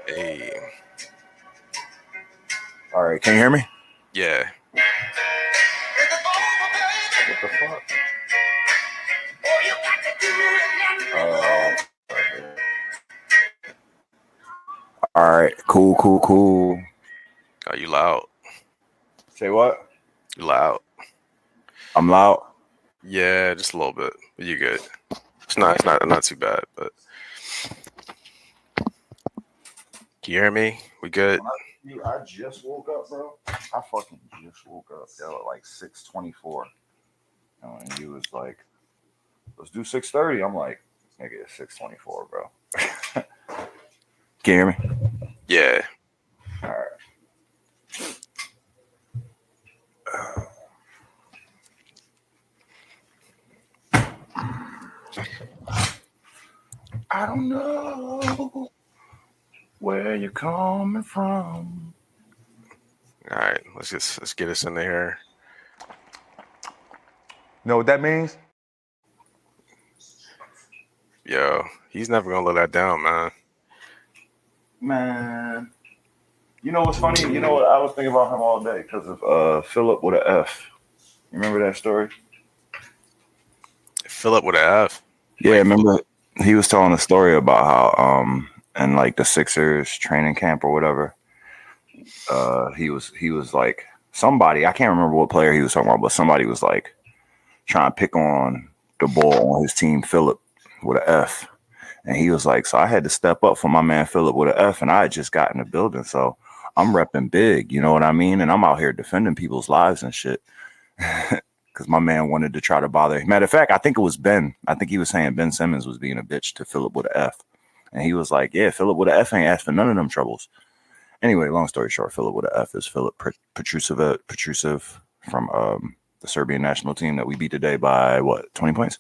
Hey, All right, can you hear me? yeah. What the fuck? Uh, all right, cool. Are you loud? Say what? You loud? I'm loud. Yeah, just a little bit. But you good? It's not too bad. But can you hear me? We good? I just woke up, bro. I fucking just woke up, yo, at like 6:24. And you was like, "Let's do 6:30." I'm like, "Nigga, it's 6:24, bro." Can you hear me? Yeah. All right. I don't know where you're coming from. All right. Let's get us in there. Know what that means? Yo, he's never gonna let that down, man. Man, you know what's funny? You know what? I was thinking about him all day because of Philip with an F. You remember that story? Philip with an F. Yeah, Like, remember he was telling a story about how in like the Sixers training camp or whatever, he was like somebody, I can't remember what player he was talking about, but somebody was like trying to pick on the ball on his team, Philip with an F. And he was like, so I had to step up for my man Philip with an F, and I had just got in the building. So I'm repping big, you know what I mean? And I'm out here defending people's lives and shit. Because my man wanted to try to bother. Matter of fact, I think it was Ben. I think he was saying Ben Simmons was being a bitch to Philip with an F. And he was like, yeah, Philip with an F ain't asked for none of them troubles. Anyway, long story short, Philip with an F is Philip Petrusev from the Serbian national team that we beat today by what, 20 points?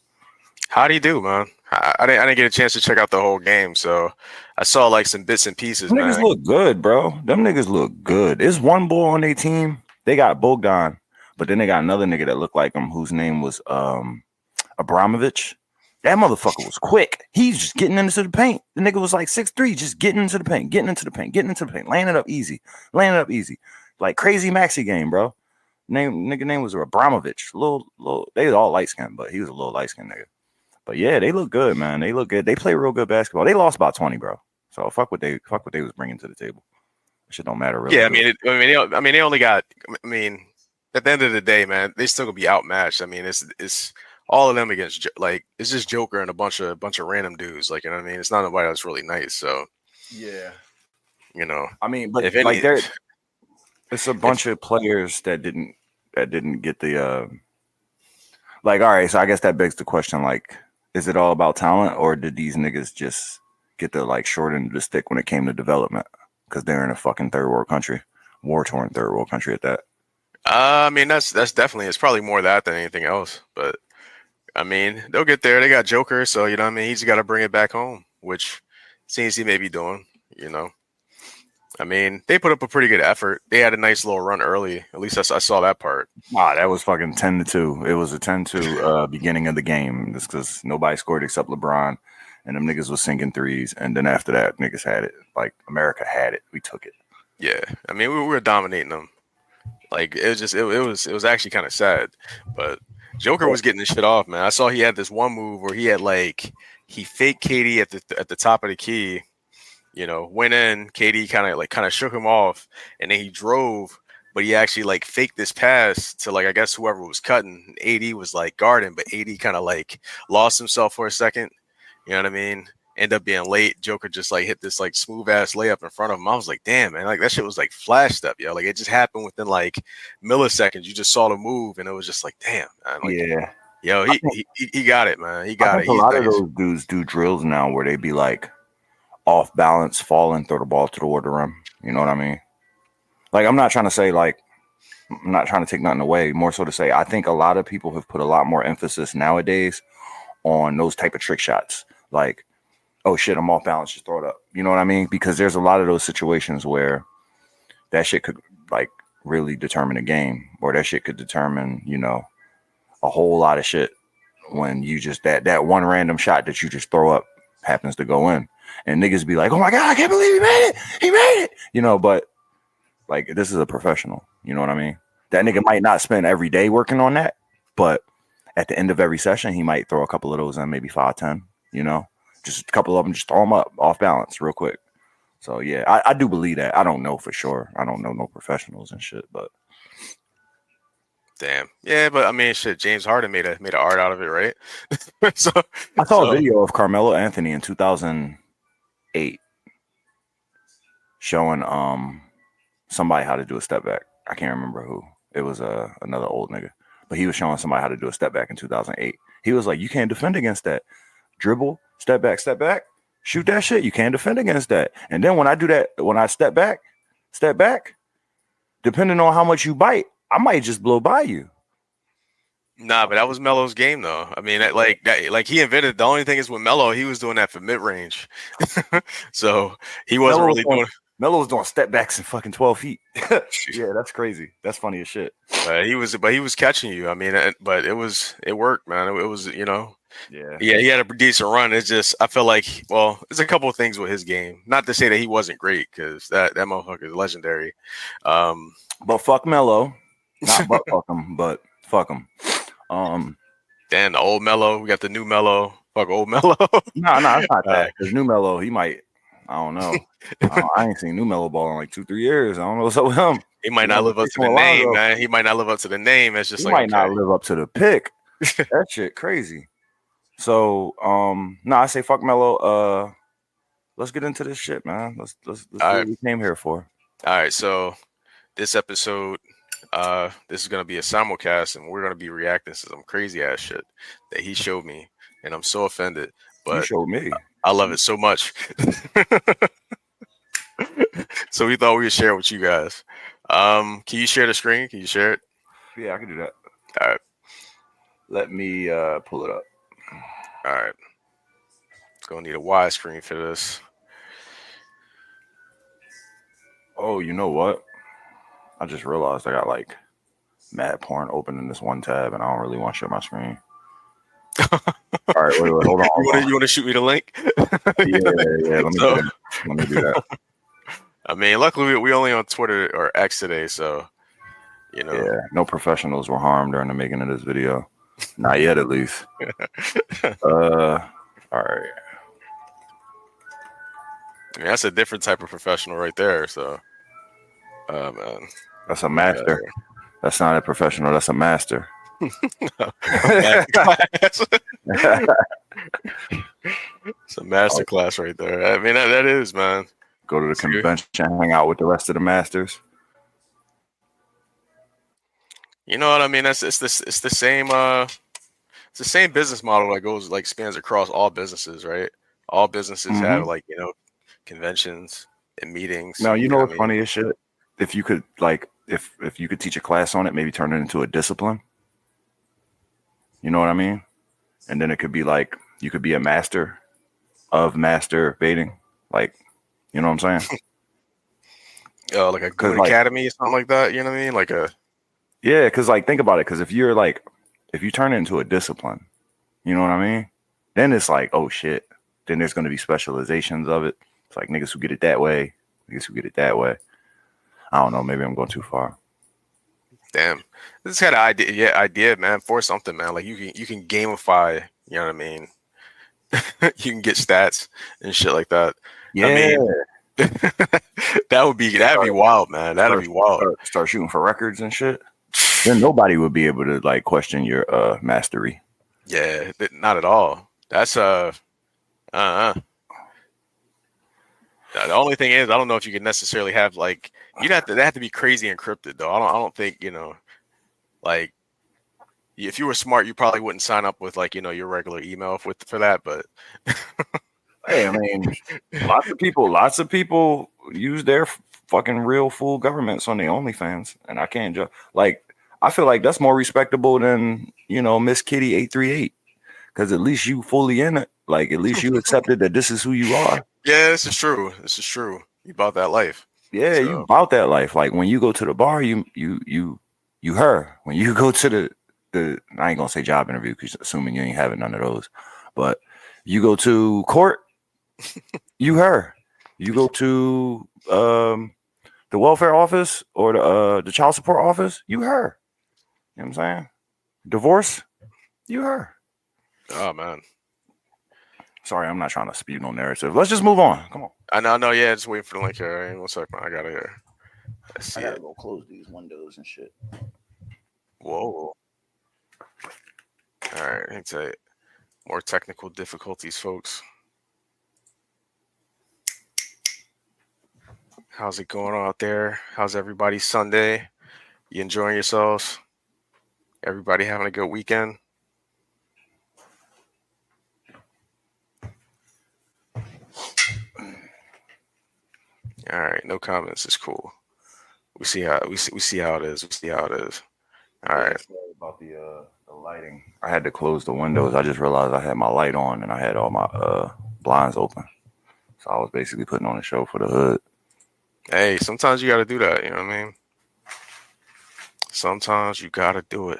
how'd he do, man? I didn't get a chance to check out the whole game, so I saw like some bits and pieces, Them niggas man. look good, bro. Them niggas look good. It's one boy on their team. They got Bogdan, but then they got another nigga that looked like him whose name was Abramovich. That motherfucker was quick. He's just getting into the paint. The nigga was like 6'3", just getting into the paint, laying it up easy, like crazy maxi game, bro. Name was Abramovich. Little. They was all light skinned, but he was a little light skinned nigga. But yeah, they look good, man. They look good. They play real good basketball. They lost by 20, bro. So fuck what they was bringing to the table. Shit don't matter really, Yeah, do it? they only got. I mean, at the end of the day, man, they still gonna be outmatched. I mean, it's all of them against like it's just Joker and a bunch of random dudes. Like you know what I mean? It's not nobody that's really nice. So Yeah. you know, I mean, but if like any, it's a if bunch of players that didn't get the like. All right, so I guess that begs the question: like, is it all about talent, or did these niggas just get the like short end of the stick when it came to development? Because they're in a fucking third world country, war torn third world country at that. I mean, that's definitely it's probably more that than anything else. But I mean, they'll get there. They got Joker, so you know what I mean. He's got to bring it back home, which seems he may be doing. You know, I mean, they put up a pretty good effort. They had a nice little run early. At least I saw that part. Ah, that was fucking 10-2. It was a 10-2 beginning of the game. Just because nobody scored except LeBron, and them niggas was sinking threes. And then after that, niggas had it. Like America had it. We took it. Yeah, I mean, we were dominating them. Like it was just it was actually kind of sad, but Joker was getting this shit off, man. I saw he had this one move where he had like he faked Katie at the top of the key, went in. Katie kind of shook him off, and then he drove, but he actually like faked this pass to like I guess whoever was cutting. AD was like guarding, but AD kind of like lost himself for a second. You know what I mean? End up being late. Joker just like hit this like smooth ass layup in front of him. I was like, damn, man, like that shit was like flashed up, yo. Like it just happened within like milliseconds. You just saw the move, and it was just like, damn, man. Like, Yeah. yo, he got it, man. He I got think it. a He's lot of nice. those dudes do drills now where they be like off balance, fall and throw the ball toward the rim. You know what I mean? Like, I'm not trying to say, like, I'm not trying to take nothing away. More so to say, I think a lot of people have put a lot more emphasis nowadays on those type of trick shots. Like, oh shit, I'm off balance, just throw it up. You know what I mean? Because there's a lot of those situations where that shit could like really determine a game, or that shit could determine, a whole lot of shit when you just that one random shot that you just throw up happens to go in. and niggas be like, "Oh my god, I can't believe he made it! He made it!" You know, but like this is a professional. You know what I mean? That nigga might not spend every day working on that, but at the end of every session, he might throw a couple of those in, maybe 5, 10. You know, just a couple of them, just throw them up off balance real quick. So yeah, I do believe that. I don't know for sure. I don't know no professionals and shit, but damn, yeah. But I mean, shit. James Harden made an art out of it, right? So I saw a video of Carmelo Anthony in 2008 showing somebody how to do a step back. I can't remember who. It was another old nigga, but he was showing somebody how to do a step back in 2008. He was like, "You can't defend against that. Dribble, step back, shoot that shit. You can't defend against that." And then when I do that, when I step back, depending on how much you bite, I might just blow by you. Nah, but that was Melo's game, though. I mean, like he invented. The only thing is with Melo, he was doing that for mid range, so he wasn't really doing. Melo was doing step backs in fucking 12 feet. Yeah, that's crazy. That's funny as shit. He was catching you. I mean, but it worked, man. It was, you know. Yeah. He had a decent run. It's just I feel like, well, there's a couple of things with his game. Not to say that he wasn't great, because that motherfucker is legendary. But fuck Melo. Not but fuck him, but fuck him. Then the old Melo, we got the new Melo. Fuck old Melo. No, it's not that. Because new Melo, he might. I don't know. I ain't seen new Melo ball in like 2-3 years. I don't know what's up with him. He might not live up to the name, man. He might not live up to the name. It's just he might not live up to the pick. That shit crazy. So, I say fuck Melo. Let's get into this shit, man. Let's do what we came here for. All right, so this episode, this is gonna be a simulcast, and we're gonna be reacting to some crazy ass shit that he showed me, and I'm so offended. But you showed me. I love it so much. So we thought we would share it with you guys. Can you share the screen? Can you share it? Yeah, I can do that. All right. Let me pull it up. All right. Gonna need a wide screen for this. Oh, you know what? I just realized I got like mad porn open in this one tab, and I don't really want to share my screen. All right, wait, hold on. You want to shoot me the link? Yeah. Let me do that. I mean, luckily we only on Twitter or X today, so you know. Yeah, no professionals were harmed during the making of this video. Not yet, at least. All right. I mean, that's a different type of professional right there. So, man, that's a master. That's not a professional. That's a master. It's a master class right there. I mean, that is, man. Go to the convention, hang out with the rest of the masters. You know what I mean? It's the same it's the same business model that goes like spans across all businesses, right? All businesses have like, you know, conventions and meetings. Now, you know what's funny as shit? If you could like if you could teach a class on it, maybe turn it into a discipline. You know what I mean? And then it could be like you could be a master of masturbating. Like, you know what I'm saying? Like a good academy or something like that. You know what I mean? Like a yeah, because like think about it. Because if you turn it into a discipline, you know what I mean? Then it's like, oh shit. Then there's going to be specializations of it. It's like niggas who get it that way, niggas who get it that way. I don't know. Maybe I'm going too far. Damn, this kind of idea, man, for something, man. Like you can gamify. You know what I mean? You can get stats and shit like that. Yeah, I mean, that'd be wild, man. That'd be wild. Start shooting for records and shit. Then nobody would be able to like question your mastery. Yeah, not at all. That's The only thing is, I don't know if you could necessarily have like they have to be crazy encrypted though. I don't think, you know, like if you were smart, you probably wouldn't sign up with like, you know, your regular email for that. But hey, I mean, lots of people use their fucking real full governments on the OnlyFans, and I can't just like. I feel like that's more respectable than, you know, Miss Kitty 838, because at least you fully in it. Like at least you accepted that this is who you are. Yeah, this is true. You bought that life. Yeah, so. You bought that life. Like when you go to the bar, you her. When you go to the I ain't gonna say job interview because assuming you ain't having none of those, but you go to court, You her. You go to the welfare office or the child support office, you her. You know what I'm saying? Divorce, you her. Oh man. Sorry, I'm not trying to spew no narrative. Let's just move on. Come on. I know. Yeah, just waiting for the link here. Right? 1 second. I got it here. Let's see it. Go close these windows and shit. Whoa. All right. It's a more technical difficulties, folks. How's it going out there? How's everybody's Sunday? You enjoying yourselves? Everybody having a good weekend? All right, no comments. It's cool. We see how we see how it is. We see how it is. All right. Sorry about the lighting. I had to close the windows. I just realized I had my light on and I had all my blinds open. So I was basically putting on a show for the hood. Hey, sometimes you got to do that. You know what I mean? Sometimes you got to do it.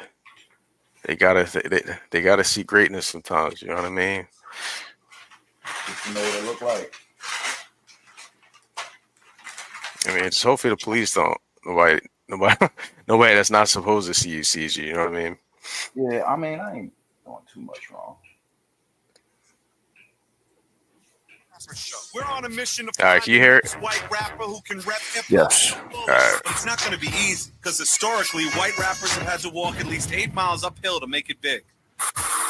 They gotta see greatness sometimes. You know what I mean? Just to know what it look like. I mean, it's hopefully the police don't. Nobody that's not supposed to see you sees you. You know what I mean? Yeah, I mean, I ain't doing too much wrong. We're on a mission to All right, can you hear it? white rapper who can rap hip-hop. Yes. All right. But it's not going to be easy because historically, white rappers have had to walk at least 8 miles uphill to make it big.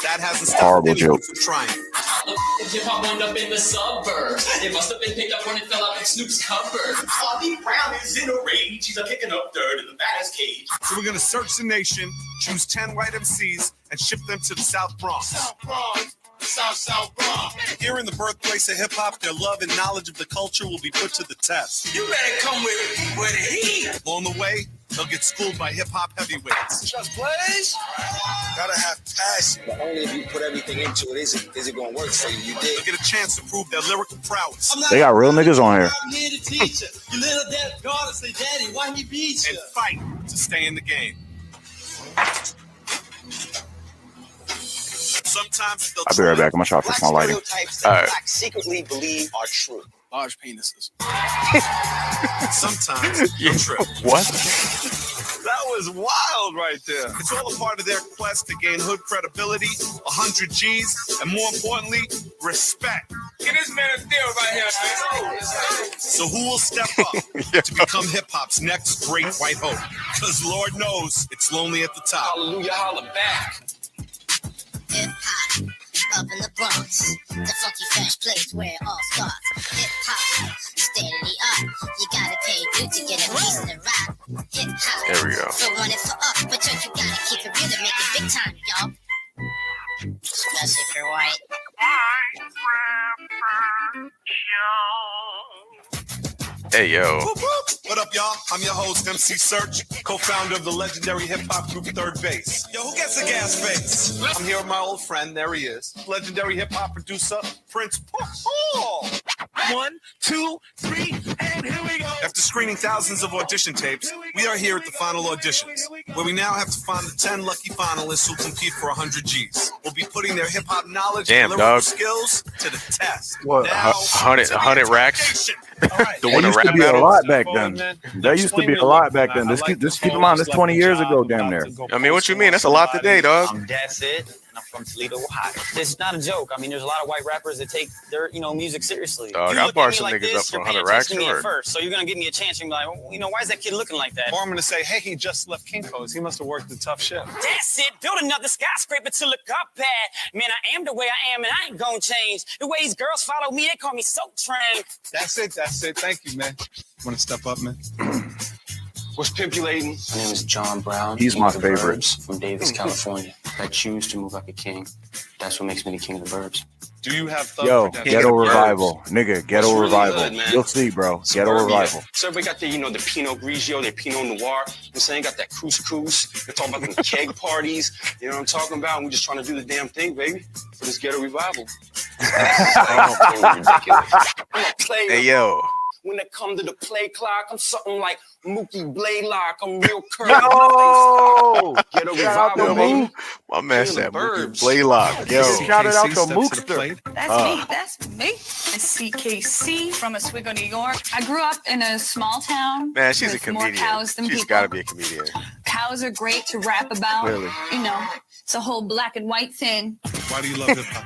That hasn't stopped Horrible anyone joke. from trying. Hip hop wound up in the suburbs. It must have been picked up when it fell out in Snoop's cupboard. Bobby Brown is in a rage. He's kicking up dirt in the baddest cage. So we're going to search the nation, choose 10 white MCs, and ship them to the South Bronx. South Bronx. South Bronx. Here in the birthplace of hip-hop, their love and knowledge of the culture will be put to the test. You better come with the heat. Along the way, they'll get schooled by hip-hop heavyweights. Just plays. Gotta have passion. But only if you put everything into it is it going to work for you. You did. They'll get a chance to prove their lyrical prowess. They got real niggas on here. I'm here to teach you. Your little deaf daughter say, Daddy, why he beat And you? fight to stay in the game. Sometimes they'll I'll be right back. I'm gonna try to fix my lighting. Stereotypes All that right. blacks secretly believe are true. large penises. Sometimes you'll trip. What? That was wild right there. It's all a part of their quest to gain hood credibility, 100 G's, and more importantly, respect. Get this man a deal right here, man. So who will step up to become hip-hop's next great white hope? Because Lord knows it's lonely at the top. Hallelujah, holla back. Hip-hop, up in the Bronx, the funky fresh place where it all starts. Hip-hop, state of the art, you gotta pay due to get a piece of the rock. Hip-hop, There we go. for one and for all, but you gotta keep it real to make it big time, y'all. Especially if you're white. Hey, yo. Whoop, whoop. What up, y'all? I'm your host, MC Search, co-founder of the legendary hip-hop group Third Base. Yo, who gets the gas face? I'm here with my old friend. There he is. Legendary hip-hop producer, Prince Paul. 1, 2, 3, and here we go. After screening thousands of audition tapes, we are here at the final auditions, where we now have to find the 10 lucky finalists who compete for 100 G's. We'll be putting their hip-hop knowledge Damn, and lyrical dog. skills to the test. What, Now, 100 racks? All right. The That winner used to rap be a battle? lot back then. That used to be a lot back then. Just keep in mind, that's 20 years ago, damn near. I mean, what you mean? That's a lot today, dog. That's it. And I'm from Toledo, Ohio. This is not a joke. I mean, there's a lot of white rappers that take their, music seriously. Dog, You I look bar at me some like niggas this, up for you're paying 100 racks, attention to me sure. at first. So you're gonna give me a chance. You're gonna be like, why is that kid looking like that? Or I'm going to say, hey, he just left Kinko's. He must have worked a tough shift. That's it. Build another skyscraper to look up at. Man, I am the way I am, and I ain't gonna change. The way these girls follow me, they call me Soap Train. That's it. Thank you, man. Want to step up, man? What's pimpulating? My name is John Brown. He's my King of the favorite. Burbs from Davis, California. I choose to move like a king. That's what makes me the king of the burbs. Do you have thug Yo, credentials? Ghetto Revival. Nigga, Ghetto What's really Revival. good, man? You'll see, bro. Ghetto Suburbia. Revival. So everybody got the Pinot Grigio, their Pinot Noir. I'm saying got that couscous. They're talking about them keg parties. You know what I'm talking about? We're just trying to do the damn thing, baby, for this ghetto revival. Ridiculous. I'm a player. Hey, yo. When it come to the play clock, I'm something like Mookie Blaylock. I'm real curly. Yo! Get a Shout out to revival, baby. Mook. My man Feel the said Mookie burbs. Blaylock. Yo, Shout it out to KC steps the Mookster. plate. That's me. That's me. It's CKC from Oswego, New York. I grew up in a small town. man, she's a with more comedian. cows than She's people. got to be a comedian. Cows are great to rap about. Really? You know, it's a whole black and white thing. Why do you love hip hop?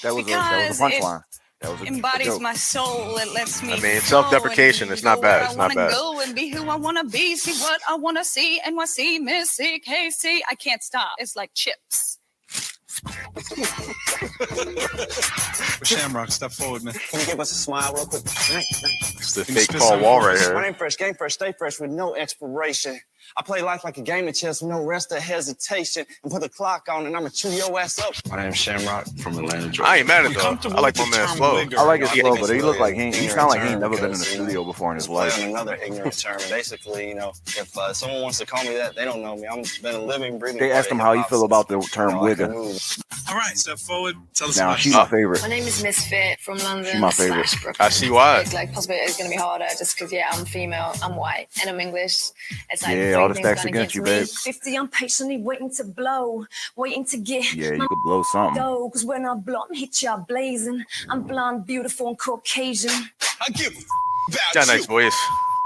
That was a Because punchline. That was a Embodies joke. my soul. It lets me. I mean, flow self-deprecation, and it's not go bad, where it's I not wanna bad. Go and be who I want to be. See what I want to see. NYC, Miss CKC. I can't stop. It's like chips. Shamrock, step forward, man. Can you give us a smile real quick? It's the Can you fake spit Paul something Wall for right us? here. My name fresh, game fresh, stay fresh with no expiration. I play life like a game of chess with no rest or hesitation. And put the clock on and I'ma chew your ass up. My name's Shamrock from Atlanta, Georgia. I ain't mad at You it though. comfortable I like with my the man's term flow. wigger? I like his I flow, think but he it's look like really he sound like he ain't ignorant never been in the term studio before in his Just play life. on another ignorant term. Basically, you know, if someone wants to call me that, they don't know me. I'm been a living, breathing. They asked him how he feel about the term wigger. All right, step forward. Tell us Now about she's yourself. my favorite. My name is Misfit from London. She my favorite. / Brooklyn. I see why. It's like possibly it's gonna be harder just because I'm female, I'm white, and I'm English. It's like Yeah, three all the things stacks going against you, me. babe. 50, I'm patiently waiting to blow, waiting to get Yeah, you my could blow something. dough. Cause when I blow, I'm hit y'all blazing. I'm blonde, beautiful, and Caucasian. I give a Got about a nice you. voice.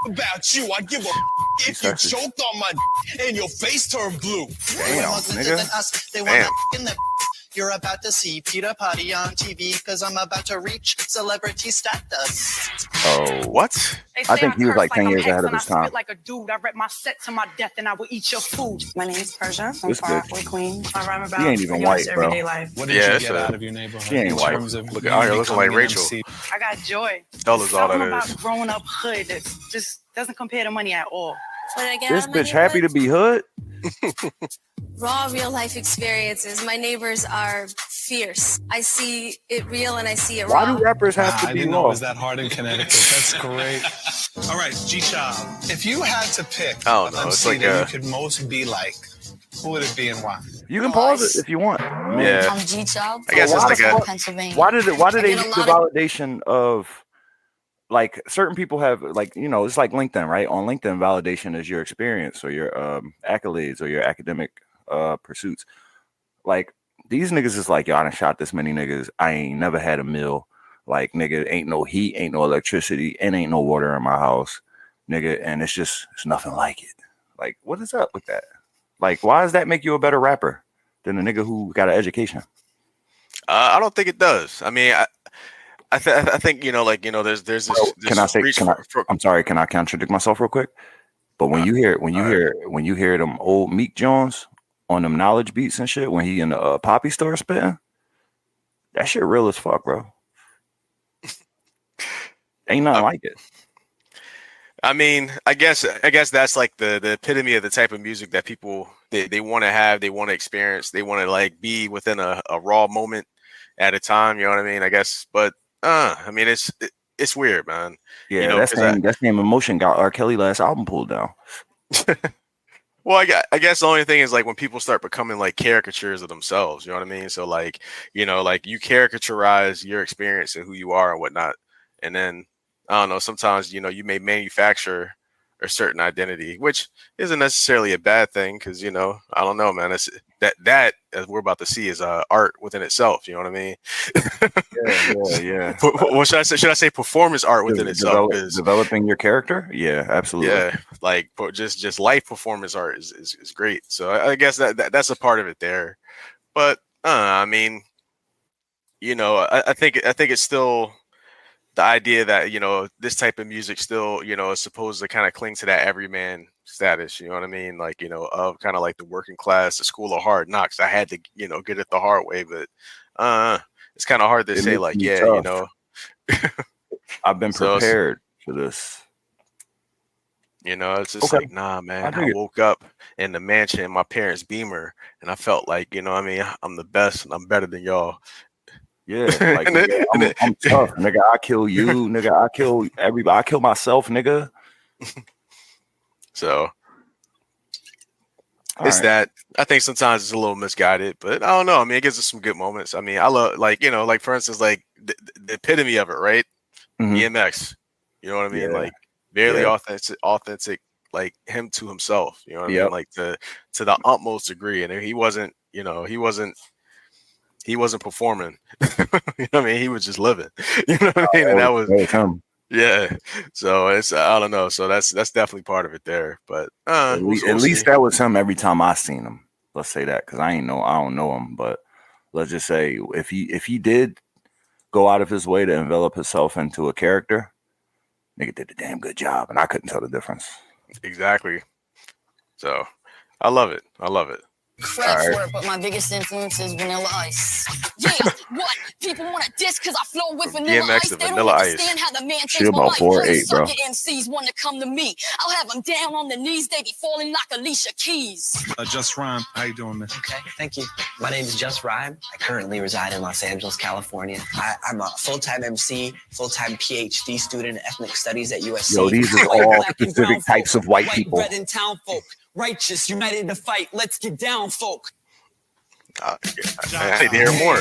About you. I give a if you sexy. choked on my and your face turned blue. Damn, nigga. Damn. You're about to see Peter Potty on TV because I'm about to reach celebrity status. Oh, What? I think he was like 10 years ahead of his time. Like a dude, I rep my set to my death, and I will eat your food. My name's Persia from This Far bitch. Away Queens. I rhyme about He ain't even white, bro. everyday life. What did Yeah, you it's get a- out of your neighborhood She ain't in white. terms of Look at her looking like becoming an Rachel. MC? I got joy. Tell us all Something that about is. growing up hood that just doesn't compare to money at all. When I get This out of my bitch happy to neighborhood, be hood. raw real life experiences. My neighbors are fierce. I see it real and I see it Why raw. do rappers have I to be didn't know it raw? was that hard in Connecticut. That's great. All right, G-Child. If you had to pick I don't an know, it's MC like that a- you could most be like, who would it be and why? You can pause it if you want. Yeah. I'm G-Child. I guess it's like a- Pennsylvania. Why did I they get a use the lot validation of like certain people have like it's like LinkedIn, right? On LinkedIn, validation is your experience or your accolades or your academic pursuits. Like these niggas is like, yo, I done shot this many niggas. I ain't never had a meal. Like nigga, ain't no heat, ain't no electricity, and ain't no water in my house, nigga. And it's nothing like it. Like, what is up with that? Like, why does that make you a better rapper than a nigga who got an education? I don't think it does. I mean, I think there's this. Can I say? reach Can I? for- I'm sorry. Can I contradict myself real quick? But when you hear them old Meek Jones on them knowledge beats and shit, when he in the Poppy store spitting, that shit real as fuck, bro. Ain't nothing like it. I mean, I guess that's like the epitome of the type of music that people they want to have, they want to experience, they want to like be within a raw moment at a time. You know what I mean? I guess, but I mean, it's weird, man. Yeah, You know, that same emotion got R. Kelly last album pulled down. Well, I guess the only thing is like when people start becoming like caricatures of themselves, you know what I mean? So like, like you caricaturize your experience and who you are and whatnot. And then I don't know, sometimes, you may manufacture a certain identity, which isn't necessarily a bad thing. Cause I don't know, man, it's that as we're about to see is art within itself. You know what I mean? Yeah. What should I say? Should I say performance art within itself? Developing your character. Yeah, absolutely. Yeah, like just life performance art is great. So I guess that's a part of it there. But I mean, I think it's still the idea that this type of music still is supposed to kind of cling to that everyman status. You know what I mean? Like of kind of like the working class, the school of hard knocks. I had to get it the hard way, but it's kind of hard to say like I've been So prepared for this. It's just like, nah, man. I woke up in the mansion in my parents' Beamer, and I felt like, I'm the best and I'm better than y'all. Yeah, like I'm tough, nigga. I kill you, nigga. I kill everybody. I kill myself, nigga. So it's that. I think sometimes it's a little misguided, but I don't know. I mean, it gives us some good moments. I mean, I love like for instance, like the epitome of it, right? Mhm. DMX. You know what I mean? Yeah. Like barely Yeah. authentic, like him to himself. You know what I Yep. mean? Like to the utmost degree. And he wasn't performing. You know what I mean? He was just living. You know what I mean? And that was him. yeah. So it's I don't know. So that's definitely part of it there. But At least that was him every time I seen him. Let's say that because I don't know him, but let's just say if he did go out of his way to envelop himself into a character, nigga did a damn good job, and I couldn't tell the difference. Exactly. So I love it. Crap for it, but my biggest influence is Vanilla Ice. Yeah, what? People want to diss because I flow with Vanilla DMX Ice. and They Vanilla don't Ice. understand how the man She changed my about life. 4'8", bro. Sucker MCs want to come to me. I'll have them down on their knees. They be falling like Alicia Keys. Just Rhyme, how you doing, man? Okay, thank you. My name is Just Rhyme. I currently reside in Los Angeles, California. I'm a full-time MC, full-time PhD student in ethnic studies at USC. Yo, these are all specific types of white people. Red in town folk. Righteous, united to fight. Let's get down, folk. I need to hear more.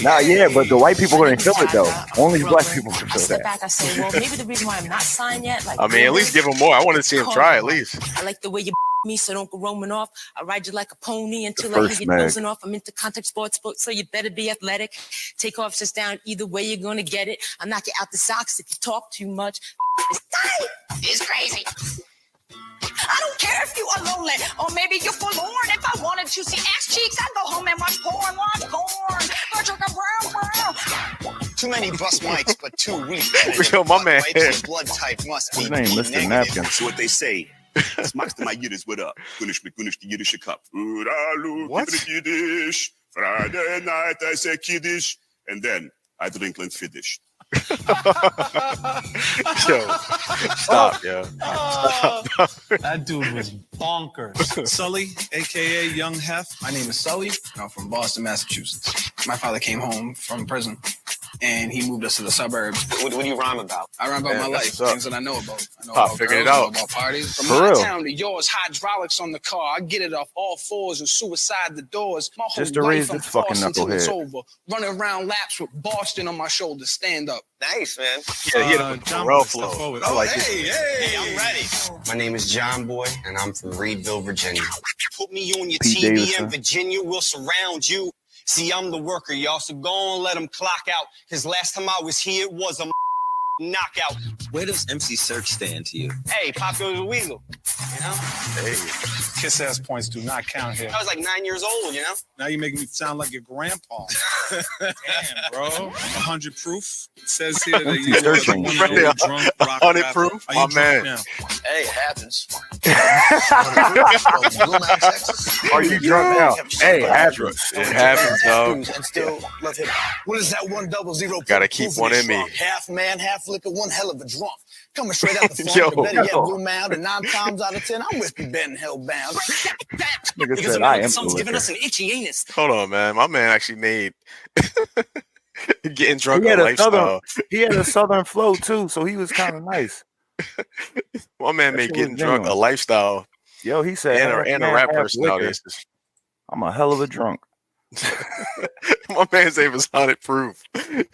Nah, yeah, but the white people couldn't feel it though. Only black people could I feel step that. back, I say, well, maybe the reason why I'm not signed yet, like I mean, at least give him more. I want to see him try at least. I like the way you me, so don't go roaming off. I ride you like a pony until The I hear first you mag. dozing off. I'm into contact sports books, so you better be athletic. Take off, sits down. Either way, you're gonna get it. I'll knock you out the socks if you talk too much. It's tight. It's crazy. I don't care if you are lonely or maybe you're forlorn. If I wanted to see ass cheeks, I'd go home and watch porn. Brown. Too many bus mics, but too weak. Yo, my man. Blood type must be His name, Mr. negative. Napkin. That's what they say. Das magst du mal Jiddisch, what up? Gunish mit Gunish, die jiddische Cup. What? Yiddish. Friday night I say Kiddish, and then I drink Glenfiddich. Yo, stop, yo. That dude was bonkers. Sully, aka Young Hef. My name is Sully. I'm from Boston, Massachusetts. My father came home from prison and he moved us to the suburbs. What do you rhyme about? I rhyme about Man, my that's life, what's up. things that I know about. I know Pop about figured it girls, I know out. about parties. From For my real. town to yours, hydraulics on the car. I get it off all fours and suicide the doors. My whole Just to life raise I'm this fucking flossing till it's knucklehead. over. Running around laps with Boston on my shoulders. Stand up. Nice, man. Yeah, he had a John Pharrell Boy, step flow. forward. I like hey, it. Hey, I'm ready. My name is John Boy, and I'm from Reedville, Virginia. Put me on your Pete TV Davidson. in Virginia, we'll surround you. See, I'm the worker, y'all, so go and let them clock out. Because last time I was here, it was a knockout. Where does MC Search stand to you? Hey, Pop goes a weasel, you know? Hey, Kiss ass points do not count here. I was like 9 years old, you know? Now you're making me sound like your grandpa. Damn, bro. 100 proof. It says here that you are Searching. the one and only drunk rock 100 rapper. proof? Are My you drunk man. now? Hey, it happens. Are you drunk now? Hey, happens. It happens, dog. And still love hip hop. What is that 100? Gotta keep one in me. Half man, half liquor, one hell of a drunk. Coming straight out the Yo. phone, better yet, Blue Mound, and 9 times out of 10, I'm whiskey bed and hellbound. Nigga Because said, I am someone's the giving liquor. us an itchy anus. Hold on, man. My man actually made getting drunk He a had a lifestyle. he had a southern flow too, so he was kind of nice. My man That made shit getting was drunk a genuine. lifestyle Yo, he said, and half a man, rap half personality. liquor. It's just- I'm a hell of a drunk. My man's name is 100 Proof.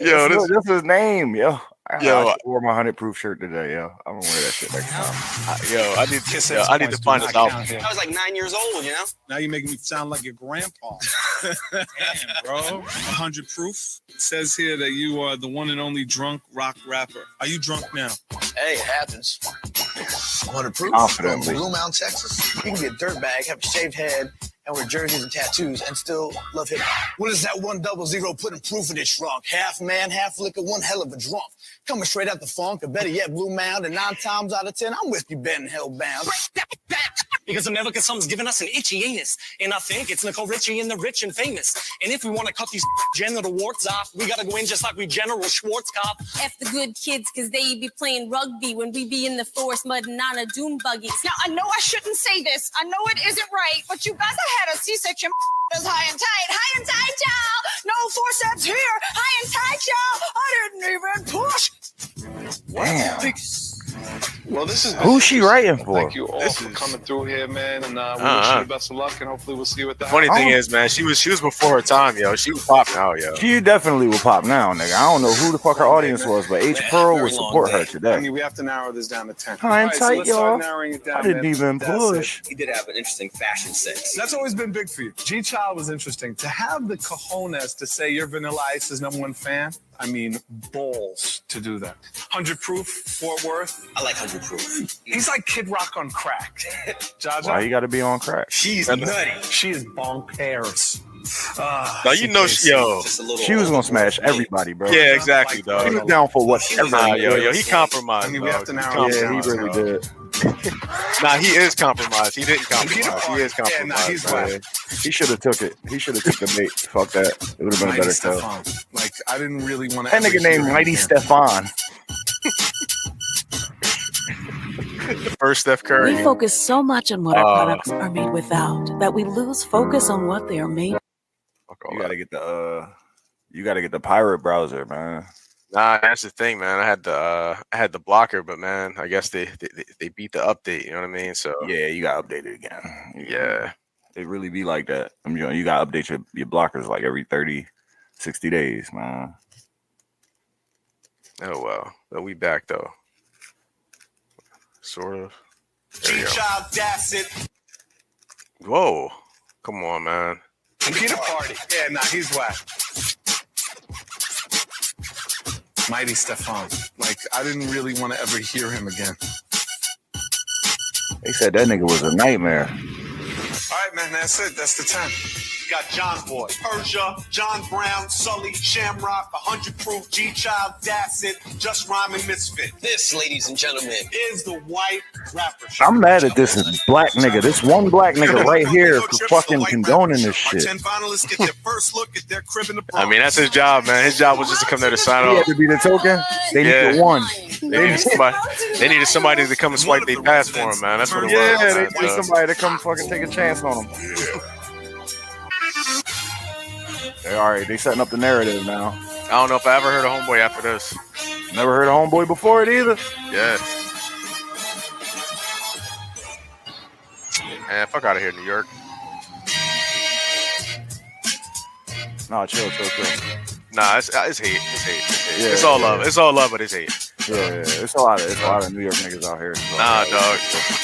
Yo, That's his name, yo. Yo. I wore my 100 proof shirt today, yo. I'm gonna wear that shit next time. I need Kiss to ass I need to points do find not this album. count here. I was like 9 years old, you know? Now you're making me sound like your grandpa. Damn, bro. 100 proof. It says here that you are the one and only drunk rock rapper. Are you drunk now? Hey, it happens. 100 proof. Confidently. From Blue Mound, Texas. You can be a dirtbag, have a shaved head, and wear jerseys and tattoos, and still love hip hop. What is that 100 putting proof in it shrunk? Half man, half liquor, one hell of a drunk. Coming straight out the funk, or better yet, Blue Mound, and 9 times out of 10, I'm whiskey bed and hellbound. Because America, someone's giving us an itchy anus. And I think it's Nicole Richie and the rich and famous. And if we want to cut these genital warts off, we got to go in just like we General Schwarzkopf. F the good kids, cause they be playing rugby when we be in the forest mudding on a doom buggy. Now, I know I shouldn't say this. I know it isn't right, but you guys have had a C-section. Is high and tight, y'all. No forceps here, high and tight, y'all. I didn't even push. Damn. Well, this is Who's she writing for? Thank you all for coming through here, man, and we wish you the best of luck, and hopefully we'll see you at the. The funny thing is, man, she was before her time, yo. She was popping out, yo. She definitely will pop now, nigga. I don't know who the fuck her audience was, but H Pearl will support her I today. mean, we have to narrow this down to 10. Hang Alright, tight, let's start y'all. narrowing it down, I didn't man. even That's push. it. He did have an interesting fashion sense. That's always been big for you. G-Child was interesting. To have the cojones to say you're Vanilla Ice's #1 fan, I mean, balls to do that. 100 Proof, Fort Worth. I like 100 Proof. He's like Kid Rock on crack. Jaja. Why you got to be on crack? She's nutty. She is bonkers. Now you know, yo. She was gonna smash everybody, bro. Yeah, exactly, dog. He was down for whatever. Nah, yo, he compromised. I mean, we have to dog. narrow it Yeah, down. he really did. Nah, he is compromised. He didn't compromise. He is Yeah, nah, he's compromised. man. He should have took it. He should have took the bait. Fuck that. It would have been a Mighty better show. Stefan. Like, I didn't really want to. That nigga named Mighty Stefan. First Steph Curry. We focus so much on what our products are made without that we lose focus on what they are made. You gotta get the pirate browser, man. Nah, that's the thing, man. I had the blocker, but man, I guess they beat the update. You know what I mean? So Yeah, you gotta update it again. yeah. It really be like that. I mean, you gotta update your blockers like every 30, 60 days, man. Oh well, but we back though. Sort of. There we go. G-Child, that's it. Whoa, come on, man. Peter Party. Yeah, nah, he's whack. Mighty Stefan. Like, I didn't really want to ever hear him again. They said that nigga was a nightmare. All right, man, that's it. That's the 10. You got John Boy, Persia, John Brown, Sully, Shamrock, 100 Proof, G-Child, that's it, Just Rhyming Misfit. This, ladies and gentlemen, Is the White Rapper Show. I'm mad at this black nigga. This one black nigga right here for fucking condoning this Our shit. 10 finalists get their first look at their crib in the I mean, that's his job, man. His job was just to come there to sign He off. had to be the token. They needed one. They needed somebody to come and swipe their pass for him, man. That's what it was. Yeah, they man. needed somebody to come fucking take a chance on him. All right, they setting up the narrative now. I don't know if I ever heard of Homeboy after this. Never heard of Homeboy before it either. Yeah. Man, fuck out of here, New York. No, chill. Nah, it's hate. It's hate. Yeah, It's all love. It's all love, but it's hate. Yeah, it's a lot of New York niggas out here.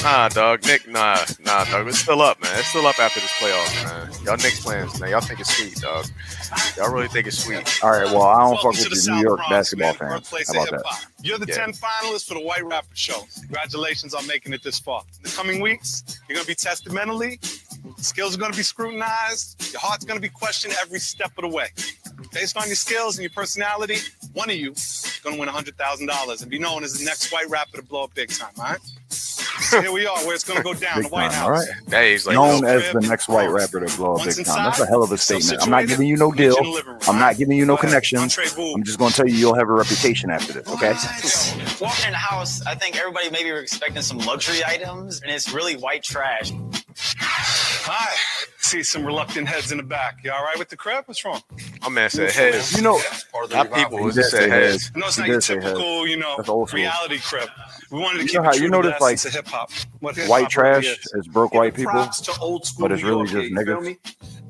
Nah, dog. Nick, nah, dog. It's still up, man. It's still up after this playoffs, man. Y'all Knicks plans, man. Y'all think it's sweet, dog. Y'all really think it's sweet. All right, well, I don't fuck Welcome with to the the New York South Bronx, basketball man, fans. birthplace How of about hip-hop. that? You're the Yeah. 10 finalists for the White Rapper Show. Congratulations on making it this far. In the coming weeks, you're going to be tested mentally. Skills are going to be scrutinized. Your heart's going to be questioned every step of the way. Based on your skills and your personality, one of you is going to win $100,000 and be known as the next white rapper to blow up big time, all right? So here we are, where it's going to go down, the Big White time, House. all right. Hey, he's like, Known no, as the next white rapper to blow up Once big time. That's a inside, hell of a statement. I'm not situated, giving you no deal. in the living room, I'm not giving you no Go ahead. connections. Entree Boo. I'm just going to tell you you'll have a reputation after this, okay? Walking in the house, I think everybody maybe were expecting some luxury items, and it's really white trash. Hi. See some reluctant heads in the back. You all right with the crib? What's wrong? my man said heads. You know, Not people. He It did just say said heads. heads. No, it's He not your did say heads. typical, That's old school. reality crib. We wanted to You keep know how it you true notice, to the like, essence of hip-hop. What hip-hop White trash really is. is broke white people, Props to old school but it's New really York, just you feel niggas. me?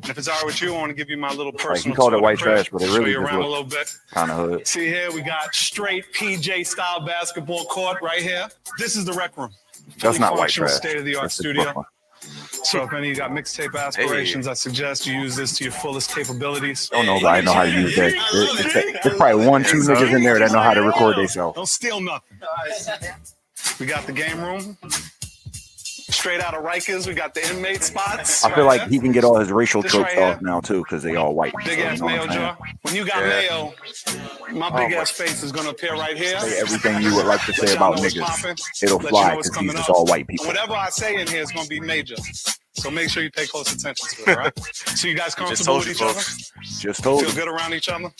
And if it's all right with you, I want to give you my little personal Like, he called it tour white of the crib, trash, but it show really you just around a look little bit. kind of hood. See here, we got straight PJ style basketball court right here. This is the rec room. That's Fully not white functional, trash. State-of-the-art That's the studio. Brooklyn. So if any of you got mixtape aspirations, I suggest you use this to your fullest capabilities. I don't know if I know how to use that. There's probably 1-2 niggas in there that know how to record themselves. Don't steal nothing. We got the game room. Straight out of Rikers, we got the inmate spots. I feel like he can get all his racial This tropes right here. off now too, because they all white. Big So, ass you know what mayo I'm saying? jar. When you got Yeah. mayo, my big ass face is gonna appear right here. Say everything you would like to say Let y'all about know what's niggas. poppin'. It'll Let you fly know what's because he's coming just up. all white people. And whatever I say in here is gonna be major. So make sure you pay close attention to it, all right? So you guys comfortable with each other? Just told Feel you. good around each other?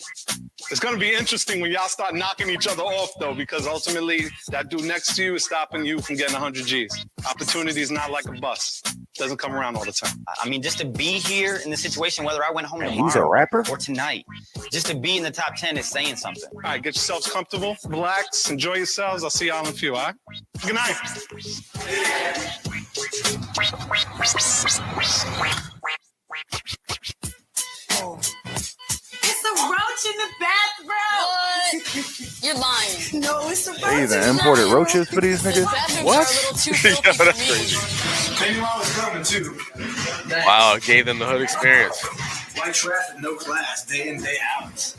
It's going to be interesting when y'all start knocking each other off, though, because ultimately that dude next to you is stopping you from getting 100 G's. Opportunity is not like a bus. Doesn't come around all the time. I mean, just to be here in this situation, whether I went home And tomorrow he's a rapper? or tonight, just to be in the top 10 is saying something. All right, get yourselves comfortable, relax, enjoy yourselves. I'll see y'all in a few, all right? Good night. It's a roach in the bathroom. What? You're lying. No, it's a roach. They even imported roaches for these niggas. What? Yo, that's crazy. Maybe I was coming too. Wow, gave them the hood experience. White trash with no class, day in, day out.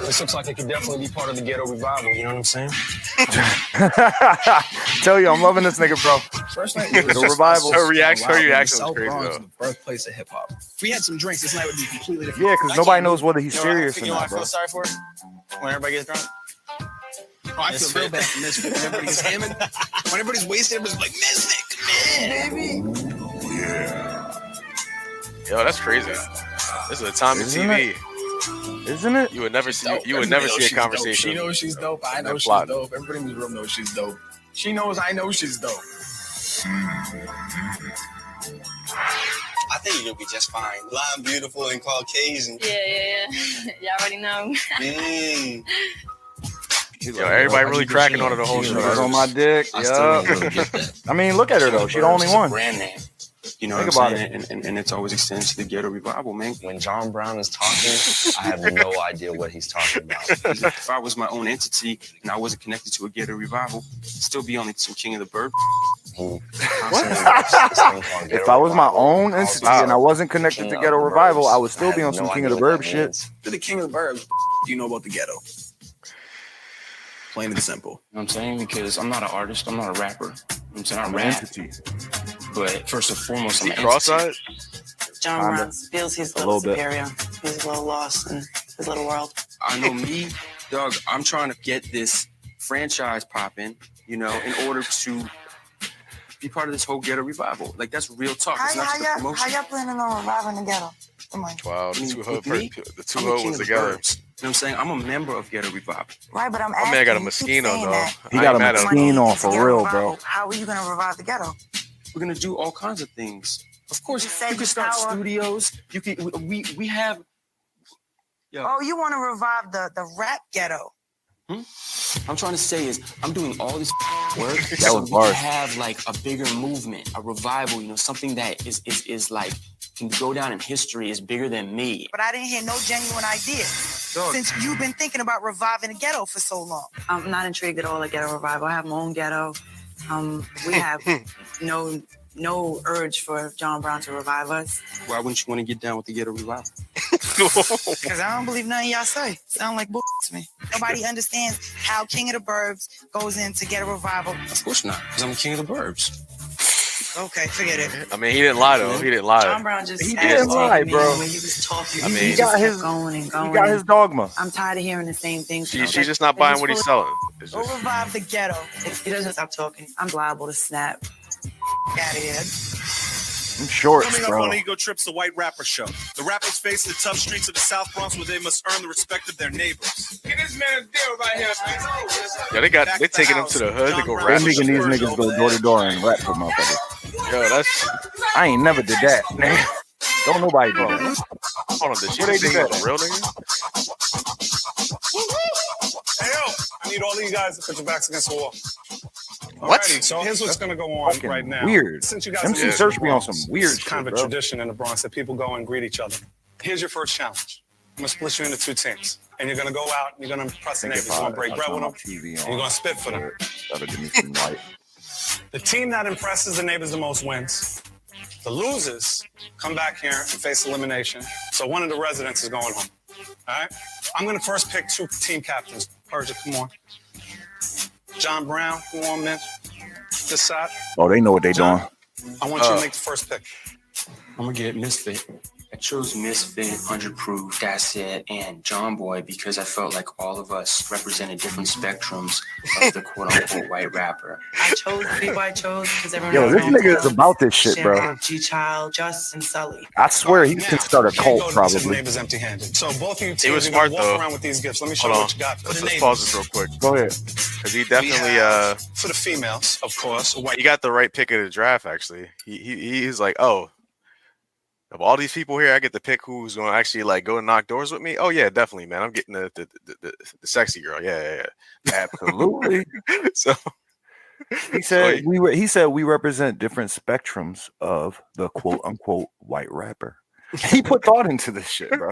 This looks like it could definitely be part of the ghetto revival. You know what I'm saying? Tell you, I'm loving this nigga, bro. First night, The revival. Her reaction was South crazy Bronx, though. the birthplace of hip hop. If we had some drinks, this night would be completely different. Yeah, because nobody knows whether he's You know what I serious or feel- you know what I not, bro. feel sorry for? When everybody gets drunk. Oh, I feel real bad for Misfit. When everybody's hammered, when everybody's wasted, everybody's like, Misfit, come in, baby. Yo, that's crazy. This is a time in Isn't TV. Isn't it? You would never see. Dope. You would Everybody never knows see a she's dope. conversation. She knows she's dope. I know she's plot. dope. Everybody in this room knows she's dope. She knows I know she's dope. I think you're gonna be just fine. Blonde, beautiful, and Caucasian. Yeah. Y'all already know. Mm. Yo, everybody really cracking on it the whole She's show. right on my dick. I still don't Yeah. really get that. I mean, look at her though. She the only It's a one. brand name. You know Think what I'm about saying? And it's always extended to the ghetto revival, man. When John Brown is talking, I have no idea what he's talking about. If I was my own entity and I wasn't connected to a ghetto revival, it'd still be on some King of the Bird. If I was my own entity and I wasn't connected to Ghetto Revival, I would still be on some King of the Burb shit. To the King of the Burbs, do you know about the ghetto? Plain and simple. You know what I'm saying? Because I'm not an artist, I'm not a rapper. You know what I'm saying? I I'm an rap. entity. But first and foremost, I'm He an entity. cross-eyed? John Kinda. Brown feels he's a A little little bit. superior. He's a little lost in his little world. I know me, Doug, I'm trying to get this franchise popping, you know, in order to be part of this whole ghetto revival. Like, that's real talk. It's not just a promotion. planning on reviving the ghetto? Come on. Wow, I the mean, two hood, with me, the two I'm the hood king was of the together. burbs. You know what I'm saying? I'm a member of Ghetto Revival. Right, but I'm My asking. man got a you keep Moschino saying though. that. He I got ain't a mad at him. Moschino on It's for ghetto real, revival. bro. How are you going to revive the ghetto? We're gonna do all kinds of things. Of course, You said you can start power. studios. You can. We have. Yo, Oh, you want to revive the rap ghetto? I'm trying to say is I'm doing all this work. That so was we bars. can have like a bigger movement, a revival. You know, something that is like can go down in history is bigger than me. But I didn't hear no genuine idea. Dog. Since you've been thinking about reviving the ghetto for so long. I'm not intrigued at all at ghetto revival. I have my own ghetto. We have no urge for John Brown to revive us. Why wouldn't you want to get down with the Ghetto Revival? Because I don't believe nothing y'all say. Sound like bull to me. Nobody understands how King of the Burbs goes in to get a revival. Of course not, because I'm king of the burbs. Okay, forget it. I mean, he didn't lie though. He didn't lie. John Brown just He asked didn't me lie, bro. when he was talking. I mean, He just got kept his going and going. he got his dogma. I'm tired of hearing the same thing. She's just not buying what he's selling. It's Go just, revive the ghetto. He doesn't stop talking. I'm liable to snap. Out of here. I'm shorts, Coming up bro. on Ego Trips, the White Rapper Show. The rappers face the tough streets of the South Bronx where they must earn the respect of their neighbors. Get this man a deal right here, man. yeah, they taking him to the hood to go They rap. making these niggas go door to door and rap for motherfuckers. Yo, that's I ain't never did that, nigga. Don't nobody do that. hold on. Did she Where they think do he was that? a real nigga? Hey, yo, I need all of you guys to put your backs against the wall. What? Alrighty, so here's what's going to go on Fucking right now. weird. Since you guys MC are in Search the be on Bronx, some weird it's kind shit, of a bro. tradition in the Bronx that people go and greet each other. Here's your first challenge. I'm going to split you into two teams. And you're going to go out and you're going to impress the neighbors. You're going to break bread with them. And you're going to spit for them. That'll give me some light. The team that impresses the neighbors the most wins. The losers come back here and face elimination. So one of the residents is going home. All right? I'm going to first pick two team captains. Persia, come on. John Brown, come on, man. This side. Oh, they know what they doing. I want you to make the first pick. I'm gonna get Misfit. I chose Misfit, 100 Proof, That's It, and John Boy because I felt like all of us represented different spectrums of the quote-unquote white rapper. I chose the people I chose because everyone Yo, else this knows nigga is about this shit, bro. G-Child, Just, and Sully. I swear he can start a Can't cult go to the probably. neighbors empty-handed. So both of you He teams was are going smart to walk though. around with these gifts. Let me show Hold you on. what you got. For the Let's neighbors. pause this real quick. Go ahead. Because he We definitely have, for the females, of course, white. he got the right pick of the draft. Actually, he's like, oh, of all these people here, I get to pick who's going to actually like go and knock doors with me. Oh yeah, definitely, man. I'm getting the sexy girl. Yeah. Absolutely. So He said we represent different spectrums of the quote unquote white rapper. He put thought into this shit, bro.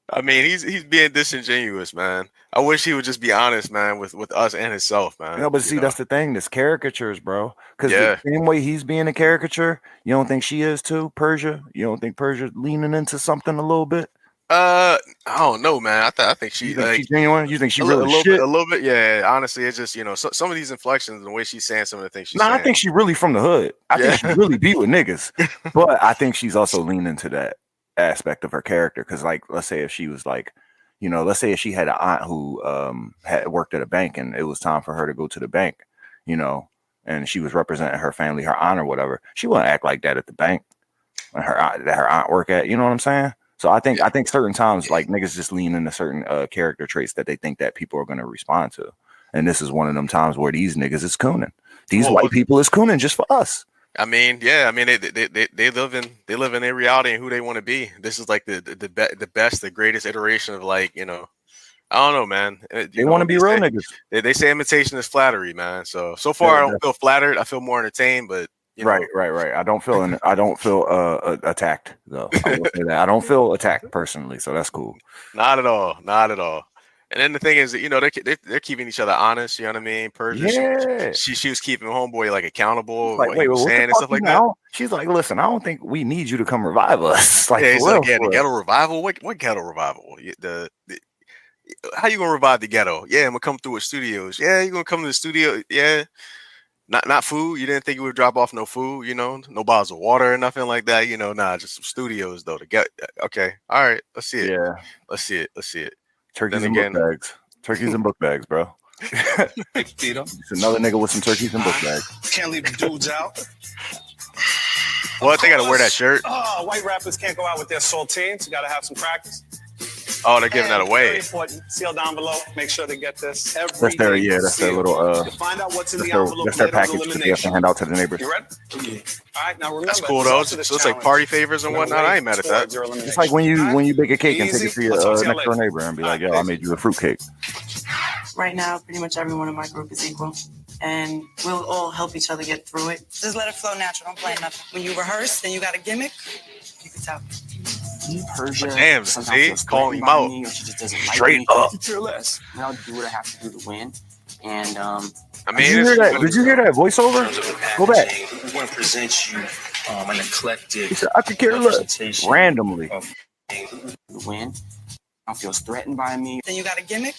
I mean, he's being disingenuous, man. I wish he would just be honest, man, with us and himself, man. No, but see, that's the thing. This caricatures, bro. Because Yeah. the same way he's being a caricature, you don't think she is too, Persia? You don't think Persia leaning into something a little bit? I don't know, man. I think she You think like she's genuine? You think she a really little shit? bit, a little bit. Yeah, honestly, it's just some of these inflections and the way she's saying some of the things she's No, saying. I think she really from the hood. I think she really be with niggas. But I think she's also leaning to that aspect of her character. Because, like, let's say if she was like, let's say if she had an aunt who had worked at a bank and it was time for her to go to the bank, and she was representing her family, her aunt or whatever, she wouldn't act like that at the bank when her aunt work at. You know what I'm saying? So I think certain times like niggas just lean into certain character traits that they think that people are going to respond to. And this is one of them times where these niggas is cooning. These white people is cooning just for us. I mean, yeah. I mean, they live in their reality and who they want to be. This is like the best, the greatest iteration of like I don't know, man. They want to be real niggas. They say imitation is flattery, man. So far, I don't feel flattered. I feel more entertained, but. Right. I don't feel attacked though. I will say that. I don't feel attacked personally, so that's cool. Not at all. And then the thing is, they're keeping each other honest. You know what I mean? Persia, Yeah. she was keeping homeboy like accountable, Like, what he was what the saying and fuck stuff like now? that. She's like, listen, I don't think we need you to come revive us. Like, Yeah, for he's real, like, yeah, for the real. ghetto revival. What ghetto revival? How you gonna revive the ghetto? Yeah, I'm gonna come through with studios. Yeah, you gonna come to the studio? Yeah. Not food. You didn't think it would drop off no food, no bottles of water or nothing like that. Nah, just some studios though to get. Okay, all right, let's see it. Yeah, let's see it. Turkeys Then and again- book bags. Turkeys and book bags, bro. It's another nigga with some turkeys and book bags. Can't leave the dudes out. What? They gotta wear that shirt? Oh, white rappers can't go out with their saltines. You gotta have some practice. Oh, they're giving that Very away. important. Seal down below. Make sure they get this. That's their that's their little To find out what's in that's the their, envelope that's their later on package that they have to elimination. hand out to the neighbors. You ready? All right, now remember. That's cool though. So it's like party favors and whatnot. I ain't mad at that. It's like when you bake a cake and take it to your Let's talk to you next door later. neighbor and be like, yo, I made you a fruit cake. Right now, pretty much everyone in my group is equal, and we'll all help each other get through it. Just let it flow natural. Don't plan nothing. When you rehearse and you got a gimmick, you can tell. Persia Damn, somehow see? feels Calling threatened him by out. me, or she just doesn't Straight like me. up. I could care less. And I'll do what I have to do to win. And I Did mean, you hear that? Did you hear that voiceover? Go back. We want to present you an eclectic He said, I could care less. representation Randomly. of the win. I feels threatened by me. Then you got a gimmick.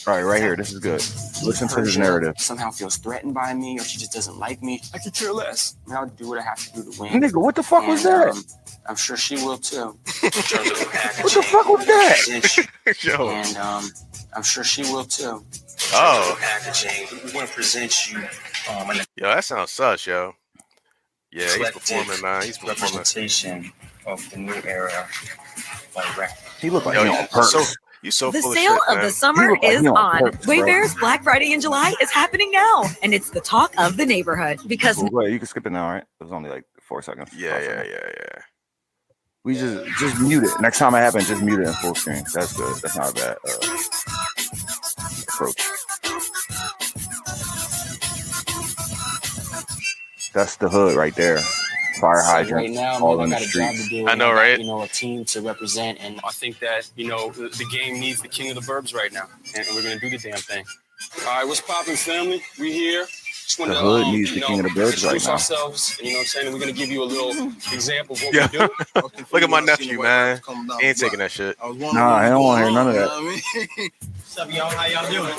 All right here. This is good. Listen to his narrative. Somehow feels threatened by me, or she just doesn't like me. I could care less. And I'll do what I have to do to win. Nigga, what the fuck was And, that? I'm sure she will too. What the fuck was that? Yo. And I'm sure she will too. Oh. Packaging. We want to present you Yo, that sounds sus, yo. Yeah, he's eclectic performing, man. He's performing. representation of the new era of rap. He looked like Yo, he on perks. You so The full sale of shit, of man. the summer look like is he on on. purpose, bro. Wayfair's Black Friday in July is happening now, and it's the talk of the neighborhood because Cool, go ahead. You can skip it now, right? It was only like 4 seconds. Yeah. We just mute it. Next time it happens, just mute it in full screen. That's good. That's not a bad approach. That's the hood right there. Fire So hydrant right now, all man, in I the got a job to streets. do. I know, got, right? A team to represent, and I think that the game needs the king of the burbs right now, and we're gonna do the damn thing. All right, what's poppin', family? We here. Just wanted The to, hood needs the king of the burbs right introduce now. ourselves. And, you know what I'm saying? We're gonna give you a little example of what Yeah. we do. Look at my nephew, man. He ain't taking that shit. Nah, I don't want to hear none of that. What's up, y'all? How y'all doing?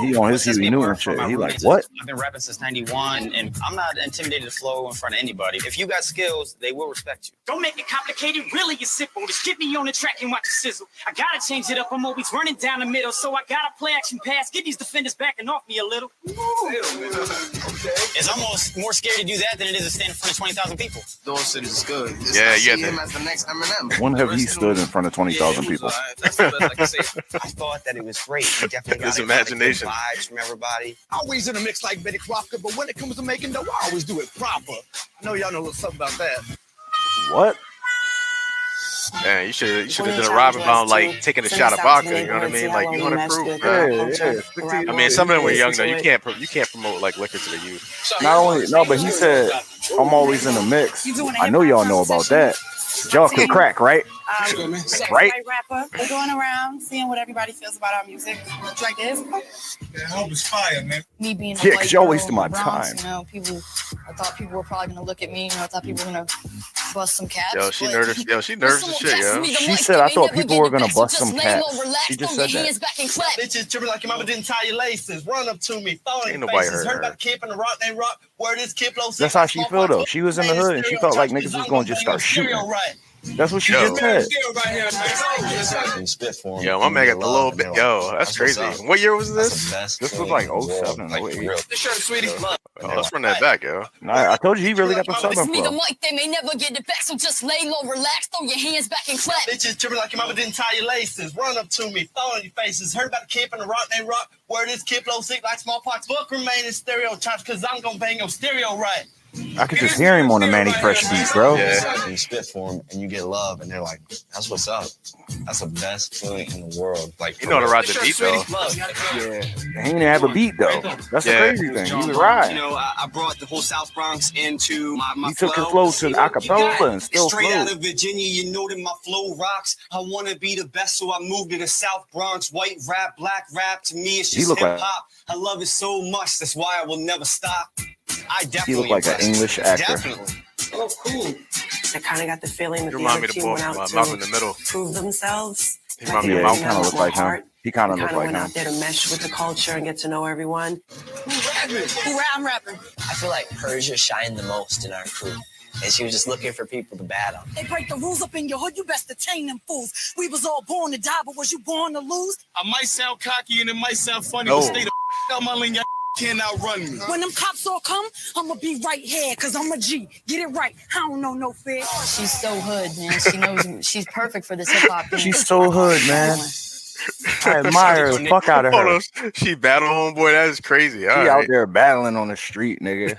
He on his Huey Newton shit. He like, what? I've been rapping since 91, and I'm not intimidated to flow in front of anybody. If you got skills, they will respect you. Don't make it complicated, really it's simple. Just get me on the track and watch the sizzle. I gotta change it up, I'm always running down the middle. So I gotta play action pass, get these defenders backing off me a little. It's almost more scary to do that than it is to stand in front of 20,000 people. Those cities is good. Yeah, I you see have him to- as the next Eminem. When have he stood in front of 20,000 people? That's the best I can say. I thought that it was great. We definitely His got imagination. vibes from everybody. Always in the mix like Betty Crocker, but when it comes to making dough, I always do it proper. I know y'all know a little something about that. What? Man, you should have done a Robin Bomb like taking a shot of vodka. You know what I mean? Like you want to prove, bro. I mean, some of them were young though. You can't promote like liquor to the youth. Not only but he said I'm always in the mix. I know y'all know about that. Y'all can crack, right? Right? Rapper. We're going around seeing what everybody feels about our music. Like this. That hope is fire, man. Me being a Yeah, white 'cause y'all girl wasting my in the Bronx, time. You know, I thought people were probably gonna look at me. I thought people were gonna bust some caps. Yo, she nervous. Yo, she nervous as shit, yo. She said I thought people were gonna bust some caps. She just said that. Bitches tripping like your mama didn't tie your laces. Run up to me, fall in Ain't your nobody faces. heard Heard her. about the kid from the rock, they rock. Where this kid blows. That's how she feel though. She was in the hood and she felt like niggas was gonna just start shooting. That's what she just said. Yo, my man got the little bit. Yo, that's crazy. What year was this? This was like 07, 08. Let's run that back, yo. Nah, I told you he really got the It's southern me, the flow. mic, they may never get it back, so just lay low, relax, throw your hands back and clap. Bitches tripping like your mama didn't tie your laces. Run up to me, fall in your faces. Heard about the kid from the rock, they rock. Where this kid blows sick like smallpox. Fuck remaining stereotypes, cause I'm gonna bang your stereo right. I could just hear him on the Manny Fresh beat, bro. And you spit for them and you get love, and they're like, that's what's up. That's the best feeling in the world. Like, you know how to ride the beat, though. Yeah. He didn't have a beat, though. That's the crazy thing. He was You riding. know, I brought the whole South Bronx into my He took his flow to acapella and still Straight flowed. out of Virginia, you know that my flow rocks. I want to be the best, so I moved to the South Bronx. White rap, black rap, to me it's He just look like- hip-hop. I love it so much, that's why I will never stop. I definitely He looked like an impressed. English actor. Definitely. Oh, cool. I kind of got the feeling that You the remind other me of the team boy went from out to Malcolm in the Middle. prove themselves. He remind me of Yeah, he Malcolm. kind of looked like him. He kind of Kind looked of like went him. out there to mesh with the culture and get to know everyone. I'm rapping. I feel like Persia shined the most in our crew. And she was just looking for people to battle. They break the rules up in your hood, you best to tame them fools. We was all born to die, but was you born to lose? I might sound cocky and it might sound funny, No. but stay the out my lane. Y'all can't outrun me. When them cops all come, I'ma be right here, cause I'm a G. Get it right, I don't know no fear. She's so hood, man. She knows she's perfect for this hip hop thing. She's so hood, man. I admire the fuck out of her. Hold on. She battle homeboy. That is crazy. She All out right. there battling on the street, nigga.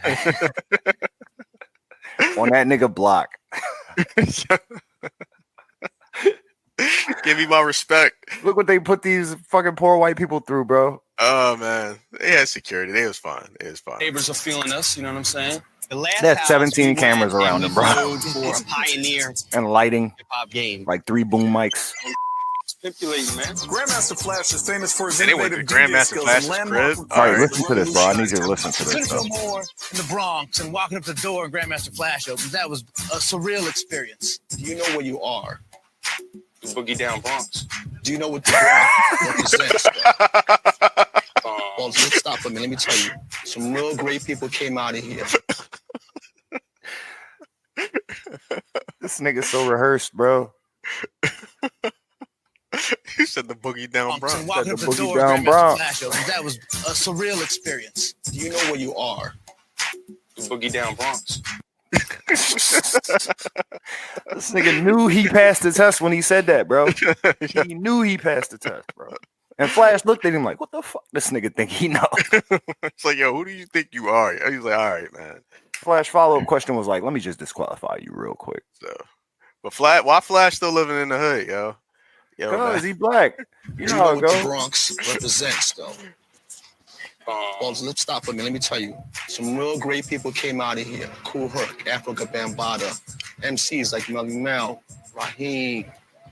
On that nigga block. Give me my respect. Look what they put these fucking poor white people through, bro. Oh man, they had security. They was fine. It was fine. Neighbors are feeling us, you know what I'm saying? The last They had house 17 we went cameras around in them, bro. the for a pioneer And lighting, hip-hop game. like 3 boom mics. Stipulating, man. Grandmaster Flash is famous for his And they went to innovative DJ Grandmaster skills Flash's and landmark crib. All right, listen to this, bro. I need you to listen to this, Couldn't though. feel more in the Bronx and walking up the door and Grandmaster Flash opens. That was a surreal experience. Do you know where you are? The Boogie Down Bronx. Do you know what the Bronx represents? Well, let's stop for a minute. Let me tell you. Some real great people came out of here. This nigga's so rehearsed, bro. You said the Boogie Down Bronx. And walking up the the Boogie door Down and Grandmaster Bronx. Flash opens. That was a surreal experience. Do you know where you are? The Boogie Down Bronx. This nigga knew he passed the test when he said that, bro. He knew he passed the test, bro. And Flash looked at him like, what the fuck? This nigga think he know. It's like, yo, who do you think you are? He's like, all right, man. Flash follow-up question was like, let me just disqualify you real quick. So, but why Flash still living in the hood, yo? Yo, Because man. he black. You know how it what the goes. Bronx represents, though. Well, let's stop for a minute. Let me tell you. Some real great people came out of here. Kool Herc, Africa Bambaataa, MCs like Melly Mel, Raheem.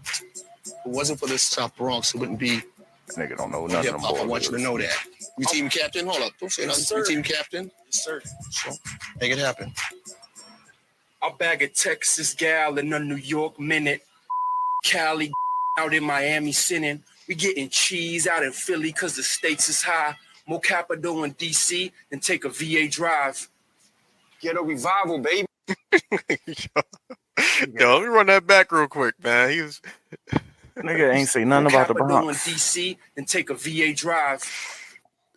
If it wasn't for this South Bronx, it wouldn't be This nigga don't know nothing hip-hop. I about want you to know that. You team captain? Hold up. Don't say nothing. You team captain? Yes, sir. So, make it happen. I'll bag a Texas gal in a New York minute. Cali out in Miami sinning. We getting cheese out in Philly because the stakes is high. More capital in DC than take a VA drive. Get a revival, baby. Yo, let me run that back real quick, man. He was Nigga ain't say nothing about the Capital in Bronx. DC than take a VA drive.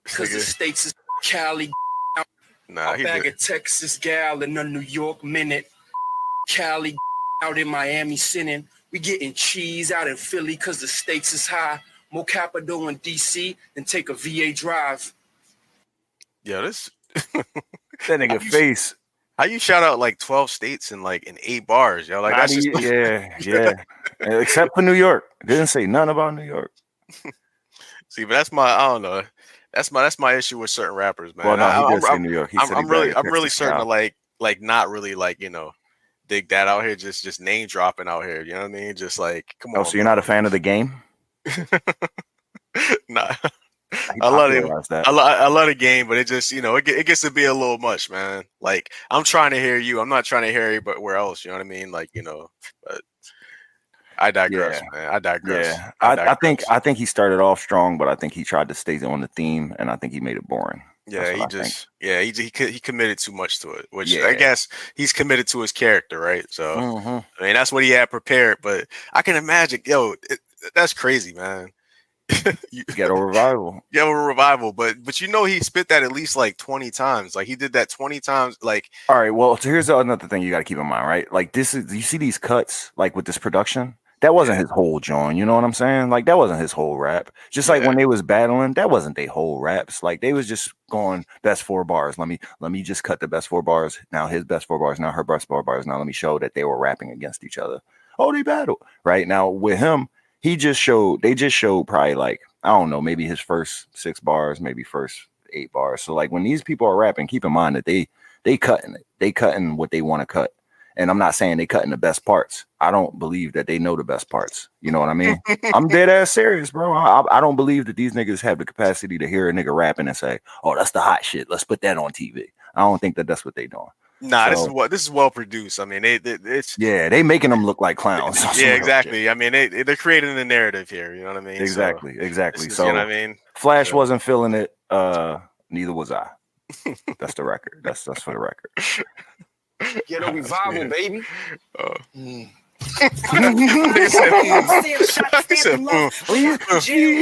Because the stakes is Cali. Nah, I'll he bag did. a Texas gal in a New York minute. Cali out in Miami sinning. We getting cheese out in Philly because the stakes is high. More capital in DC than take a VA drive. Yo, this That nigga face. How you shout out like 12 states in 8 bars, yo? Like that's just yeah. Except for New York. Didn't say nothing about New York. See, but that's I don't know. That's my issue with certain rappers, man. Well, no, he did say New York. He said I'm really certain to like not really dig that out here. Just name dropping out here. You know what I mean? Just like come on. Oh, so you're not a fan of the game? Nah. I love it. I love the game, but it just it gets to be a little much, man. Like I'm trying to hear you. I'm not trying to hear you, but where else? You know what I mean? Like but I digress, man. I digress. Yeah, I think he started off strong, but I think he tried to stay on the theme, and I think he made it boring. Yeah, he committed too much to it, which I guess he's committed to his character, right? So I mean that's what he had prepared. But I can imagine, that's crazy, man. You get a revival. Yeah, a revival, but he spit that at least like 20 times. Like he did that 20 times. Like, all right, well, so here's another thing you got to keep in mind, right? Like you see these cuts, like with this production, that wasn't his whole joint. You know what I'm saying? Like that wasn't his whole rap. Just like when they was battling, that wasn't their whole raps. Like they was just going best 4 bars. Let me just cut the best 4 bars. Now his best 4 bars. Now her best 4 bars. Now let me show that they were rapping against each other. Oh, they battled right now with him. They just showed probably like, I don't know, maybe his first 6 bars, maybe first 8 bars. So like when these people are rapping, keep in mind that they cutting it. They cutting what they want to cut. And I'm not saying they cutting the best parts. I don't believe that they know the best parts. You know what I mean? I'm dead ass serious, bro. I don't believe that these niggas have the capacity to hear a nigga rapping and say, oh, that's the hot shit. Let's put that on TV. I don't think that that's what they doing. Nah, this is well produced. I mean, they making them look like clowns. Yeah, exactly. I mean, they're creating the narrative here. You know what I mean? Exactly. So you know what I mean? Flash wasn't feeling it. Neither was I. That's the record. That's for the record. Get a revival, baby. He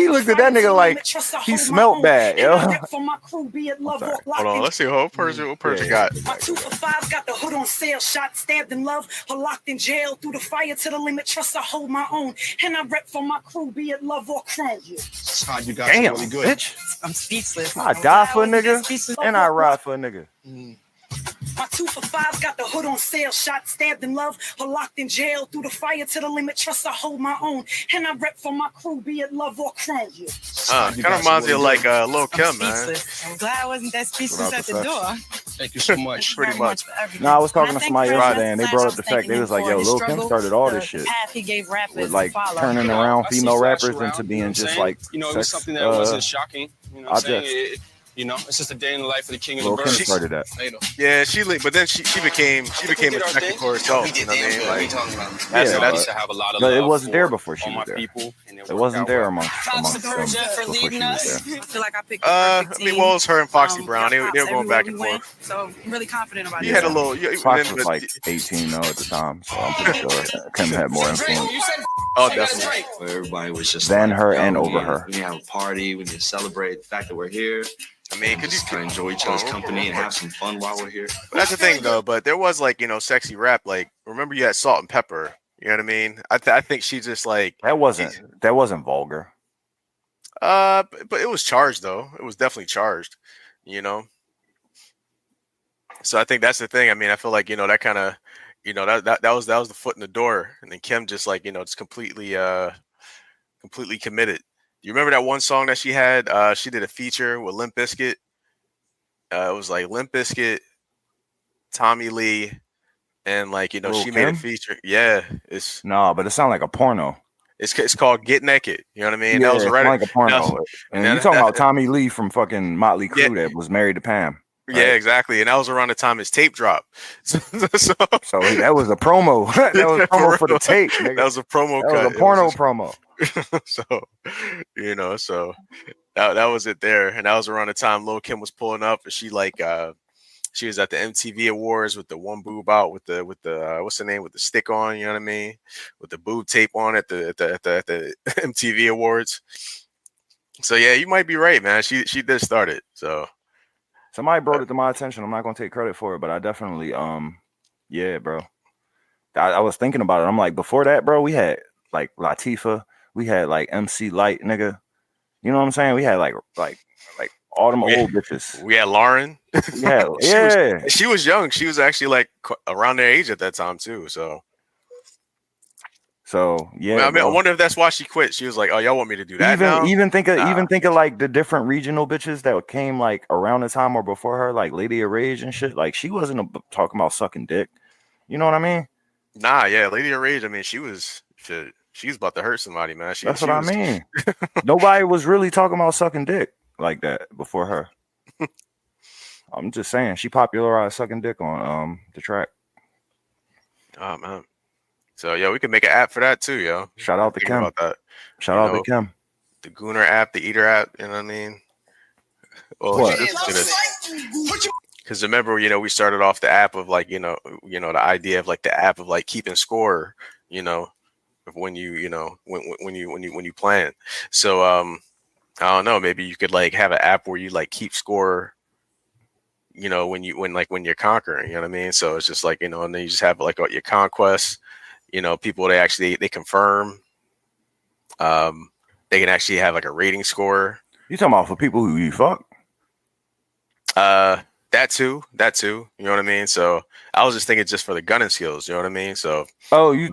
looked at that nigga like he smelt bad, yo. Hold on, let's see what Persia got. My 2 for 5 got the hood on sale, shot, stabbed in love, or locked in jail. Through the fire to the limit, trust I hold my own. And I rep for my crew, be it love or chrome. You got damn, really good. bitch. I'm speechless. I die for a nigga and I ride for a nigga. My 2 for 5 got the hood on sale, shot, stabbed in love, or locked in jail. Through the fire to the limit, trust I hold my own. And I rep for my crew, be it love or chrome. Kind of reminds me of like Lil Kim, man. I'm glad I wasn't that speechless at the door. Thank you so much. Pretty much. No, I was talking to somebody yesterday and they brought up the fact they was like, yo, Lil Kim started all this shit He gave rappers with like turning I around see female Flash rappers around, into you being know what just I'm like saying? It was something that wasn't shocking. You know what I'm saying? It's just a day in the life of the king of the Lil Kim birds. started that. Yeah, but then she became a second for herself. You know what I mean? Like, That's to have a lot of but it love wasn't there for before she all was my there. people, and It wasn't there amongst Props to them Persia for before she leading was us. there. I feel like I picked I mean, well, it was her and Foxy Brown. They were going back and forth. So I'm really confident about it. You had a little. Fox was like 18 though at the time, so I'm pretty sure Kim had more influence. Oh, definitely. Where everybody was just Than like, her yo, and we over need- her. We need to have a party. We need to celebrate the fact that we're here. I mean, could you just kind of enjoy each other's company and have some fun while we're here? But that's the thing, though. But there was like sexy rap. Like, remember you had Salt and Pepper. You know what I mean? I think she just like that wasn't vulgar. But it was charged though. It was definitely charged. You know. So I think that's the thing. I mean, I feel like that kind of that was the foot in the door, and then Kim just like just completely committed. You remember that one song that she had? She did a feature with Limp Bizkit. It was like Limp Bizkit, Tommy Lee, and like she made a feature. Yeah, it's but it sounded like a porno. It's called Get Naked. You know what I mean? Yeah, that was it's right. like a porno. And you talking about Tommy Lee from fucking Motley Crue that was married to Pam. Right? Yeah, exactly. And that was around the time his tape dropped. So that was a promo. That was a promo for the tape. Nigga. That was a promo cut. That was a porno promo. So that was it there. And that was around the time Lil Kim was pulling up, and she was at the MTV Awards with the one boob out with the what's the name, with the stick on, you know what I mean, with the boob tape on at the MTV Awards. So yeah, you might be right, man. She did start it. So somebody brought it to my attention. I'm not gonna take credit for it, but I definitely yeah, bro. I was thinking about it. I'm like, before that, bro, we had like Latifah, we had like MC Light, nigga. You know what I'm saying? We had like All them old bitches. We had Lauren. Yeah, She was young. She was actually like around their age at that time too. So yeah. I mean, I wonder if that's why she quit. She was like, "Oh, y'all want me to do that now?" Even think of like the different regional bitches that came like around the time or before her, like Lady of Rage and shit. Like she wasn't talking about sucking dick. You know what I mean? Nah, yeah, Lady of Rage. I mean, she was about to hurt somebody, man. That's what I mean. Nobody was really talking about sucking dick like that before her. I'm just saying she popularized sucking dick on the track. Oh man. So yeah, we can make an app for that too, yo. Shout out to Kim. About that. Shout out to Kim. The Gooner app, the Eater app. You know what I mean? Well, because remember, we started off the app of like, the idea of like the app of like keeping score, of when when you plan. So I don't know, maybe you could like have an app where you like keep score. When you're conquering, you know what I mean? So it's just like, and then you just have like your conquests, people they confirm. They can actually have like a rating score. You talking about for people who you fuck? That too. You know what I mean? So I was just thinking just for the gunning skills, you know what I mean? So you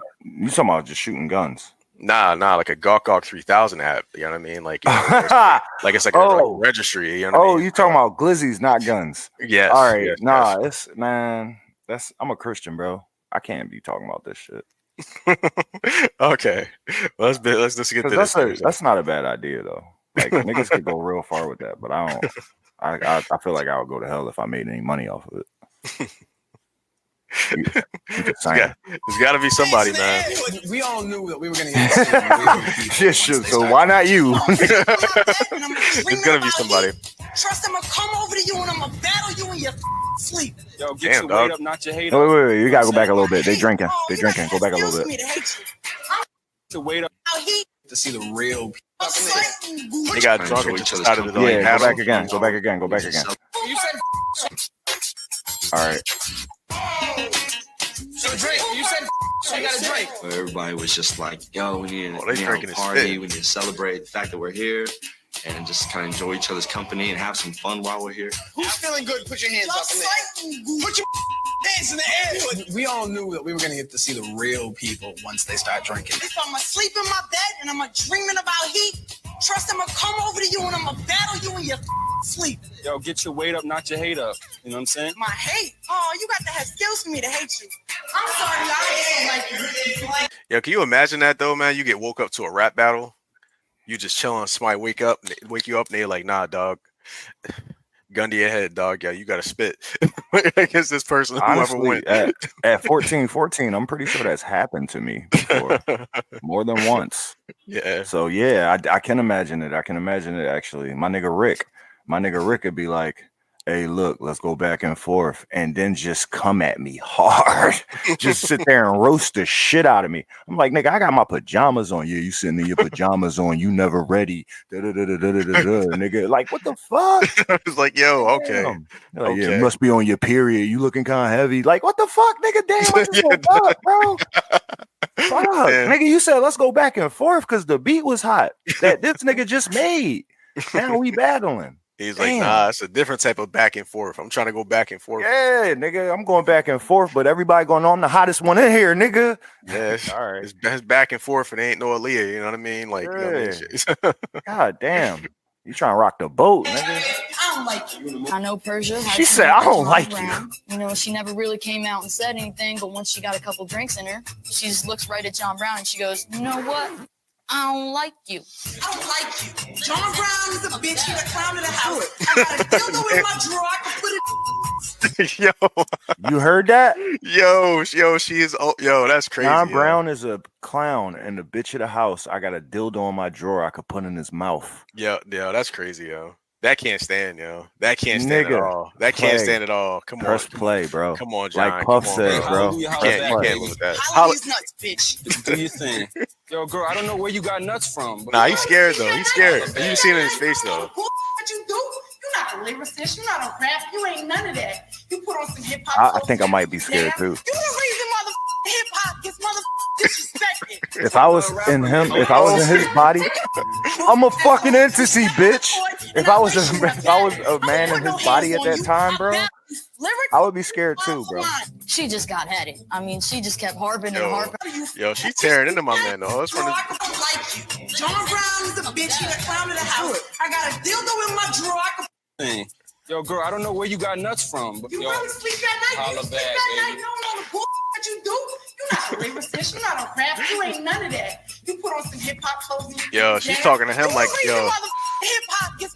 talking about just shooting guns? Nah, like a Gawk 3000 app. You know what I mean? Like, it's like a registry. You know what I mean? You talking about glizzies, not guns? Yes. All right. Yes, I'm a Christian, bro. I can't be talking about this shit. Okay. Let's get to this. That's not a bad idea though. Like niggas could go real far with that, but I don't. I feel like I would go to hell if I made any money off of it. There's got to be somebody, man. We all knew that we were going to get shit. So why not you? There's going to be somebody. Trust I'm gonna come over to you and I'm gonna battle you in your sleep. Yo, get your weight up, not your hate up. Wait. You gotta go back a little bit. They drinking. Go back a little bit. To wait up to see the real They got drunk and just started to like go back again. Go back again. You said all right. So drink. You said so you gotta drink. Where everybody was just like, yo, we need to party, we need to celebrate the fact that we're here and just kind of enjoy each other's company and have some fun while we're here. Who's feeling good? Put your hands up in the air. Put your hands in the air. We all knew that we were gonna get to see the real people once they start drinking. If I'm asleep in my bed and I'm dreaming about heat, trust I'm gonna come over to you and I'm gonna battle you in your sleep. Yo, get your weight up, not your hate up. You know what I'm saying? My hate? Oh, you got to have skills for me to hate you. I'm sorry, I don't like you. Yo, can you imagine that though, man? You get woke up to a rap battle. You just chilling, somebody wake you up, and they're like, "Nah, dog, gun to your head, dog. Yeah, you gotta spit." Against this person, honestly, whoever went. at 14, I'm pretty sure that's happened to me before, more than once. Yeah. So yeah, I can imagine it. Actually. My nigga Rick would be like, "Hey, look, let's go back and forth," and then just come at me hard. Just sit there and roast the shit out of me. I'm like, nigga, I got my pajamas on. Yeah, you sitting in your pajamas on. You never ready. Nigga, like, what the fuck? I was like, yo, okay. Like, okay. Yeah, must be on your period. You looking kind of heavy. Like, what the fuck, nigga? Damn, what the fuck, bro? Fuck, nigga, you said let's go back and forth because the beat was hot that this nigga just made. Now we battling. He's like, nah, it's a different type of back and forth. I'm trying to go back and forth. Yeah, nigga, I'm going back and forth, but everybody going on the hottest one in here, nigga. Yeah, all right. It's back and forth. It ain't no Aaliyah, you know what I mean? Like, yeah. You know what I mean? God damn. You trying to rock the boat, nigga. I don't like you. I know Persia. She said, I don't like you. You know, she never really came out and said anything, but once she got a couple drinks in her, she just looks right at John Brown and she goes, you know what? I don't like you. I don't like you. John Brown is a bitch. He's a clown in the house. I got a dildo in my drawer. I can put it. Yo, you heard that? Yo, she is. Yo, that's crazy. John Brown is a clown and the bitch of the house. I got a dildo in my drawer. I could put in his mouth. Yo, that's crazy, yo. That can't stand, yo. That can't stand at all. That can't stand at all. Come on. Press play, bro. Come on, John. Like Puff said, bro. You can't lose that. Holly these nuts, bitch. Do your thing. Yo, girl, I don't know where you got nuts from. Nah, he's scared, though. He's scared. You seen it in his face, though. What you do? You're not a lyricist. You're not a rap. You ain't none of that. You put on some hip-hop. I think I might be scared, too. You the reason hip-hop gets disrespected. If I was in his body, I'm a fucking entity, bitch. If I was a man in his body at that time, bro, I would be scared too, bro. She just got at it. I mean, she just kept harping and harping. Yo, she tearing into my man though. That's Bro, one I don't like you. John Brown is a bitch. He's a clown of the house. I got a dildo in my drawer. I can Yo, girl, I don't know where you got nuts from, but You yo, really sleep at night? holla You sleep back, at night? baby. You don't know the bull that you do? You're not a lyricist. You're not a rapper. You ain't none of that. You put on some hip hop clothes. And Yo, she's talking to him like, yo. Hip hop gets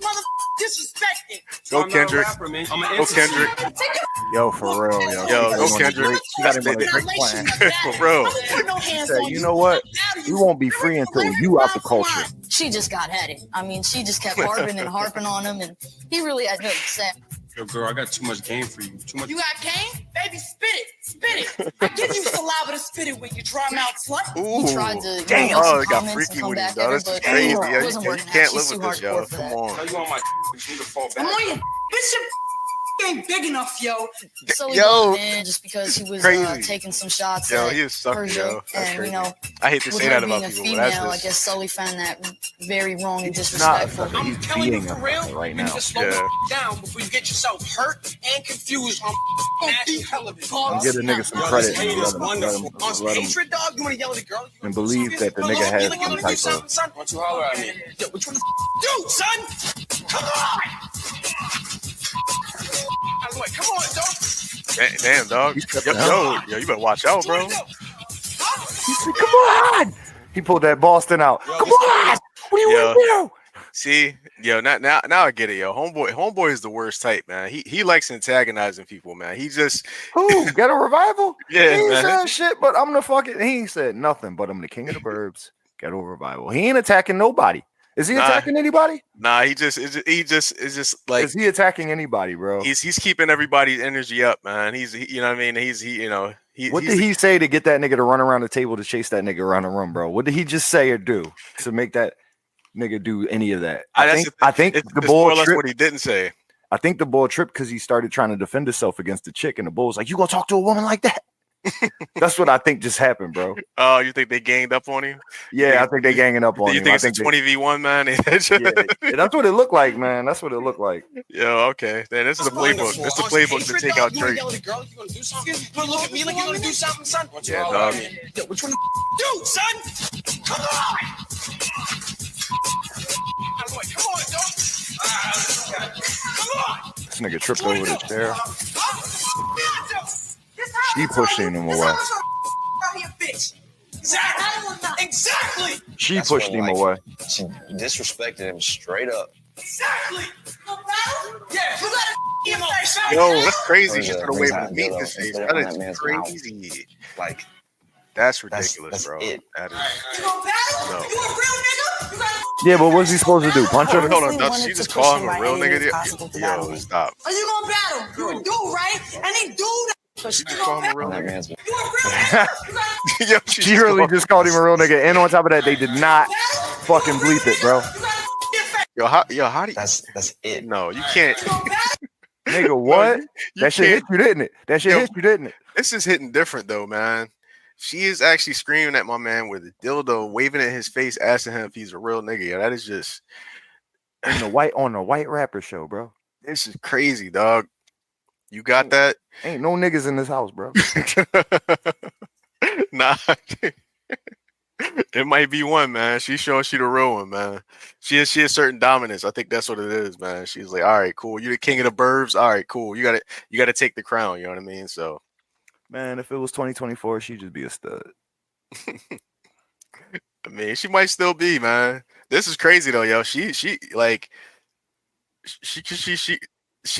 disrespected. Go Kendrick. Go Kendrick. Yo, for real, yo. Yo, go Kendrick. She got him on the Drake plan. For real. She said, you know what? We won't be free until you out the culture. She just got at it. I mean, she just kept harping and harping on him, and he really had nothing to say. Yo, girl, I got too much game for you. Too much. You got game? Baby, spit it. Spit it. I give you saliva to spit it with, you dry mouth slut. Ooh, He tried to damn. make Oh, some it got comments freaky and come with back you, at dog. her, This is but crazy. it Yo, wasn't you working out. can't She's live too with this, yo. hardcore for Come that. on. You on my you need to fall back. I'm on your bitch. Your ain't big enough, yo. So he Yo. went in just because he was Crazy. taking some shots. Yo, at he was sucking, Persia, yo. That's and crazy. you know, I hate to with say her that being about a people, female, but that's I just. guess Sully found that very wrong and Not disrespectful. fucking, he's telling you beating for her real, right you need now. to slow Yeah. down before you get yourself hurt and confused on national television. And give the nigga some Yo, credit this and hate let is him, wonderful. On let him hatred, dog, you want to yell at the girl? and believe that the nigga has some type of. Son, why don't you holler at me? Yo, what you want to do, son? Come on! I was like, come on, dog. Damn, dog. Yo, you better watch out, bro. He said, come on! He pulled that Boston out. Come on! What do you want to do? See, yo, now I get it, yo. Homeboy is the worst type, man. He likes antagonizing people, man. He just Who got a revival? Yeah, he ain't man. said shit, but I'm the fucking. He ain't said nothing, but I'm the king of the burbs. Got a revival. He ain't attacking nobody. Is he attacking anybody? Nah, he just like Is he attacking anybody, bro? he's keeping everybody's energy up, man. You know what I mean? What did he say to get that nigga to run around the table to chase that nigga around the room, bro? What did he just say or do to make that nigga do any of that? I think the bull That's tripped. what he didn't say. I think the bull tripped because he started trying to defend himself against the chick, and the bull's like, "You gonna talk to a woman like that?" That's what I think just happened, bro. Oh, you think they ganged up on him? Yeah, I think they ganging up on You him. think I it's a think 20v1, man? yeah, that's what it looked like, man. That's what it looked like. Yo, okay. Then this is the playbook. This is the playbook to take out Drake. You want to yell at the girl? You want to do something? You want to look at me like you want to do something, son? Why don't you Yeah, holler dog. at me? Yo, what you want to do, son? Come on! I was like, come on, dog. Come on! This nigga tripped over the chair. She pushing him away. Exactly. She That's pushed when, him like, away. She disrespected him straight up. Exactly. Yeah. Yo, that's crazy. She Persia started brings waving out meat in dildo his face. and put it That on that is man's crazy. Like, That's ridiculous, that's bro. it. That is. You gonna battle? No. You a real nigga? You gotta. Yeah, but what's he supposed to do? Punch her? Hold on, Honestly, does wanted she to just push call him him a by real any nigga? means possible to battle Yo, me. stop. Are you gonna battle? You a dude, right? Any dude. She You just call gonna him a real battle? that nigga. man's You a real nigga? You gotta. Yo, She really just called him a real nigga. And on top of that, they did not fucking bleep it, bro. How do you? That's it. No, you can't. Nigga, what? You That shit hit can't. you, didn't it? That shit Yo. hit you, didn't it? This is hitting different though, man. She is actually screaming at my man with a dildo, waving at his face, asking him if he's a real nigga. Yo, that is just. On the white rapper show, bro. This is crazy, dog. You got that? Ain't no niggas in this house, bro. Nah. It might be one, man. She showing she the real one, man. She has certain dominance. I think that's what it is, man. She's like, all right, cool. You the king of the burbs. All right, cool. You gotta take the crown. You know what I mean? So, Man, if it was 2024, she'd just be a stud. I mean, she might still be, man. This is crazy though, yo. She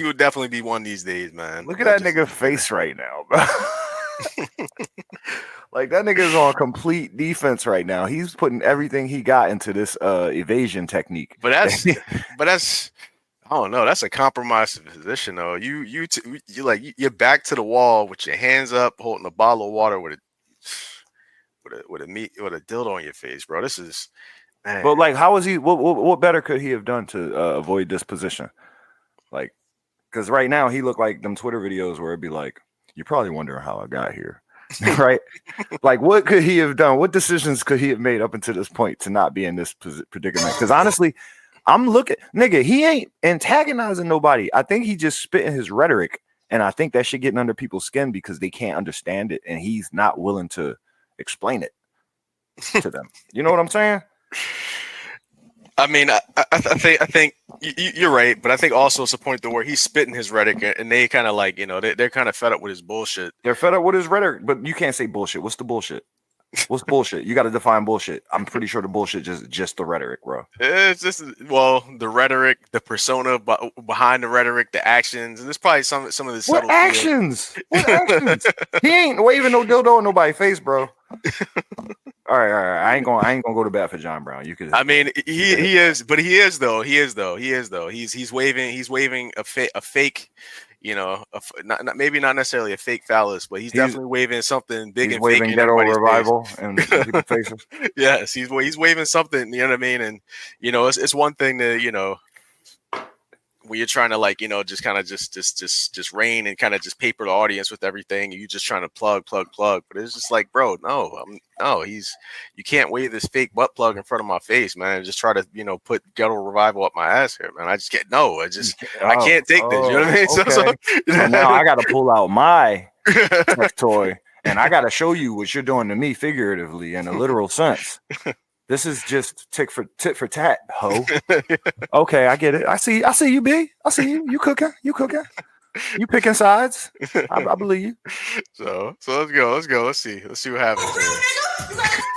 would definitely be one these days, man. Look at that nigga face right now, bro. Like that nigga's on complete defense right now. He's putting everything he got into this evasion technique. But that's I don't know. That's a compromised position though. You're back to the wall with your hands up, holding a bottle of water with a dildo on your face, bro. This is, man. But like, how is he? What better could he have done to avoid this position? Like, because right now he looked like them Twitter videos where it'd be like, you're probably wondering how I got here, right? Like, what could he have done? What decisions could he have made up until this point to not be in this predicament? Because honestly, I'm looking, nigga. He ain't antagonizing nobody. I think he just spitting his rhetoric, and I think that shit getting under people's skin because they can't understand it, and he's not willing to explain it to them. You know what I'm saying? I mean, I think you're right, but I think also it's a point to where he's spitting his rhetoric, and they kind of like, you know, they're kind of fed up with his bullshit. They're fed up with his rhetoric, but you can't say bullshit. What's the bullshit? What's bullshit? You got to define bullshit. I'm pretty sure the bullshit just the rhetoric, bro. It's just the rhetoric, the persona behind the rhetoric, the actions, and there's probably some of the What actions? What actions? He ain't waving no dildo in nobody's face, bro. All right. I ain't gonna go to bat for John Brown. You could. I mean, he is, but he is though. He's waving a fake. You know, maybe not necessarily a fake phallus, but he's definitely waving something big and waving fake. Ghetto Revival and people's faces. Yes, he's waving something. You know what I mean? And you know, it's one thing to, you know, when you're trying to, like, you know, just kind of just reign and kind of just paper the audience with everything, and you just trying to plug. But it's just like, bro, you can't wave this fake butt plug in front of my face, man. Just try to, you know, put Ghetto Revival up my ass here, man. I just can't. I can't take this. You know what I mean? Okay. So now I got to pull out my sex toy, and I got to show you what you're doing to me figuratively in a literal sense. This is just tit for tat, ho. Okay, I get it. I see you, B. I see you. You cooking. You picking sides. I believe you. So let's go. Let's see what happens here.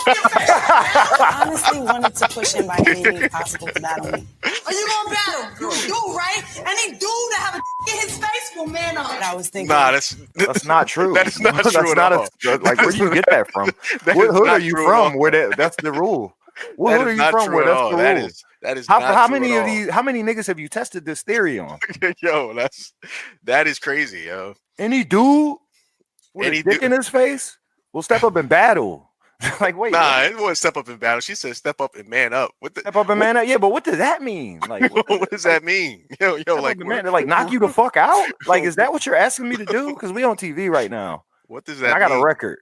I honestly wanted to push him by any means possible to battle me. Are you gonna battle? You do, right? Any dude that have a in his face will man up. I was thinking. Nah, that's not true. That is not true at all. Like, where do you get that from? What hood are you from? Where that's the rule? What hood are you from? Where that's the rule? That is how many of these? How many niggas have you tested this theory on? Yo, that is crazy, yo. Any dude with a dick in his face will step up and battle. Like, wait, nah, it wasn't step up and battle. She said step up and man up. Step up and man up. Yeah, but what does that mean? Like, what does that mean? Yo, like, man, to, like, knock you the fuck out? Like, is that what you're asking me to do? Because we on TV right now. What does that? I got mean? a record.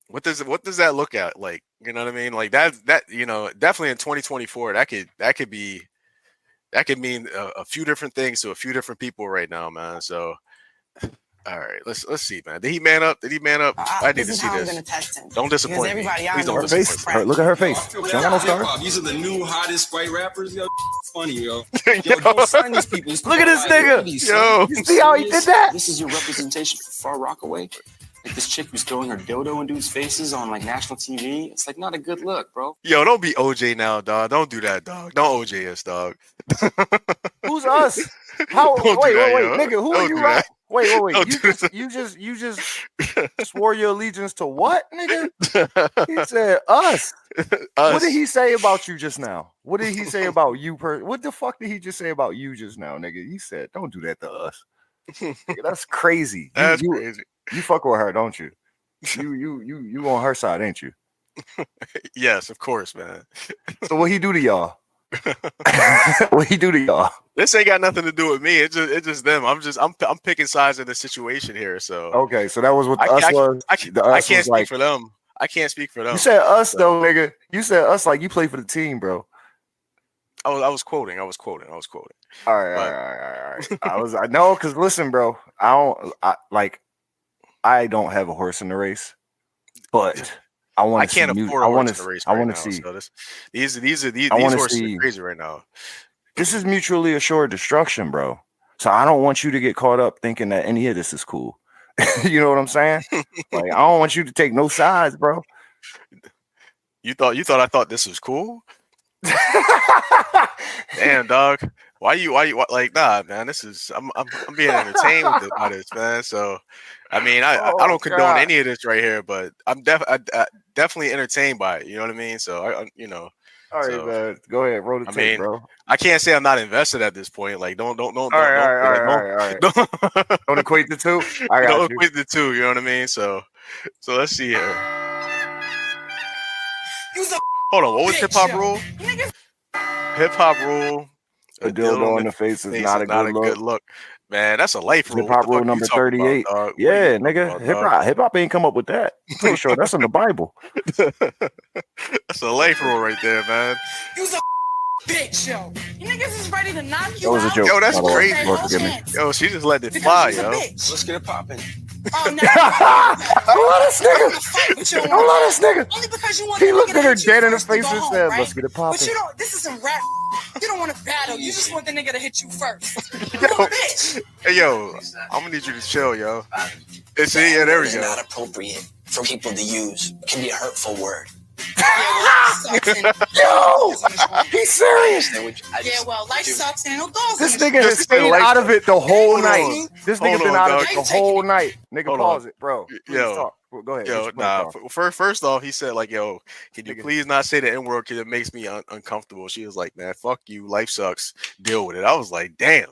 What does that look at? Like, you know what I mean? Like that you know, definitely in 2024, that could mean a few different things to a few different people right now, man. So, all right, let's see, man. Did he man up? I need to see this. Gonna test him. Don't disappoint me. Please don't disappoint me. Look at her face. She don't got no stars. These are the new hottest white rappers. Yo, funny, yo. Don't sign these people. Look at this nigga. Yo, you see how he did that? This is your representation for Far Rockaway. Like this chick who's throwing her dildo in dudes' faces on like national TV. It's like not a good look, bro. Yo, don't be OJ now, dog. Don't do that, dog. Don't OJ us, dog. Who's us? How? Wait, nigga. Who are you? Right? Wait. You just swore your allegiance to what, nigga? He said us. What did he say about you just now? What did he say about you? What the fuck did he just say about you just now, nigga? He said, "Don't do that to us." Nigga, that's crazy. That's crazy. You fuck with her, don't you? You on her side, ain't you? Yes, of course, man. So what he do to y'all? What he do to y'all? This ain't got nothing to do with me. It's just them. I'm picking sides in the situation here. So okay, so that was what us was. I can't speak for them. I can't speak for them. You said us though, nigga. You said us like you play for the team, bro. I was quoting. All right. I know, because listen, bro. I don't have a horse in the race, but I want to see. I can't afford a horse in the race. I want to now, see. So these horses are crazy right now. This is mutually assured destruction, bro. So I don't want you to get caught up thinking that any of this is cool. You know what I'm saying? Like, I don't want you to take no sides, bro. You thought I thought this was cool? Damn, dog. Why you like, nah, man, this is I'm being entertained by this, man. So I mean, I don't condone any of this right here, but I'm definitely entertained by it. You know what I mean? So I you know. All right, man. Go ahead, roll the tape, bro. I can't say I'm not invested at this point. Like, don't. All right. Don't equate the two. Don't equate the two. You know what I mean? So let's see here. Hold on. What was hip hop rule? Hip hop rule. A dildo in the face is not a good look. Man, that's a life rule. Hip hop rule number 38. Yeah, nigga. Hip hop ain't come up with that. I'm pretty sure that's in the Bible. That's a life rule right there, man. bitch, yo. You niggas is ready to knock you That was a out. joke. Yo, that's by the way. crazy. Lord forgive me. Yo, she just let it Because fly, she's a yo. bitch. Let's get it popping. Oh, no. I love this nigga. I love this nigga. Only because you want He the looked nigga at her to hit you dead in the first to face go and home, said, right? "Let's get it But popping." you don't. This isn't rap. You don't want to battle. You just want the nigga to hit you first. You a bitch. Hey, yo, I'm gonna need you to chill, yo. See, yeah, there we It's go. not appropriate for people to use. It can be a hurtful word. Yo, he's serious. Yeah, well, life sucks and no dogs. This in the nigga has street. stayed out of it the whole Hold night. on. This nigga Hold been on, out of dog. it the whole night. Nigga, Hold pause on. it, bro. Please Yo. talk. Go ahead. Yo, Explain, bro. First off, he said like, "Yo, can you Nigga. please not say the N word because it makes me uncomfortable." She was like, "Man, fuck you. Life sucks. Deal with it." I was like, "Damn."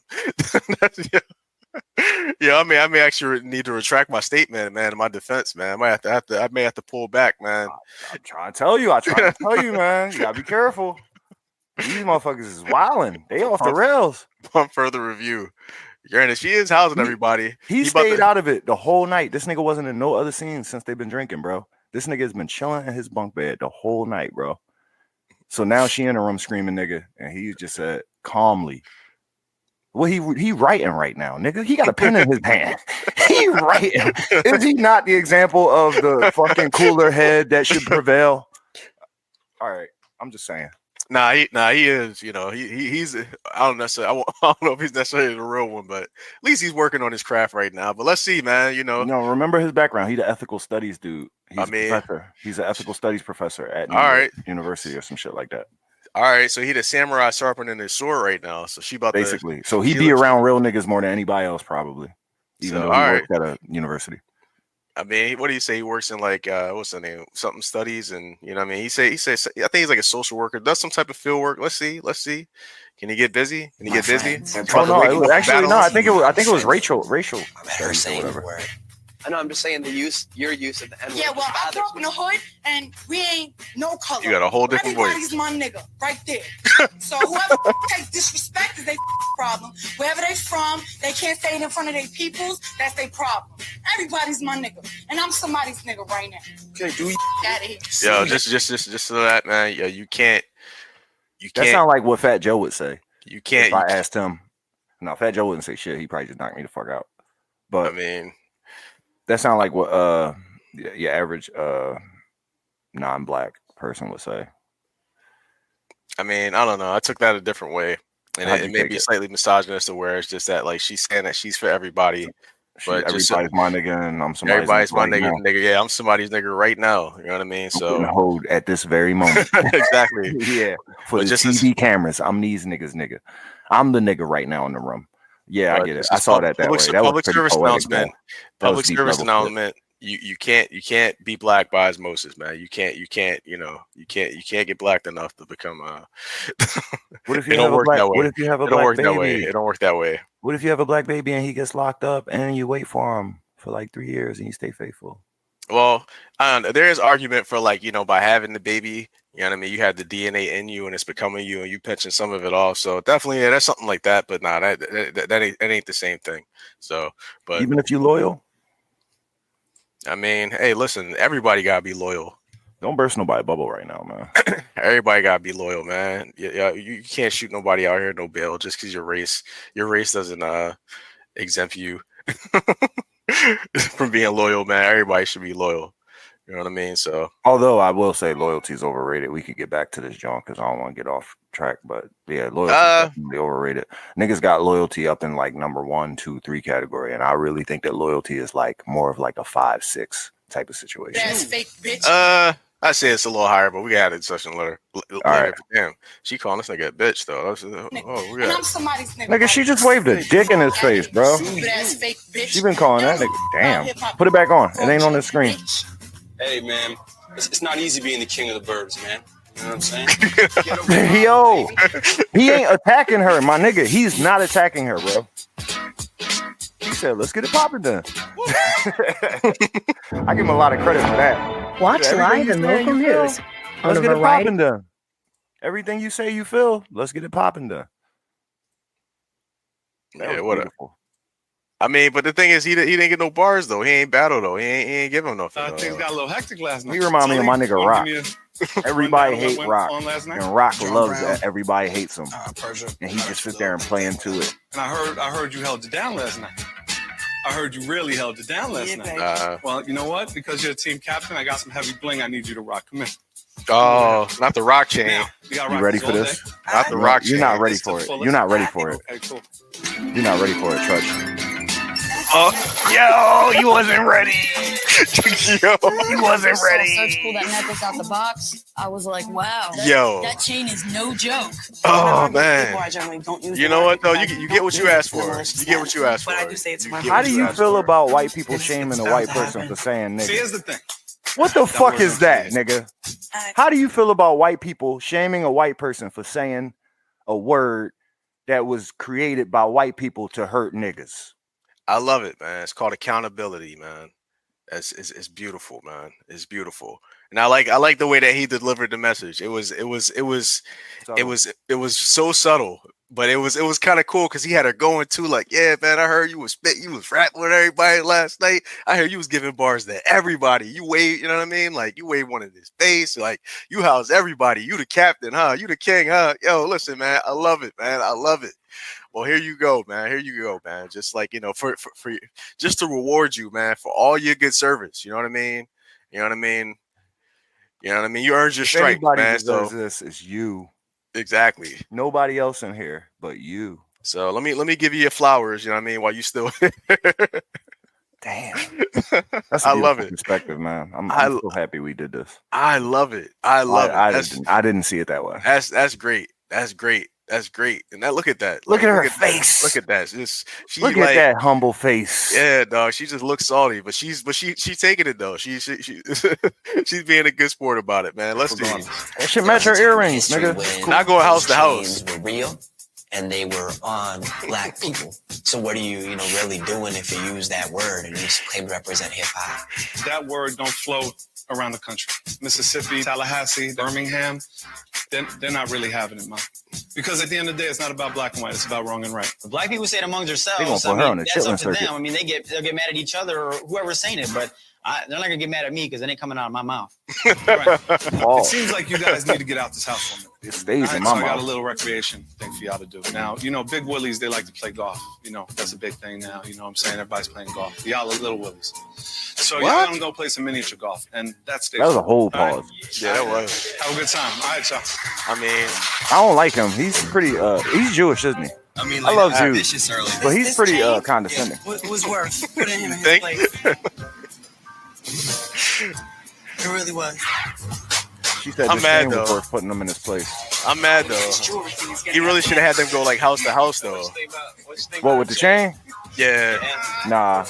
Yeah, I may actually need to retract my statement, man. In my defense, man, I may have to pull back, man. I'm trying to tell you. I try to tell you, man. You gotta be careful. These motherfuckers is wilding. They off the rails. On further review, granted, she is housing everybody. He about stayed to- out of it the whole night. This nigga wasn't in no other scenes since they've been drinking, bro. This nigga has been chilling in his bunk bed the whole night, bro. So now she in the room screaming, nigga, and he just said calmly. Well, he writing right now, nigga. He got a pen in his hand. He writing. Is he not the example of the fucking cooler head that should prevail? All right, I'm just saying. Nah, he is. You know, he's. I don't know if he's necessarily the real one, but at least he's working on his craft right now. But let's see, man. You know, No, remember his background. He's the ethical studies dude. He's I a mean- professor. He's an ethical studies professor at All right. university or some shit like that. all right. So he the samurai sharpening his sword right now. So she about Basically, to. so he she be looks- around real niggas more than anybody else, probably. Even So, though he all works at a university. I mean, what do you say? He works in like what's the name? Something studies, and you know, what I mean, he says. I think he's like a social worker. Does some type of field work. Let's see. Can he get busy? Can he get busy? Oh no, it was actually no. I think it was racial. Her studies or saying the whatever. word. I know. I'm just saying your use of the N word. Yeah, well, I grew up in the hood, and we ain't no color. You got a whole different voice. Everybody's my nigga, right there. So whoever takes disrespect is their problem. Wherever they from, they can't say it in front of their peoples. That's their problem. Everybody's my nigga, and I'm somebody's nigga right now. Okay, do you? Out of here. Yo, just so that, man. Yeah, you can't. That sounds like what Fat Joe would say. You can't. If I asked him, no, Fat Joe wouldn't say shit. He probably just knocked me the fuck out. But I mean, that sounds like what your average non-black person would say. I mean, I don't know. I took that a different way, and How'd it you may take be it? slightly misogynist, to where it's just that like she's saying that she's for everybody, but just Everybody's my nigga, and I'm somebody's everybody's my right nigga, now. nigga. Yeah, I'm somebody's nigga right now. You know what I mean? I'm putting So a hold at this very moment. exactly. Yeah, for But the just as- TV cameras, I'm these niggas, nigga. I'm the nigga right now in the room. Yeah, I But get it. this I is saw that way. public, That was public pretty service poetic, announcement. though. That was Public deep service level shit. announcement. You can't be black by osmosis, man. You can't you can't get blacked enough to become What if it you don't have a work black? that way. What if you have a It don't black work that way. baby? It don't work that way. What if you have a black baby and he gets locked up and you wait for him for like 3 years and you stay faithful? Well, I don't know. There is argument for like, by having the baby, you know what I mean? You have the DNA in you and it's becoming you and you pinching some of it off. So definitely, yeah, that's something like that. But nah, that ain't the same thing. So, but Even if you loyal, I mean, hey, listen, everybody gotta be loyal. don't burst nobody bubble right now, man. Everybody gotta be loyal, man. Yeah, you can't shoot nobody out here, no bail, just because your race doesn't exempt you from being loyal, man. Everybody should be loyal. You know what I mean? So, Although I will say loyalty is overrated. We could get back to this, John, because I don't want to get off track. But yeah, loyalty is definitely overrated. Niggas got loyalty up in like number 1, 2, 3 category, and I really think that loyalty is like more of like a 5, 6 type of situation. That's fake, bitch. I say it's a little higher, but we got a discussion later. right. Damn, she calling this nigga a bitch though. We And got. I'm somebody's nigga. Nigga, she just waved a dick in his face, bro. Stupid ass fake bitch. She been calling that nigga. Damn. Put it back on. It ain't on the screen. Hey, man, it's not easy being the king of the burbs, man. You know what I'm saying? Yo, he ain't attacking her, my nigga. He's not attacking her, bro. He said, "Let's get it popping then." I give him a lot of credit for that. Watch Everything live you and say, local you feel. news on Let's a get it variety. popping then. Everything you say, you feel. Let's get it popping then. That Yeah, was what beautiful. I mean, but the thing is, he didn't get no bars though. He ain't battle though. He ain't give him nothing. Things got a little hectic last night. He remind me of my nigga Rock. Everybody rundown of hate what went Rock, on last night? and Rock John loves Brown. that. Everybody hates him, Persia. and he just sit there and play into it. And I heard you held it down last night. I heard you really held it down last night. Well, you know what? Because you're a team captain, I got some heavy bling. I need you to rock. Come in. Oh, not the rock chain. Now, got You rock ready this for all this? day. Not the rock You're chain. not ready It's the for it. fullest. You're not ready for it. Okay, cool. You're not ready for it. Trust me. Yo, you wasn't ready. Yo, You wasn't ready. Search pulled that necklace out the box. I was like, wow. Yo. That chain is no joke. Oh People man. I generally don't use You the know word what though? because You get what you asked for. You get what you asked for. But I do say it to my How do you friends. feel about white people shaming a white person for saying See, nigga? here's the thing. What the fuck word is don't that, change. nigga? How do you feel about white people shaming a white person for saying a word that was created by white people to hurt niggas? I love it, man. It's called accountability, man. It's beautiful, man. It's beautiful. And I like the way that he delivered the message. It was so subtle, but it was kind of cool because he had her going too, like, yeah, man, I heard you was rapping with everybody last night. I heard you was giving bars to everybody. You wave, you know what I mean? Like you wave one in his face, like you house everybody. You the captain, huh? You the king, huh? Yo, listen, man, I love it, man. I love it. Well, here you go, man. Here you go, man. Just like, you know, for just to reward you, man, for all your good service. You know what I mean? You know what I mean? You know what I mean? You earned your If stripe, anybody man. deserves So this, it's you. exactly. Nobody else in here but you. So let me give you your flowers. You know what I mean? While you still, Damn. That's a I love beautiful it. perspective, man. I'm so happy we did this. I love it. I love it. I didn't see it that way. That's great. That's great. That's great. And that look at that. Look at her that. face. Look at that. She Look like, at that humble face. Yeah, dog. She just looks salty, but she's taking it though. She she's being a good sport about it, man. Let's do it. That shit match her earrings, nigga. Not going house to house. Chains were real and they were on black people. So what are you really doing if you use that word and you claim to represent hip hop? That word don't float around the country. Mississippi, Tallahassee, Birmingham, they're not really having it, man. Because at the end of the day, it's not about black and white. It's about wrong and right. The black people say it among They themselves. gonna put her on the That's up chitlin to circuit. them. I mean, they'll get mad at each other or whoever's saying it, but they're not gonna get mad at me because it ain't coming out of my mouth. It seems like you guys need to get out this house for a minute. It stays in So my I got a mouth. little recreation thing for y'all to do. Now, Big Willies, they like to play golf. That's a big thing now. You know what I'm saying? Everybody's playing golf. Y'all are little Willies. So y'all What? gonna go play some miniature golf. And that's That was a whole All right? pause. Yeah, that was. Have a good time. All right, y'all. I mean, I don't like him. He's pretty he's Jewish, isn't he? I mean, I love Jews, vicious early. but he's pretty condescending. Was worth putting him in his think? place. It really was. She said I'm this mad, game was though. worth putting him in his place. I'm mad though. He really should have had them go like house to house though. What, with the chain? Yeah. Nah.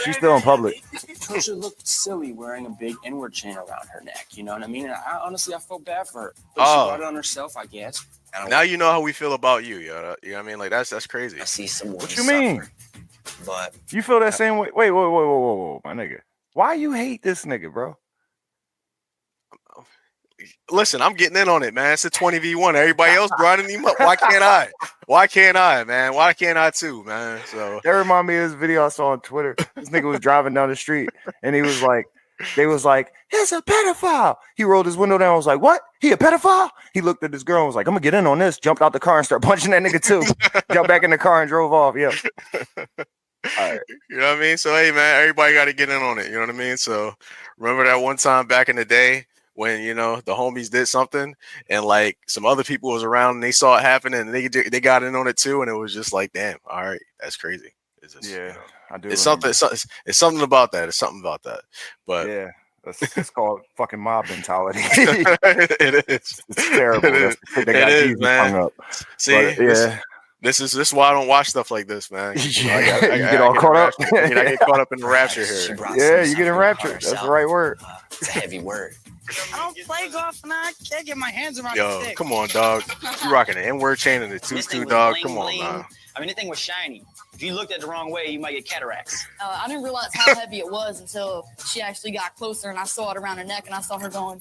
She's still in public. Trisha looked silly wearing a big inward chain around her neck. You know what I mean? And honestly, I felt bad for her. But she Oh. brought it on herself, I guess. Now you know how we feel about you, yo. You know what I mean? Like that's crazy. I see someone What you mean? But You feel that same way? Wait, whoa, my nigga. Why you hate this nigga, bro? Listen, I'm getting in on it, man. It's a 20v1. Everybody else grinding him up. Why can't I? Why can't I, man? Why can't I too, man? So That remind me of this video I saw on Twitter. This nigga was driving down the street and he was like, they was like, it's a pedophile. He rolled his window down and was like, what? He a pedophile? He looked at this girl and was like, I'm gonna get in on this. Jumped out the car and started punching that nigga too. Jumped back in the car and drove off. Yeah. All right. you know what I mean? So hey, man, everybody got to get in on it. You know what I mean? So remember that one time back in the day when the homies did something and like some other people was around and they saw it happen and they got in on it too, and it was just like, damn, all right, that's crazy. It's just, Yeah, I do. it's remember. something. It's something about that. It's something about that. But Yeah. It's called fucking mob mentality. it is. It's terrible. It is. That's the shit that got It is, Jesus man. hung up. See, But, yeah. This is why I don't watch stuff like this, man. Yeah, you get all caught up. I get caught up in the rapture here. Yeah, you get enraptured. That's the right word. It's a heavy word. I don't play golf and I can't get my hands around the Yo, stick. come on, dog. You rocking the N-word chain and the This thing 2-2, was dog. bling, Come on, bling. man. I mean, the thing was shiny. If you looked at it the wrong way, you might get cataracts. I didn't realize how heavy it was until she actually got closer and I saw it around her neck and I saw her going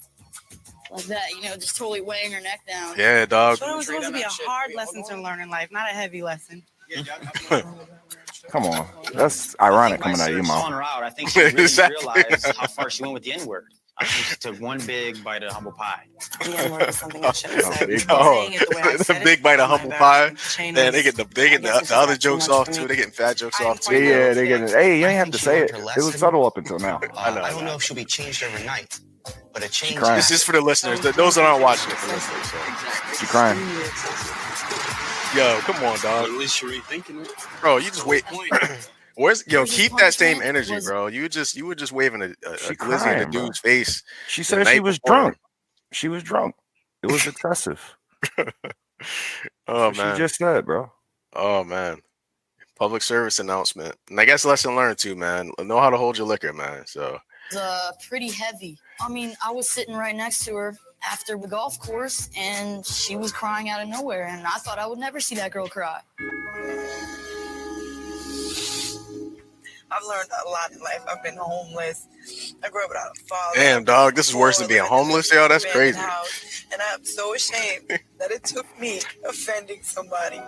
like that, just totally weighing her neck down. Yeah, dog. But it was supposed to be a hard lesson to learn in life, not a heavy lesson. Come on. That's ironic coming out of your Calling mouth. her out. I think she really Exactly. realized how far she went with the N-word. I think she took one big bite of humble pie. The N-word is something I shouldn't have said. Oh, Saying it the way I the said big it, bite of my humble bad. pie. Chain Man, they was- get the other jokes off too. They getting fat jokes off too. Yeah, they get it. Hey, you ain't have to say it. It was subtle up until now. I know. I don't know if she'll be changed overnight, but a change. crying. This is for the listeners. Those that aren't watching it for listeners. So. She crying. Yo, come on, dog. At least you're rethinking it. Bro, you just wait. Keep that same energy, bro. You were just waving a glizzy crying, in the bro. dude's face. She the said she night was before. drunk. She was drunk. It was excessive. Oh She man. just said, bro. Oh man. Public service announcement. And I guess lesson learned too, man. Know how to hold your liquor, man. So It's pretty heavy. I mean, I was sitting right next to her after the golf course, and she was crying out of nowhere, and I thought I would never see that girl cry. I've learned a lot in life. I've been homeless. I grew up without a father. damn, dog, this is worse than being homeless, yo. That's crazy. House, and I'm so ashamed that it took me offending somebody.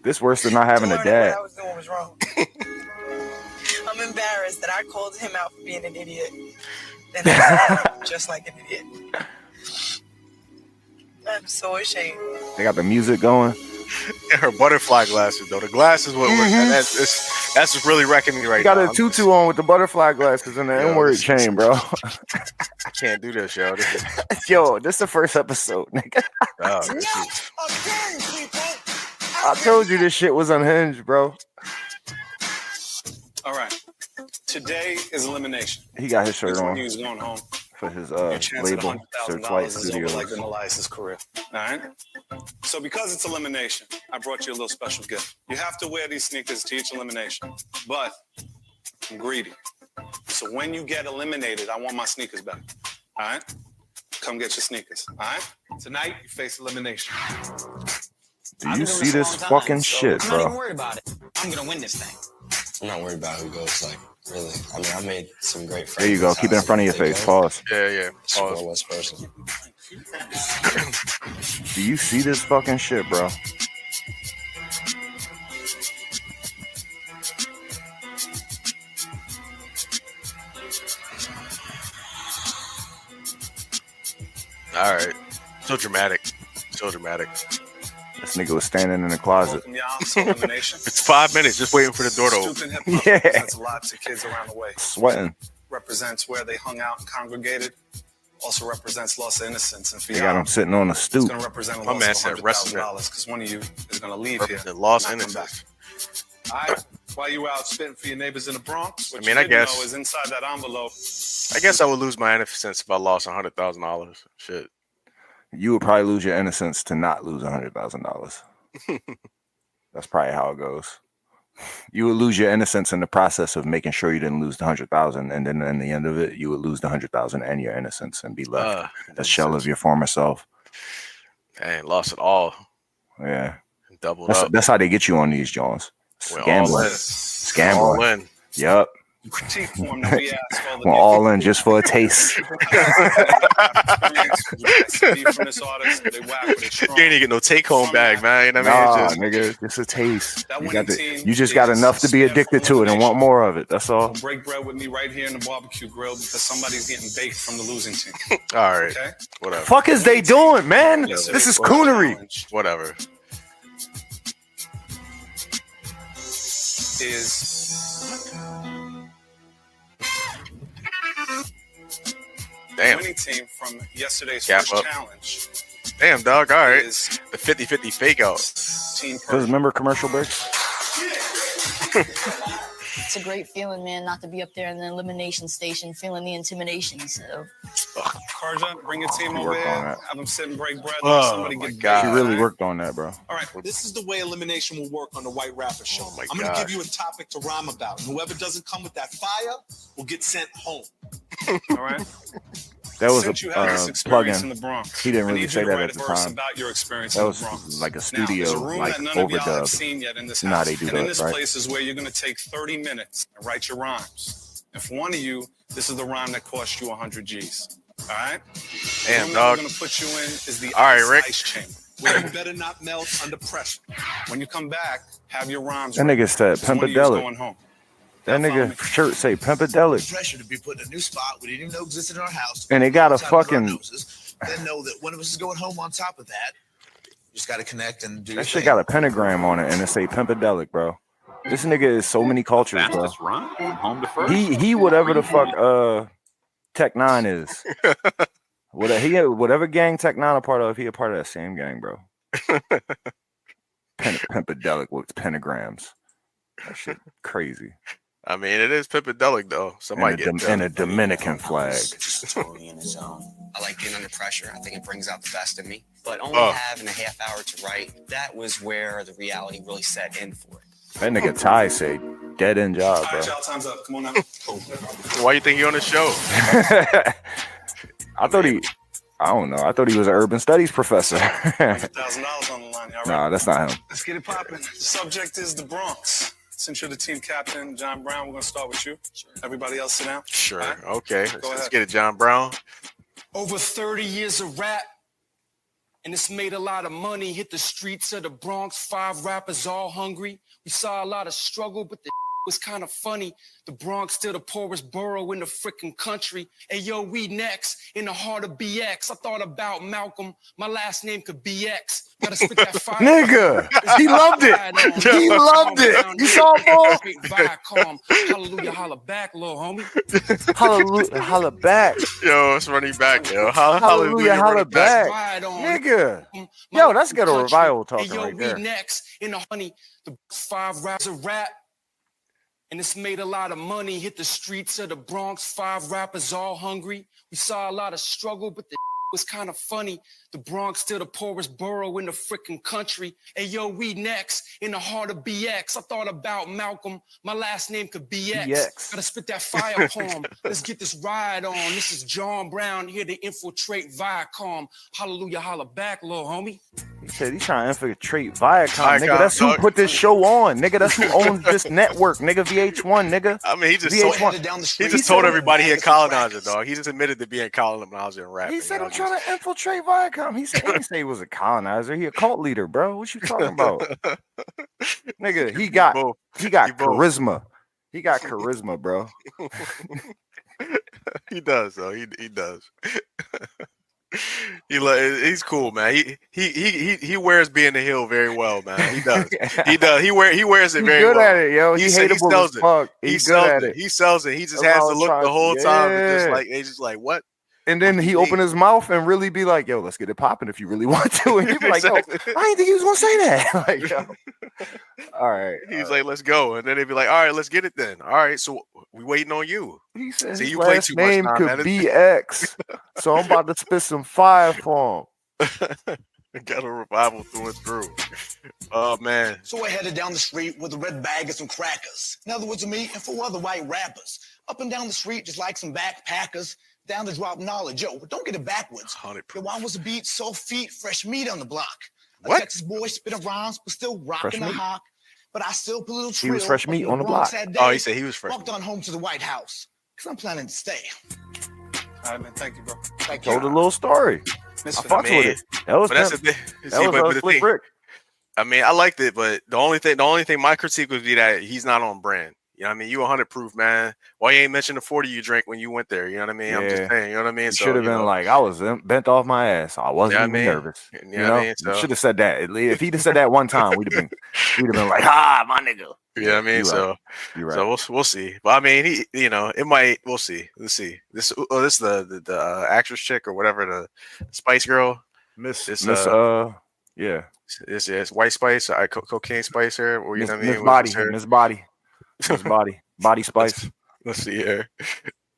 This worse than not having a to learn dad. What I was doing was wrong. I'm embarrassed that I called him out for being an idiot. And I just like an idiot. I'm so ashamed. They got the music going. And her butterfly glasses, though. The glasses, that's what's really wrecking me right You got now. a tutu on with the butterfly glasses and the Yo, N-word this- chain, bro. I can't do this, yo. This is, Yo, this is the first episode, nigga. oh, this is- I told you this shit was unhinged, bro. All right. Today is elimination. He got his shirt Which one on of you is going home? for his Your chance at label, $100,000 Searchlight is over Studios. like in Elias's career. All right. So because it's elimination, I brought you a little special gift. You have to wear these sneakers to each elimination, but I'm greedy. So when you get eliminated, I want my sneakers back. All right. Come get your sneakers. All right. Tonight you face elimination. Do you see this fucking shit, I'm not even bro? worried about it. I'm gonna win this thing. I'm not worried about who goes. Like, really. I mean, I made some great friends. There you go. Keep it in front of your face. Pause. yeah. Super Pause. West person. Do you see this fucking shit, bro? All right. So dramatic. So dramatic. This nigga was standing in the closet. Welcome y'all to elimination. It's 5 minutes just waiting for the door to open. Stupid hip hop Yeah. represents lots of kids around the way. Sweating. Represents where they hung out and congregated. Also represents loss of innocence. And for They got y'all, him sitting on the it's stoop. going to represent a My loss man of said $100,000 because one of you is going to leave here. The lost and not come innocence. back. All right. While you were out spitting for your neighbors in the Bronx, what I mean, you I didn't guess- know is inside that envelope. I guess I would lose my innocence if I lost $100,000. Shit. You would probably lose your innocence to not lose $100,000. That's probably how it goes. You would lose your innocence in the process of making sure you didn't lose the 100,000, and then in the end of it, you would lose the 100,000 and your innocence and be left a shell of your former self. Dang, lost it all. Yeah, Doubled that's up. that's how they get you on these Jones. We're all Gambling, in. it's gambling. All in. Yep. Critique form that we ask all the We're all in just for a taste. from this artist, they whack with it You strong. ain't even get no take home bag, man. You know what I Nah, mean? It's just, nigga, just a taste. That You, winning got team you just got is enough to be addicted to it and want more of it. That's all. Break bread with me right here in the barbecue grill because somebody's getting baked from the losing team. all right. Okay? Whatever. Fuck is they doing, man? Yes, This it is is. coonery. Whatever. Is Damn. winning team from yesterday's Gap first up. challenge Damn, dog. All right. is The 50-50 fake out. Team Because remember commercial breaks? It's a great feeling, man, not to be up there in the elimination station feeling the intimidation. So Karja, bring your team You over work here. on that. Have them sit and break bread. Oh, Somebody my get God. She baked, really all right? worked on that, bro. All right. This is the way elimination will work on the White Rapper Show. Oh my I'm going to God. give you a topic to rhyme about. And whoever doesn't come with that fire will get sent home. All right. That was Since you a had this experience in plug-in. the Bronx, He didn't I really need say you to that write at a the verse time. about your experience That in was the Bronx. like a Now, studio, there's a room like that none of y'all have overdub. seen yet in this Nah, house. they do and in that, this right? place is where you're going to take 30 minutes and write your rhymes. And for one of you, this is the rhyme that cost you 100 G's. All right? Damn, The room that dog. we're going to put you in is the All right, ice, Rick. ice chamber. where you better not melt under pressure. When you come back, have your rhymes. That nigga said One of you is going Pimpadelic. home. That nigga shirt say Pimpadelic. Pressure to be put in a new spot we didn't even know existed in our house. And it got a Top of our fucking. noses, then know that one of us is going home on top of that. You just got to connect and do your That shit thing. got a pentagram on it and it say Pimpadelic, bro. This nigga is so many cultures, bro. Home to first. He whatever the fuck Tech Nine is. Whatever gang Tech Nine a part of, he a part of that same gang, bro. Pimpadelic with pentagrams. That shit crazy. I mean, it is Pimpadelic though. Somebody And a Dominican flag. Just totally in his zone. I like being under pressure. I think it brings out the best in me. But only Oh. having a half hour to write, that was where the reality really set in for it. That nigga Ty say dead end job, All bro. right, y'all, time's up. Come on now. Why you think he on the show? I thought I thought he was an urban studies professor. $1,000 on the line. All right. Nah, that's not him. Let's get it popping. The subject is the Bronx. Since you're the team captain, John Brown, we're going to start with you. Everybody else sit down. Sure. All right. Okay. Go Let's ahead. get it, John Brown. Over 30 years of rap, and it's made a lot of money. Hit the streets of the Bronx, 5 rappers all hungry. We saw a lot of struggle, but the was kind of funny. The Bronx still the poorest borough in the freaking country. Hey, yo, we next in the heart of BX. I thought about Malcolm. My last name could be X. Gotta spit that fire. Nigga, he loved it. He loved it. You saw him, boy? Viacom. Hallelujah, holla back, little homie. Hallelujah, holla back. Yo, it's running back, yo. Hallelujah, holla running back. Ride on. Nigga. Yo, that's ghetto revival talking Hey, yo, right we there. next in the honey. The 5 rappers of rap. And it's made a lot of money. Hit the streets of the Bronx, 5 rappers all hungry. We saw a lot of struggle, but the was kind of funny. The Bronx still the poorest borough in the freaking country. Hey, yo, we next in the heart of BX. I thought about Malcolm. My last name could be X. BX. Gotta spit that fire poem. Let's get this ride on. This is John Brown here to infiltrate Viacom. Hallelujah, holla back, little homie. He said he's trying to infiltrate Viacom. Viacom, Nigga, that's who dog. put this show on. Nigga, that's who owns this network. Nigga, VH1, nigga. I mean, he just VH1. he just told everybody he a colonizer, dog. He just admitted to being a colonizer and rapping. He said, you know, I'm trying to infiltrate Viacom. He didn't say he was a colonizer. He a cult leader, bro. What you talking about? Nigga, he got charisma. He got charisma, bro. He does, though. He does. He's cool, man. He wears being the hill very well, man. He does. He does. He wears it He very good well. at it, yo. He hateable sells as it. fuck. He He's sells good at it. it. He sells it. He just That's has all to I'm look trying the to- whole time and just Yeah. like they just like what? And then he opened his mouth and really be like, yo, let's get it popping if you really want to. And you be like, yo, I Exactly. didn't think he was gonna say that. Like, yo. All right. He's like, let's go, and then they'd be like, all right, let's get it then. All right, so we waiting on you. He said See, his you play last too much name time, could man. be X. So I'm about to spit some fire for him. Got a revival through and through. Oh man. So I headed down the street with a red bag of some crackers. In other words, of me and 4 other white rappers. Up and down the street just like some backpackers. Down to drop knowledge. Yo, but don't get it backwards. Yo, why was the beat so feet, fresh meat on the block? A What? Texas boy spitting rhymes, but still rocking the meat? hawk. But I still put a little He trill. was fresh up meat in on the Bronx block. that day. Oh, he said he was fresh. Walked on home to the White House. Because I'm planning to stay. All right, man. Thank you, bro. Thank Told a little story. I fucked with it. That was but that's pimp. the thing. That See, was but a the flip thing, brick. I mean, I liked it, but the only thing my critique would be that he's not on brand. You know what I mean? You 100 proof, man. Why you ain't mention the 40 you drank when you went there? You know what I mean? I'm just Yeah. saying. You know what I mean? You should have been like, I was bent off my ass. I wasn't Yeah, I even mean, nervous. you You know know, what I mean? you So- should have said that. If he'd have said that one time, we'd have been like, my nigga. You know what I mean? You So, right. You right. so we'll see. But I mean, it might. We'll see. Let's see. This is the actress chick or whatever, the Spice Girl. Miss This yeah. It's White Spice, Cocaine Spice here, or you Miss, know what I mean? Miss What's Body, this here? Miss Body, Miss Body, Body Spice. Let's see here.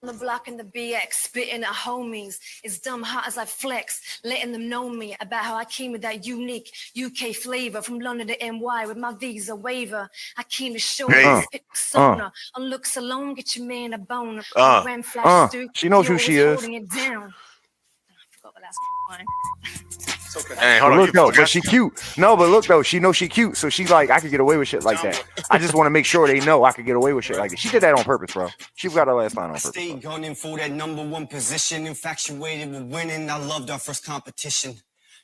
On the block in the BX, spitting at homies. It's dumb hot as I flex, letting them know me about how I came with that unique UK flavor from London to NY with my visa waiver. I came to show you spit persona. On looks alone, get your man a boner. Ram flash through, She knows you who she always is. holding it down. I forgot the last line. It's okay. Hey, But hold on. look though, but she cute. No, but look though, she knows she cute, so she's like, I could get away with shit like that. I just want to make sure they know I could get away with shit like that. She did that on purpose, bro. She got her last line on purpose. Stay gunning for that #1 position, infatuated with winning. I loved our first competition.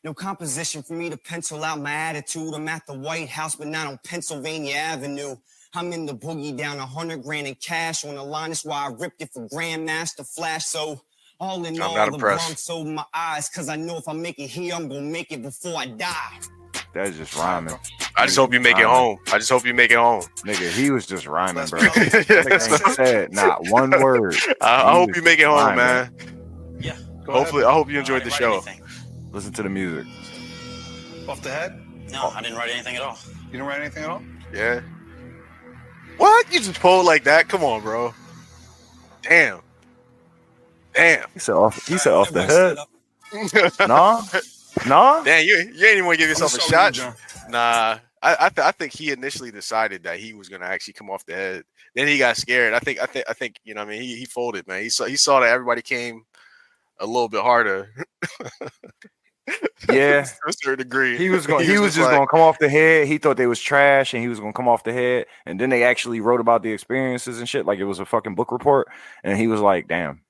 No composition for me to pencil out my attitude. I'm at the White House, but not on Pennsylvania Avenue. I'm in the boogie down 100 grand in cash on the line. That's why I ripped it for Grandmaster Flash. So all in all, the Bronx opened my eyes, because I know if I make it here, I'm going to make it before I die. That's just rhyming. I just hope you make it home. I just hope you make it home. Nigga, he was just rhyming, bro. Ain't said not one word. I hope you make it home, man. Yeah. Hopefully, I hope you enjoyed the show. Listen to the music. Off the head? No, I didn't write anything at all. You didn't write anything at all? Yeah. What? You just pulled like that? Come on, bro. Damn. He said off the head. No. Damn, you ain't even want to give yourself a shot. Nah. I think he initially decided that he was gonna actually come off the head. Then he got scared. I think you know what I mean, he folded, man. He saw that everybody came a little bit harder. Yeah, to a certain degree. He was just gonna come off the head. He thought they was trash, and he was gonna come off the head. And then they actually wrote about the experiences and shit, like it was a fucking book report. And he was like, "Damn,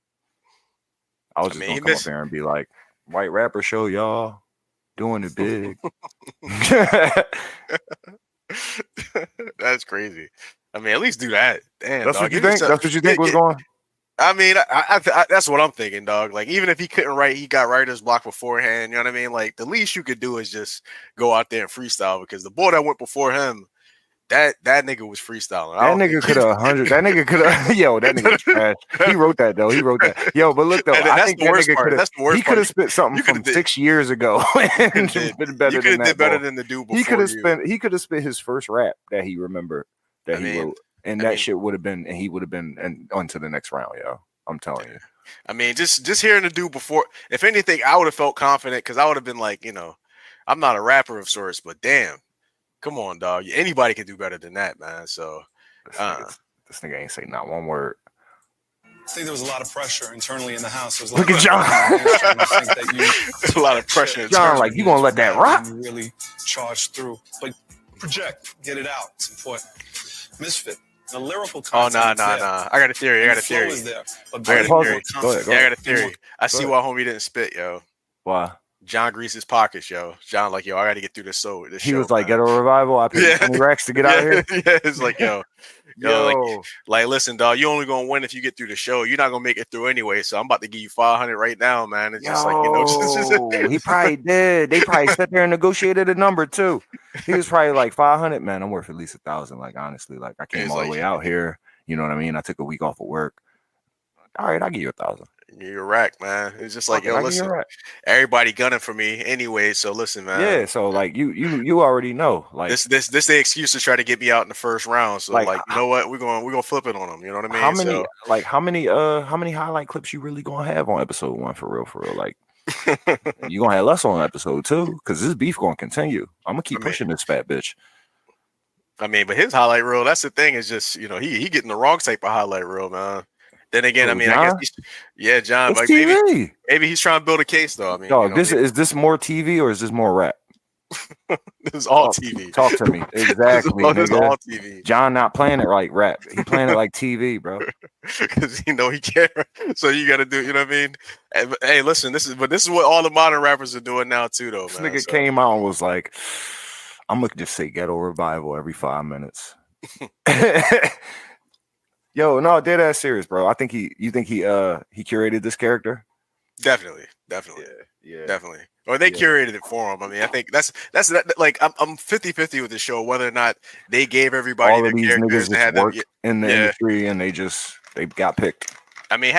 I was just gonna come up there and be like, white rapper show, y'all doing it big." That's crazy. I mean, at least do that. Damn, that's dog. what you think. That's what you think was going. I mean, I that's what I'm thinking, dog. Like, even if he couldn't write, he got writer's block beforehand. You know what I mean? Like, the least you could do is just go out there and freestyle, because the boy that went before him, that nigga was freestyling. That nigga could have 100. That nigga could have. Yo, that nigga was trash. He wrote that though. He wrote that. Yo, but look though, I think that nigga could have. He could have spit something from 6 years ago and been better than that. Better than the dude before. He could have spit his first rap that he remembered that he wrote. And that shit would have been, and he would have been, and on to the next round, yo. I'm telling you. I mean, just hearing the dude before, if anything, I would have felt confident, because I would have been like, you know, I'm not a rapper of sorts, but damn, come on, dog. Anybody can do better than that, man. So, this nigga ain't say not one word. I think there was a lot of pressure internally in the house. There was Look at John. There's a lot of pressure. John, like, you gonna let that rock? Really charge through, but project, get it out. It's important. Misfit. The lyrical content. Nah. I got a theory. I got a theory. I got a theory. I see why homie didn't spit, yo. Why? John greased his pockets, yo. John, like, yo, I got to get through this show. He was like, Ghetto Revival. I paid 20 racks to get out of here. Yeah, it's like, yo, like, listen, dog, you only gonna win if you get through the show. You're not gonna make it through anyway. So I'm about to give you 500 right now, man. It's just like, you know, he probably did. They probably sat there and negotiated a number too. He was probably like 500. Man, I'm worth at least 1,000. Like, honestly, like, I came all the way out here. You know what I mean? I took a week off of work. All right, I'll give you 1,000. You're racked, man. It's just like, yo, listen, everybody gunning for me anyway. So listen, man. Yeah, so like you already know, like this the excuse to try to get me out in the first round. So like you know what, we're gonna flip it on them. You know what I mean? How many highlight clips you really gonna have on episode 1 for real? Like you gonna have less on episode 2, because this beef gonna continue. I'm gonna keep pushing this fat bitch. I mean, but his highlight reel, that's the thing, is just, you know, he getting the wrong type of highlight reel, man. Then again, I mean, John? I guess John. It's like TV. Maybe he's trying to build a case, though. I mean, dog, is this more TV or is this more rap? This is all TV. Talk to me. Exactly. This is all TV. John not playing it like rap. He playing it like TV, bro. Because he can't. So you got to do. You know what I mean? Hey, listen. This is what all the modern rappers are doing now too, though. This man, nigga came out and was like, "I'm gonna just say Ghetto Revival every 5 minutes." Yo, no, dead ass serious, bro. I think he curated this character. Definitely. Yeah. Definitely. Or they curated it for him. I mean, I think that's like I'm 50-50 with the show, whether or not they gave everybody all of these characters niggas and just work in the industry and they got picked. I mean,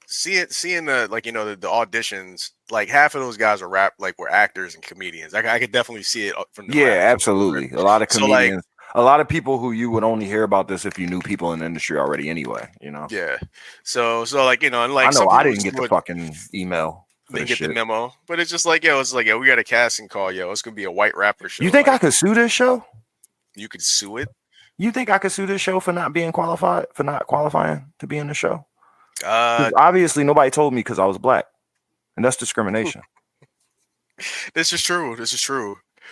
seeing the, like, you know, the auditions, like half of those guys were actors and comedians. I could definitely see it from the absolutely. A lot of comedians. A lot of people who you would only hear about this if you knew people in the industry already anyway, you know? Yeah. So like, you know, and like, I know I didn't get the fucking email. They get the memo, but it's just like, yo, we got a casting call, yo. It's gonna be a white rapper show. You think I could sue this show? You could sue it? You think I could sue this show for not being qualified, for not qualifying to be in the show? Obviously nobody told me because I was black. And that's discrimination. This is true.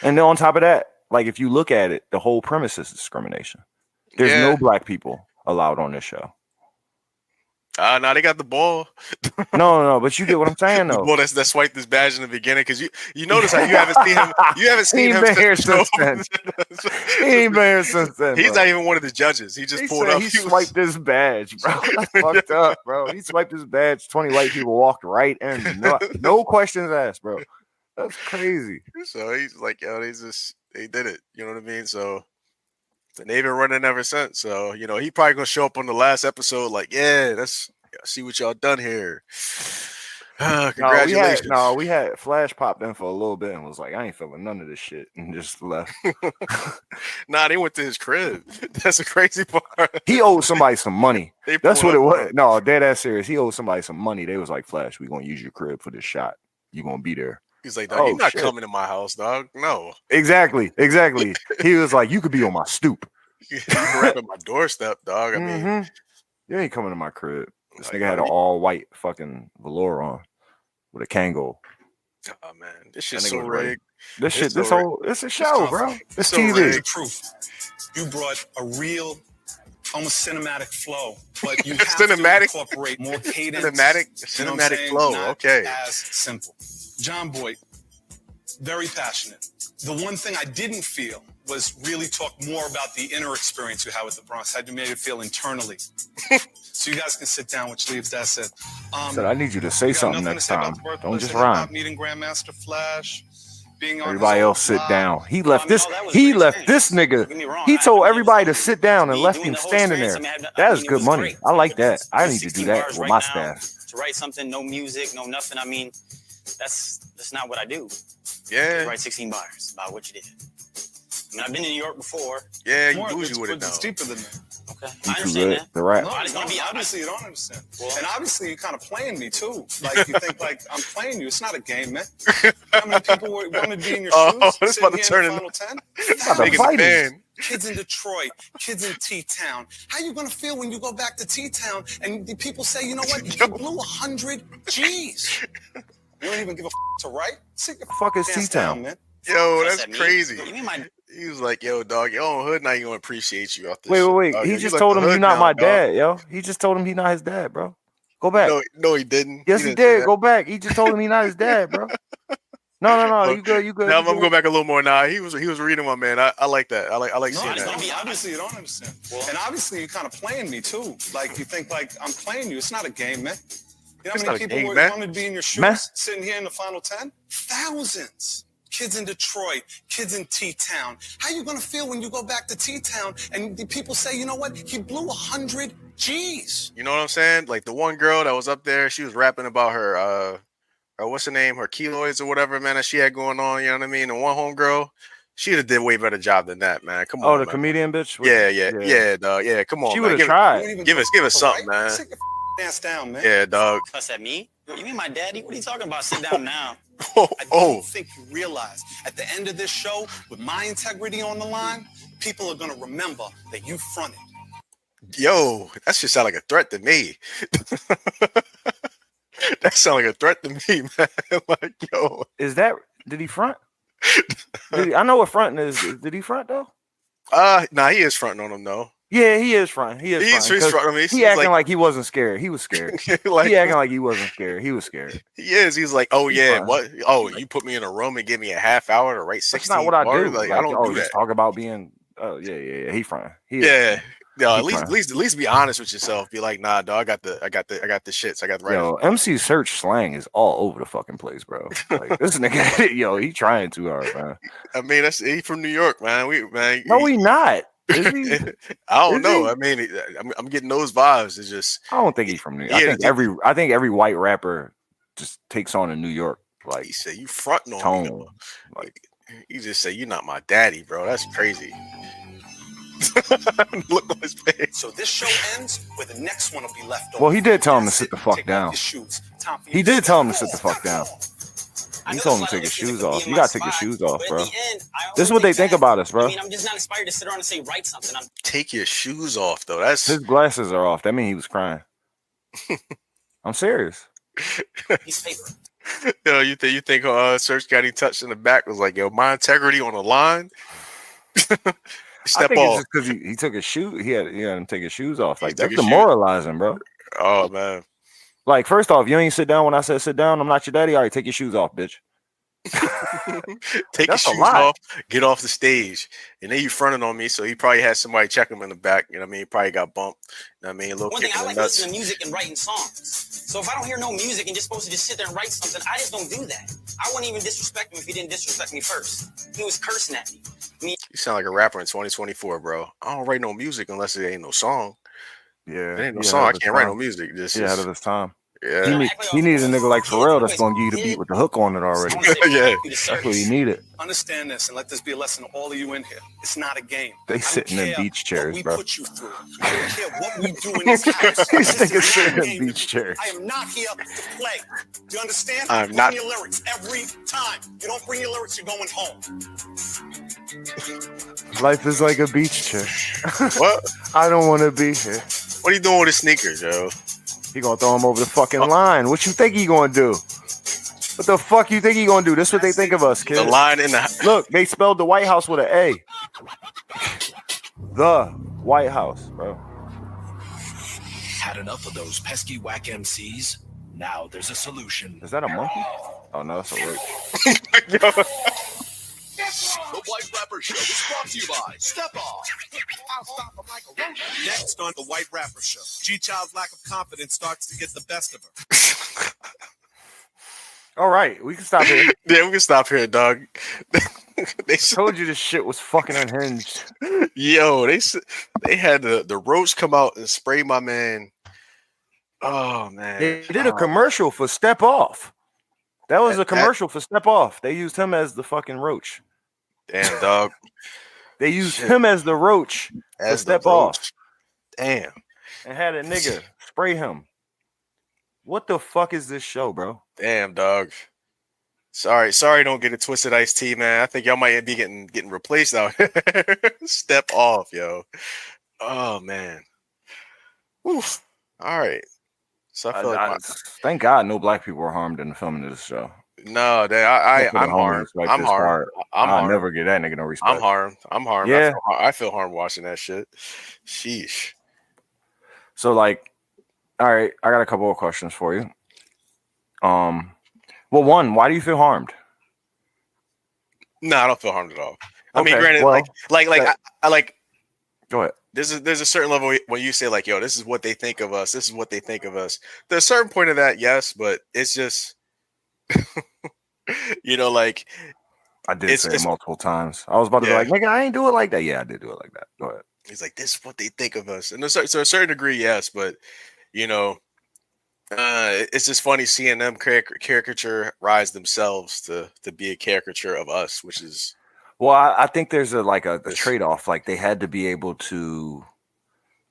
And then on top of that, like, if you look at it, the whole premise is discrimination. There's no black people allowed on this show. Nah, they got the ball. No, but you get what I'm saying The though. ball that swiped this badge in the beginning because you notice how you haven't seen him. You haven't He seen ain't him been here since. since then. He ain't been here since then. He's bro. not even one of the judges. He just He pulled said up. he He was- swiped his badge, bro. That's fucked up, bro. He swiped his badge. 20 white people walked right in. No questions asked, bro. That's crazy. So he's like, yo, they did it. You know what I mean? So and they've been running ever since. So he probably gonna show up on the last episode, like, yeah, let's see what y'all done here. Congratulations. We had Flash popped in for a little bit and was like, I ain't feeling none of this shit, and just left. Nah, they went to his crib. That's the crazy part. He owed somebody some money. They That's what pulled it up. was. No, dead ass serious. He owed somebody some money. They was like, Flash, we gonna use your crib for this shot. You gonna be there. He's like, dog, Oh, you're not shit. coming to my house, dog. No. Exactly. He was like, you could be on my stoop. You can rap at my doorstep, dog. I mean, Mhm. You ain't coming to my crib. This Like, nigga had an all white fucking velour on with a Kango. oh man, this shit's That so nigga was ready. rigged. It's a show, bro. It's So TV. the proof. You brought a real, almost cinematic flow, but you have Cinematic? to incorporate more cadence. Cinematic you know what I'm saying? flow, Not okay. As simple. John Boyd, very passionate. The one thing I didn't feel was really talk more about the inner experience you had with the Bronx. How you made it feel internally. So you guys can sit down, which leaves that said. Said, I need you to say you got something nothing to next say about time. the birthplace Don't just of hip-hop, rhyme. Meeting Grandmaster Flash, being on Everybody his own else sit live. down. He left this. that was He great left this nigga. Get me wrong, He I told mean, everybody to it's sit down and me left doing him the whole standing there. experience, I mean, That is it good was money. great. I like that. I need to 16 do that bars with right my now. staff. To write something, no music, no nothing. I mean, that's not what I do. Yeah. Just write 16 bars about what you did. I mean, I've been in New York before. Yeah, you More, bougie it's- with it it's though. deeper than that. Okay, You I too understand good that. to rap. No, I just wanna be obviously you don't understand. Well- And obviously you're kind of playing me too. Like you think like I'm playing you. It's not a game, man. How many people want to be in your shoes? Oh, this sitting about to here turn in the into- final 10? About to Niggas fight him. fan. Kids in Detroit, kids in T-Town. How you gonna feel when you go back to T-Town and the people say, you know what, you blew 100 G's. You don't even give a to write? Sit your Fuck is ass T-Town? down, man. Yo, That's that's at me. crazy. You mean my He was like, yo, dog, your own hood not even gonna appreciate you off this Wait. shit, dog. He You just like told the him you're hood not now, my dog. dad, yo. He just told him he's not his dad, bro. Go back. No, he didn't. Yes, he didn't say did. that. Go back. He just told him he's not his dad, bro. No. You good. Now I'm gonna go back a little more. Nah, he was reading my man. I like that. I like No, seeing it's that. gonna be obviously you don't understand. And obviously you're kind of playing me too. Like you think like I'm playing you. It's not a game, man. You know It's how not many a people game, would man. want to be in your shoes, Man. sitting here in the final 10? Thousands. Kids in Detroit, kids in T-Town. How you gonna feel when you go back to T-Town and the people say, you know what, he blew 100 G's. You know what I'm saying? Like the one girl that was up there, she was rapping about her what's her name, her keloids or whatever, man, that she had going on. You know what I mean? And one homegirl, she'd have did way better job than that, man. Come on. Oh, the man. comedian bitch. Yeah, dog. Yeah, come on. She man. would have Give it- tried. Give us something, man. Sit your ass down, man. Yeah, dog. cuss at me? You mean my daddy? What are you talking about? Sit down now. Oh, I don't think you realize at the end of this show, with my integrity on the line, people are gonna remember that you fronted. Yo, that should sound like a threat to me. That sound like a threat to me, man. Like, yo. Is that? Did he front? I know what fronting is. Did he front though? Nah, he is fronting on him though. Yeah, he is fronting. He's He's fronting. I mean, he acting like he wasn't scared. He was scared. Like- he acting like he wasn't scared. He was scared. He is. He's like, oh He's yeah, fine. what? Oh, you put me in a room and give me a half hour to write 16 That's not what I do. bars? Like, I don't do just that. talk about being. Oh yeah. He fronting. He is Yeah. fronting. No, He at fronting. least be honest with yourself. Be like, nah, dog, I got the shits. I got the right. Yo, MC Search slang is all over the fucking place, bro. Like this nigga, yo, he trying too hard, man. I mean, he from New York, man. No, he not. Is he? I don't Is know. he? I mean, I'm getting those vibes. It's just I don't think he's from New York. Yeah, I think every white rapper just takes on a New York like he said, you fronting on me. tone. though. Like he just say, you're not my daddy, bro. That's crazy. Look on his face. So this show ends where the next one will be left over. Well, he did tell him to sit the fuck Take off down. your shoes. Time for you He to did tell him to step sit the fuck down. I He know told him that's to why take his this is shoes gonna off. be You in my gotta take your spot, shoes off, but bro. at the end, I This is always what they think that- about us, bro. I mean, I'm just not inspired to sit around and say write something. I'm Take your shoes off, though. That's His glasses are off. That means he was crying. I'm serious. piece of paper. Yo, you think Search got any touched in the back? Was like, yo, my integrity on the line. I Step think off. it's just because he took his shoe. He had him take his shoes off. Like took that's his shoes- demoralizing, bro. Oh man. Like, first off, you ain't sit down when I said sit down. I'm not your daddy. All right, take your shoes off, bitch. Take your That's a shoes lot. off, get off the stage. And then you fronted on me, so he probably had somebody check him in the back. You know what I mean? He probably got bumped. You know what I mean? A little One kick thing, I in like the nuts. listening to music and writing songs. So if I don't hear no music and you're supposed to just sit there and write something, I just don't do that. I wouldn't even disrespect him if he didn't disrespect me first. He was cursing at me. You sound like a rapper in 2024, bro. I don't write no music unless it ain't no song. Yeah. It ain't no he song. ahead I of his can't write no time. music. Just, He ahead of his time. Yeah. He needs a nigga like Pharrell that's gonna give you the beat with the hook on it already. Yeah. That's what he needed. Understand this and let this be a lesson to all of you in here. It's not a game. They sitting in beach chairs, bro. Put you through. I don't care what we do in this house. These This is niggas not a sitting in game. beach chairs. I am not here to play. Do you understand? I'm Bring not- your lyrics every time. You don't bring your lyrics, you're going home. Life is like a beach chair. What? I don't want to be here. What are you doing with his sneakers, yo? He gonna throw him over the fucking line. What you think he gonna do? What the fuck you think he gonna do? This is what they think of us, kid. The line in the Look, they spelled the White House with an A. The White House, bro. Had enough of those pesky whack MCs? Now there's a solution. Is that a monkey? Oh no, that's a roach. The White Rapper Show is brought to you by Step Off. Next on the White Rapper Show, G-Child's lack of confidence starts to get the best of her. All right, we can stop here. Yeah, we can stop here, dog. They told you this shit was fucking unhinged. Yo, they had the roach come out and spray my man. Oh man, They did a commercial for Step Off. That was a commercial for Step Off. They used him as the fucking roach. Damn, dog. They used him as the roach for As the Step Off. roach. Damn. And had a nigga spray him. What the fuck is this show, bro? Damn, dog. Sorry, don't get it twisted, Ice T, man. I think y'all might be getting replaced out here. Step Off, yo. Oh man. Oof. All right. So I feel like thank God no black people were harmed in the filming of this show. no, I'm harmed. I'm harmed. I'll never get that nigga no respect. I'm harmed. Yeah. I feel harmed watching that shit. Sheesh. So, like, all right, I got a couple of questions for you. Well, one, why do you feel harmed? No, I don't feel harmed at all. I mean, Okay, granted, well, I like. Go ahead. There's a certain level when you say like, yo, this is what they think of us. This is what they think of us. There's a certain point of that, yes, but it's just, like. I did say it multiple times. I was about to be like, nigga, I ain't do it like that. Yeah, I did do it like that. Go ahead. He's like, this is what they think of us. And to a certain degree, yes, but, it's just funny seeing them caricaturize themselves to be a caricature of us, which is. Well, I think there's a trade-off. Like, they had to be able to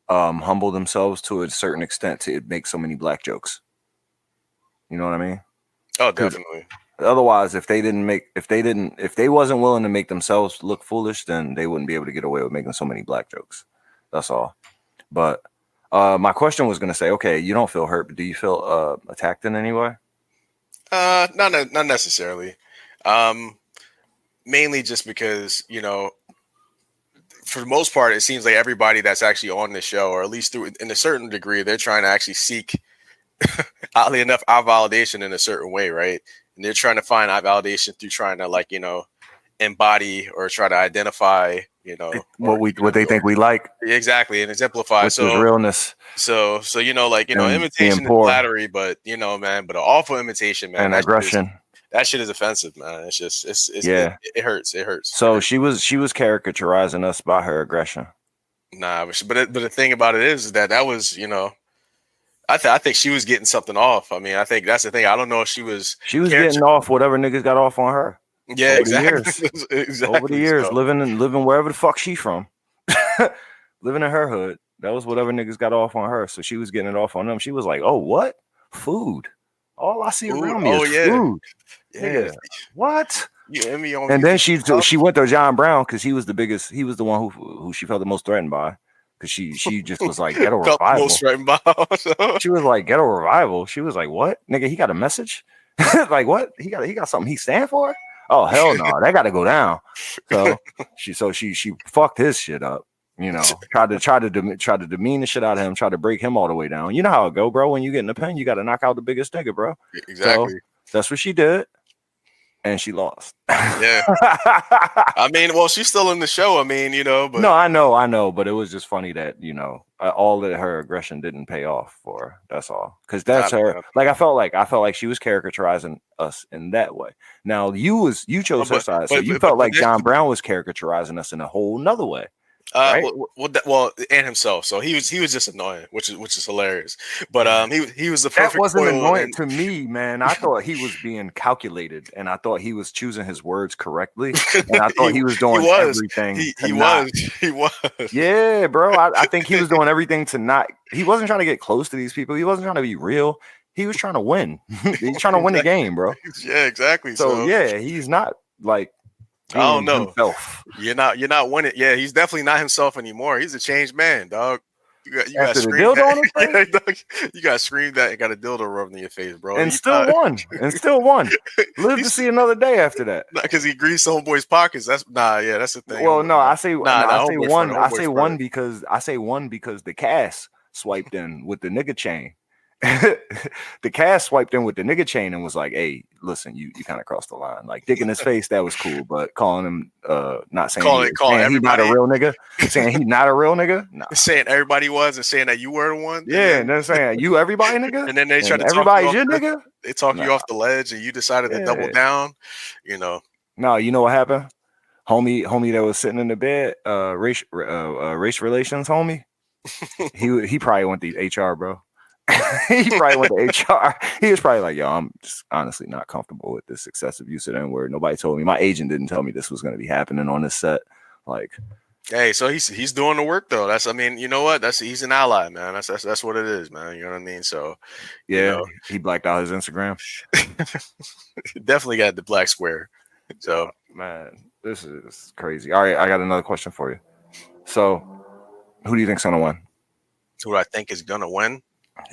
humble themselves to a certain extent to make so many black jokes. You know what I mean? Oh, definitely. Otherwise, if they wasn't willing to make themselves look foolish, then they wouldn't be able to get away with making so many black jokes. That's all. But my question was going to say, okay, you don't feel hurt, but do you feel attacked in any way? Not necessarily. Mainly just because, for the most part, it seems like everybody that's actually on the show, or at least in a certain degree, they're trying to actually seek, oddly enough, our validation in a certain way, right? And they're trying to find our validation through trying to, embody or try to identify, what they think we like. Exactly, and exemplify. Which is realness. So imitation is flattery, but but an awful imitation, man, and aggression. That shit is offensive, man. It's just, it hurts. It hurts. So she was caricaturizing us by her aggression. Nah, but the thing about it is that was, I think she was getting something off. I mean, I think that's the thing. I don't know if she was getting off whatever niggas got off on her. Yeah, exactly. Exactly. Over the years, living wherever the fuck she from, living in her hood. That was whatever niggas got off on her. So she was getting it off on them. She was like, "Oh, what? Food? All I see around me is food." Yeah. Nigga, what? And then she went to John Brown because he was the biggest. He was the one who she felt the most threatened by. Because she just was like ghetto revival. Most threatened by. She was like ghetto revival. She was like, "What, nigga? He got a message? Like what? He got something he stand for? Oh hell no, that got to go down." So she fucked his shit up. You know, tried to demean the shit out of him, tried to break him all the way down. You know how it go, bro. When you get in the pen, you got to knock out the biggest nigga, bro. Exactly. So that's what she did, and she lost. Yeah. I mean, well, she's still in the show. I mean, you know, but No, I know, but it was just funny that, you know, all of her aggression didn't pay off for her. That's all. Because that's her. Like I felt like she was caricaturizing us in that way. Now you chose her side, so you felt like John Brown was caricaturizing us in a whole nother way. Right? Well, and himself. So he was just annoying, which is hilarious. But he was the perfect. That wasn't foil annoying to me, man. I thought he was being calculated, and I thought he was choosing his words correctly, and I thought he was doing everything. He was. Yeah, bro. I think he was doing everything to not. He wasn't trying to get close to these people. He wasn't trying to be real. He was trying to win. He's trying to win the game, bro. Yeah, exactly. So yeah, he's not like. I don't know. Himself. You're not winning. Yeah, he's definitely not himself anymore. He's a changed man, dog. You got screamed that. You got screamed that and got a dildo rubbed in your face, bro. And still won. Live to see another day after that. Because he greased homeboy's pockets. That's that's the thing. Well, no, I say one. I say one because the cast swiped in with the nigga chain. The cast swiped in with the nigga chain and was like, "Hey, listen, you kind of crossed the line. Like dick in his face, that was cool, but calling him not saying calling he's not a real nigga, saying he's not a real nigga, nah. Saying everybody was and saying that you were the one, yeah, and then saying you everybody nigga, and then they tried to everybody's your nigga. They talk you off the ledge, and you decided to double down. You know, no, you know what happened, homie that was sitting in the bed, race relations, homie. He probably went to HR, bro. He probably went to HR. He was probably like, yo, I'm just honestly not comfortable with this excessive use of the N-word. Nobody told me. My agent didn't tell me this was going to be happening on this set. Like, hey, so he's doing the work though. That's, I mean, you know what? He's an ally, man. That's what it is, man. You know what I mean? So yeah, you know. He blacked out his Instagram. Definitely got the black square. So man, this is crazy. All right, I got another question for you. So, who do you think's gonna win? Who I think is gonna win?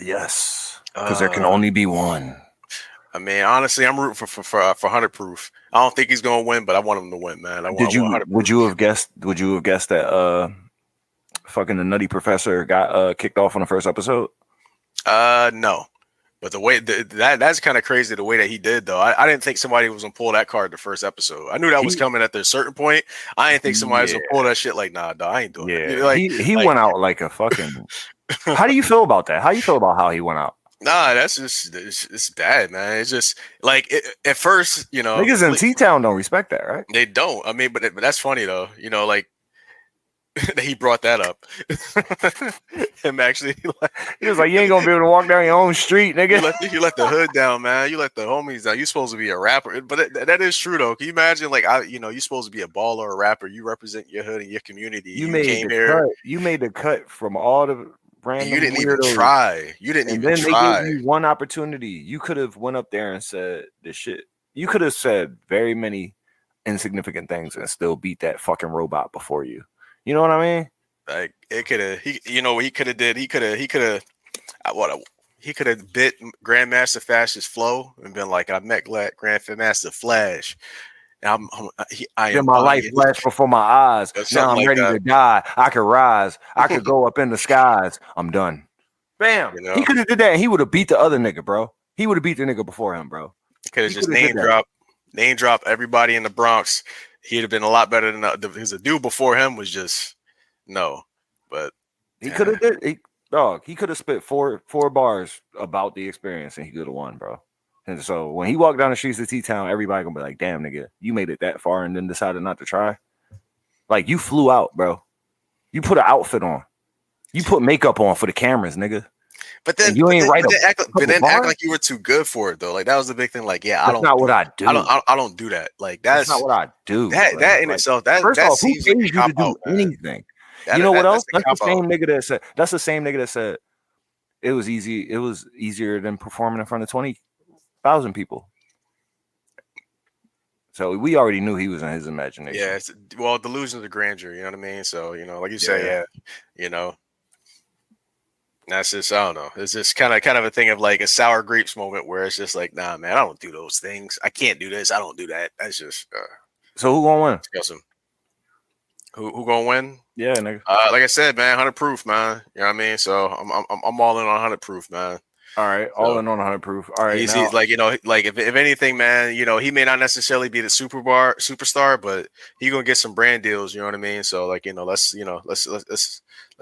Yes, because there can only be one. I mean, honestly, I'm rooting for 100 Proof. I don't think he's gonna win, but I want him to win, man. Would you have guessed that fucking the Nutty Professor got kicked off on the first episode? No. But the way that's kind of crazy the way that he did though. I didn't think somebody was gonna pull that card the first episode. I knew that was coming at a certain point. I didn't think somebody was gonna pull that shit. Like, nah, dog, I ain't doing it. Like, he went out like a fucking. How do you feel about that? How do you feel about how he went out? Nah, that's just it's bad, man. It's just like at first, you know, niggas in T-Town don't respect that, right? They don't. I mean, but that's funny though. You know, like he brought that up. Him actually, he was like, "You ain't gonna be able to walk down your own street, nigga." You let the hood down, man. You let the homies down. You supposed to be a rapper, but that is true though. Can you imagine, like, you're supposed to be a baller or a rapper. You represent your hood and your community. You made the cut from all the random. You didn't even try. You didn't even try. They gave you one opportunity. You could have went up there and said this shit. You could have said very many insignificant things and still beat that fucking robot before you. You know what I mean? Like it could have, he could have bit Grandmaster Flash's flow and been like, I met Grandmaster Flash. And I am my life flashed before my eyes. Now I'm ready to die. I could rise. I could go up in the skies. I'm done. Bam. You know? He could have did that and he would have beat the other nigga, bro. He would have beat the nigga before him, bro. Could have just name drop everybody in the Bronx. He'd have been a lot better than the dude before him was just no. But he could have he could have spit four bars about the experience and he could have won, bro. And so when he walked down the streets of T-Town, everybody gonna be like, damn, nigga, you made it that far and then decided not to try. Like, you flew out, bro. You put an outfit on. You put makeup on for the cameras, nigga. But then you ain't right. But then act like you were too good for it though. Like that was the big thing. Like, yeah, that's not what I do. I don't do that. Like that's not what I do. That in itself, that first that off, seems who like pays you to do anything? You know what else? That's the same nigga that said. That's the same nigga that said it was easy. It was easier than performing in front of 20,000 people. So we already knew he was in his imagination. Yeah, well, delusions of grandeur. You know what I mean? So like you say, that's just, I don't know. It's just kind of a thing of like a sour grapes moment where it's just like, nah, man, I don't do those things. I can't do this. I don't do that. That's just. So who gonna win? Disgusting. Who gonna win? Yeah, nigga. Like I said, man, 100 proof, man. You know what I mean? So I'm all in on 100 proof, man. All right, all in on 100 proof. All right, he's now, like, you know, like if anything, man, you know, he may not necessarily be the superstar, but he gonna get some brand deals. You know what I mean? So like, you know, let's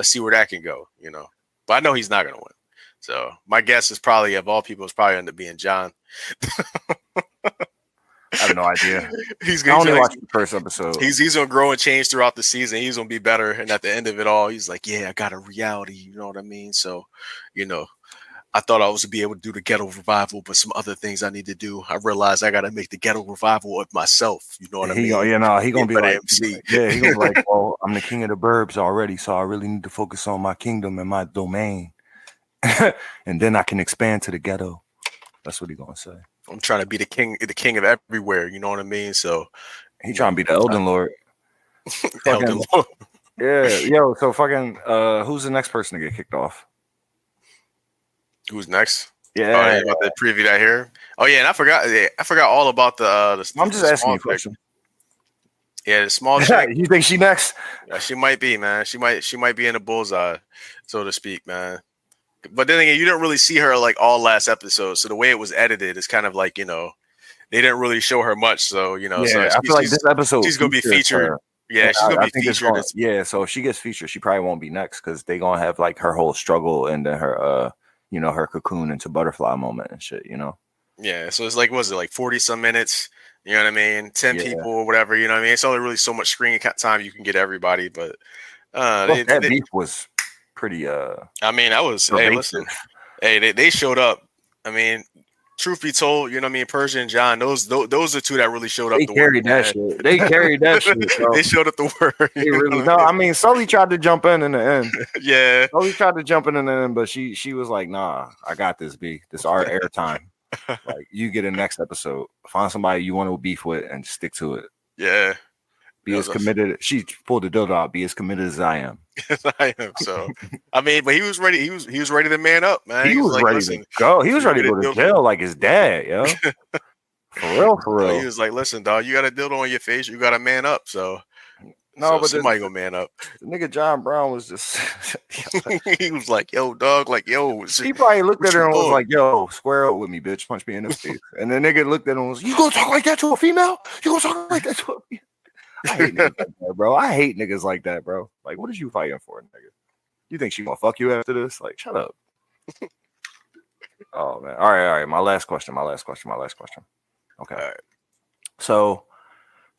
see where that can go. You know, but I know he's not gonna win. So my guess is probably, of all people, it's probably end up being John. I have no idea. He's I gonna only watched the first episode. He's gonna grow and change throughout the season. He's gonna be better, and at the end of it all, he's like, "Yeah, I got a reality." You know what I mean? So, you know, I thought I was to be able to do the Ghetto Revival, but some other things I need to do. I realized I got to make the Ghetto Revival of myself. You know what I mean? He gonna be like, MC. yeah, he gonna be like, well, I'm the king of the burbs already, so I really need to focus on my kingdom and my domain, and then I can expand to the ghetto. That's what he gonna say. I'm trying to be the king of everywhere. You know what I mean? So he trying to be the Elden Lord. Elden Lord. Yeah, yo. So fucking, who's the next person to get kicked off? Who's next? Yeah, about the preview that here. Oh yeah, and I forgot all about the. I'm just asking you a question. Yeah, the small chick. You think she next? Yeah, she might be, man. She might be in the bullseye, so to speak, man. But then again, you didn't really see her like all last episode. So the way it was edited is kind of like, you know, they didn't really show her much. So, you know, yeah, so I feel like this episode she's gonna be featured. Her. Yeah, she's gonna be featured. Yeah, so if she gets featured, she probably won't be next because they gonna have like her whole struggle and then her you know, her cocoon into butterfly moment and shit, you know. Yeah, so it's like, what was it, like 40 some minutes? You know what I mean? 10 people or whatever, you know what I mean? It's only really so much screen time you can get everybody, but that beef was pretty I mean, that was pervasive. Hey, listen. Hey, they showed up. I mean, truth be told, you know what I mean? Persia and John, those are two that really showed up. They carried that shit. They carried that shit, bro. They showed up the word. They really, no, I mean, Sully tried to jump in the end. Yeah. Sully tried to jump in the end, but she was like, nah, I got this, B. This our airtime. Like, you get a next episode. Find somebody you want to beef with and stick to it. Yeah. Be as committed. She pulled the dildo out. Be as committed as I am. I am. So, I mean, but he was ready. He was ready to man up, man. He was like, ready to go. He was ready to go to jail like his dad, yo. For real. He was like, listen, dog, you got a dildo on your face. You got to man up. So, but somebody go man up. The nigga John Brown was just. He was like, yo, dog, like, yo. He probably looked at her and was like, yo, square up with me, bitch. Punch me in the face. And the nigga looked at him and was, you gonna talk like that to a female? You gonna talk like that to a female? I hate niggas like that, bro. I hate niggas like that, bro. Like, what is you fighting for, nigga? You think she gonna fuck you after this? Like, shut up. Oh man. All right. My last question. Okay. All right. So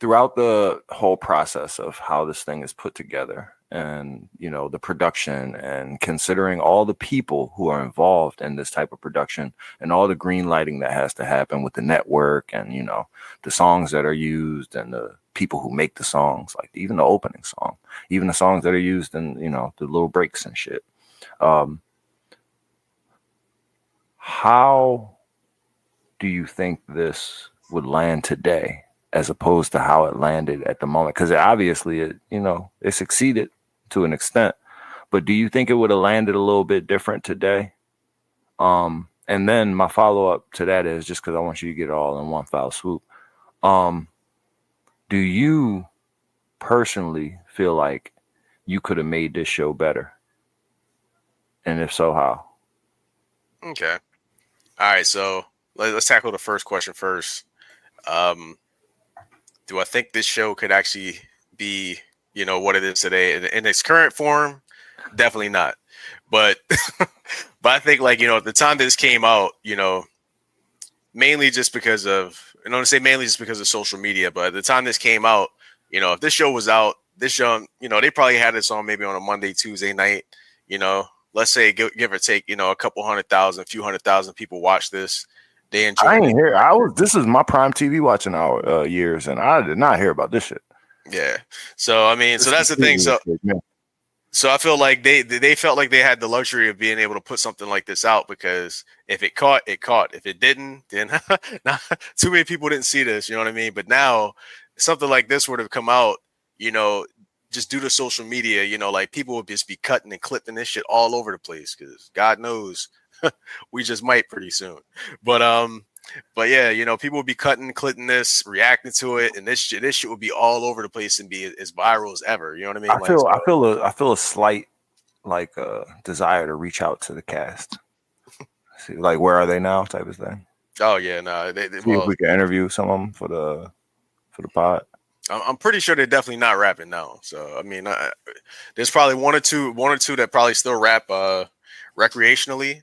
throughout the whole process of how this thing is put together and, you know, the production and considering all the people who are involved in this type of production and all the green lighting that has to happen with the network and, you know, the songs that are used and the people who make the songs, like even the opening song, even the songs that are used in, you know, the little breaks and shit. How do you think this would land today as opposed to how it landed at the moment? Because obviously it succeeded to an extent, but do you think it would have landed a little bit different today? And then my follow-up to that is, just because I want you to get it all in one foul swoop, do you personally feel like you could have made this show better? And if so, how? Okay. All right. So let's tackle the first question first. Do I think this show could actually be, you know, what it is today in its current form? Definitely not. But, but I think, like, you know, at the time this came out, you know, mainly just because of, I don't want to say mainly just because of social media, but at the time this came out, you know, if this show was out, this show, you know, they probably had this on maybe on a Monday, Tuesday night, you know, let's say give or take, you know, a few 100,000 people watch this. They enjoy. I ain't hear. This is my prime TV watching hour years, and I did not hear about this shit. Yeah. So I mean, so that's the thing. So I feel like they felt like they had the luxury of being able to put something like this out, because if it caught, it caught. If it didn't, then not too many people didn't see this. You know what I mean? But now something like this would have come out, you know, just due to social media, you know, like people would just be cutting and clipping this shit all over the place, because God knows we just might pretty soon. But But yeah, you know, people would be clipping this, reacting to it, and this shit would be all over the place and be as viral as ever. You know what I mean? I feel a slight like desire to reach out to the cast. See, like, where are they now? Type of thing. Oh yeah, no. See if we can interview some of them for the pod. I'm pretty sure they're definitely not rapping now. So I mean, there's probably one or two that probably still rap recreationally,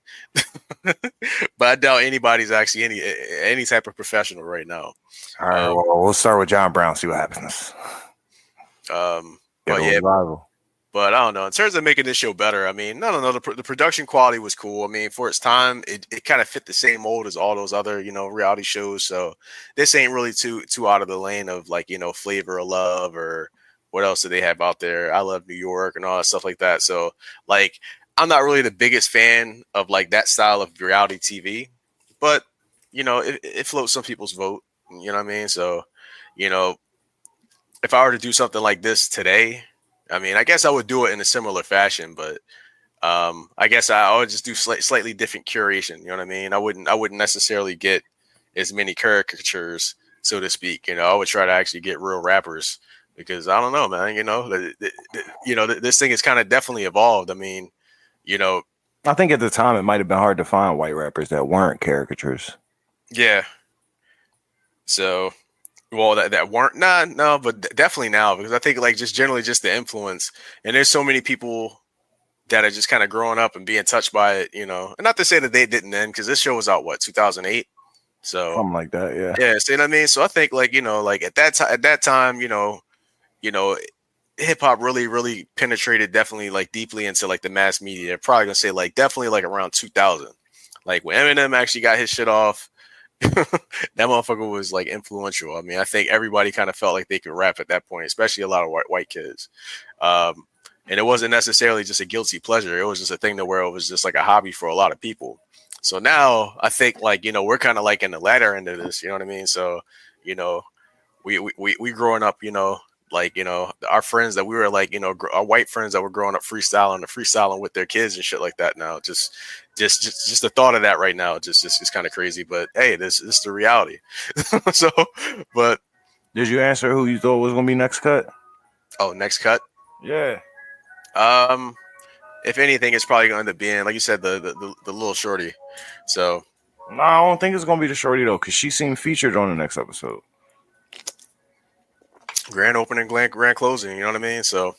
but I doubt anybody's actually any type of professional right now. All right, well, we'll start with John Brown. See what happens. But yeah, but I don't know. In terms of making this show better, I mean, I don't know. The production quality was cool. I mean, for its time, it kind of fit the same mold as all those other, you know, reality shows. So this ain't really too out of the lane of, like, you know, Flavor of Love or what else do they have out there? I Love New York and all that stuff like that. So, like, I'm not really the biggest fan of, like, that style of reality TV, but, you know, it floats some people's vote. You know what I mean? So, you know, if I were to do something like this today, I mean, I guess I would do it in a similar fashion, but I guess I would just do slightly different curation. You know what I mean? I wouldn't necessarily get as many caricatures, so to speak. You know, I would try to actually get real rappers because I don't know, man. You know, this thing is kind of definitely evolved. I mean, you know, I think at the time it might have been hard to find white rappers that weren't caricatures. Yeah. So. Well, that weren't no, but definitely now, because I think, like, just generally just the influence, and there's so many people that are just kind of growing up and being touched by it, you know. And not to say that they didn't then, because this show was out 2008, so something like that, yeah. See what I mean? So I think, like, you know, like at that time, you know, hip hop really penetrated definitely, like, deeply into, like, the mass media. They're probably gonna say, like, definitely like around 2000, like when Eminem actually got his shit off. That motherfucker was, like, influential. I mean, I think everybody kind of felt like they could rap at that point, especially a lot of white kids. And it wasn't necessarily just a guilty pleasure. It was just a thing where it was just like a hobby for a lot of people. So now I think, like, you know, we're kind of like in the latter end of this, you know what I mean? So, you know, we growing up, you know, like, you know, our friends that we were, like, you know, our white friends that were growing up freestyling with their kids and shit like that now. Just the thought of that right now just is kind of crazy. But hey, this is the reality. So, but did you answer who you thought was gonna be next cut? Oh, next cut? Yeah. If anything, it's probably gonna end up being, like you said, the little shorty. So no, I don't think it's gonna be the shorty though, because she seemed featured on the next episode. Grand opening, grand closing. You know what I mean? So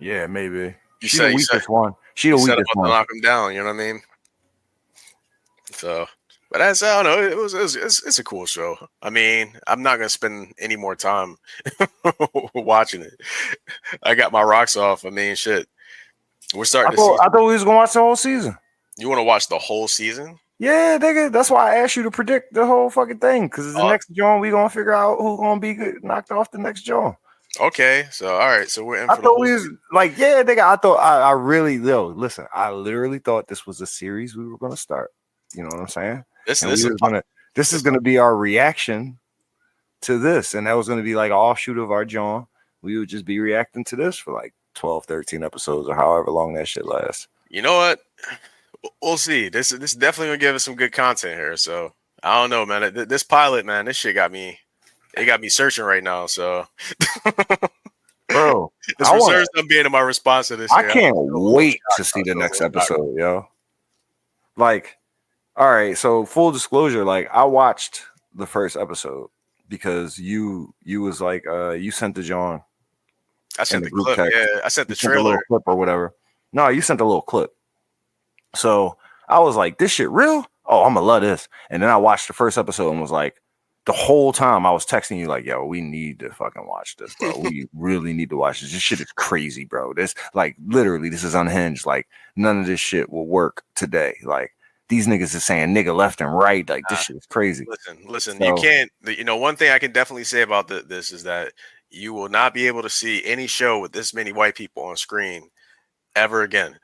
yeah, maybe she's the weakest one. She the weakest one. To knock him down. You know what I mean? So, but I don't know. It's a cool show. I mean, I'm not gonna spend any more time watching it. I got my rocks off. I mean, shit. We're starting. I thought we was gonna watch the whole season. You want to watch the whole season? Yeah, nigga. That's why I asked you to predict the whole fucking thing. Because the next joint, we gonna figure out who's gonna be knocked off the next joint. Okay, so all right, so we're in. I thought we was like, yeah, nigga. I thought I really, listen. I literally thought this was a series we were gonna start. You know what I'm saying? This is gonna be our reaction to this, and that was gonna be like an offshoot of our joint. We would just be reacting to this for like 12, 13 episodes or however long that shit lasts. You know what? We'll see. This is definitely gonna give us some good content here. So I don't know, man. This pilot, man, this shit got me. It got me searching right now. So, bro, this reserves them being in my response to this. I can't wait to see the next episode, yo. Like, all right. So full disclosure, like, I watched the first episode because you was like, you sent the John. I sent the clip. Yeah, I sent the trailer clip or whatever. No, you sent a little clip. So I was like, this shit real? Oh, I'm gonna love this. And then I watched the first episode and was like, the whole time I was texting you like, yo, we need to fucking watch this, bro. We really need to watch this. This shit is crazy, bro. This, like, literally, this is unhinged. Like, none of this shit will work today. Like, these niggas is saying nigga left and right. Like, this shit is crazy. Listen, so, you can't, you know, one thing I can definitely say about this is that you will not be able to see any show with this many white people on screen ever again.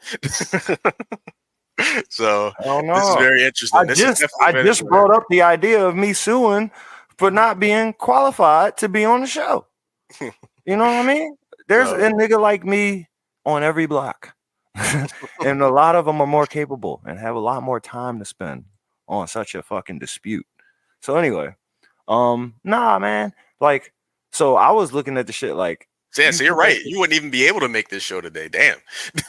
So this is very interesting. I just brought up the idea of me suing for not being qualified to be on the show. You know what I mean? There's a nigga like me on every block. And a lot of them are more capable and have a lot more time to spend on such a fucking dispute. So anyway, nah, man. Like, so I was looking at the shit like, yeah, so you're right. You wouldn't even be able to make this show today. Damn.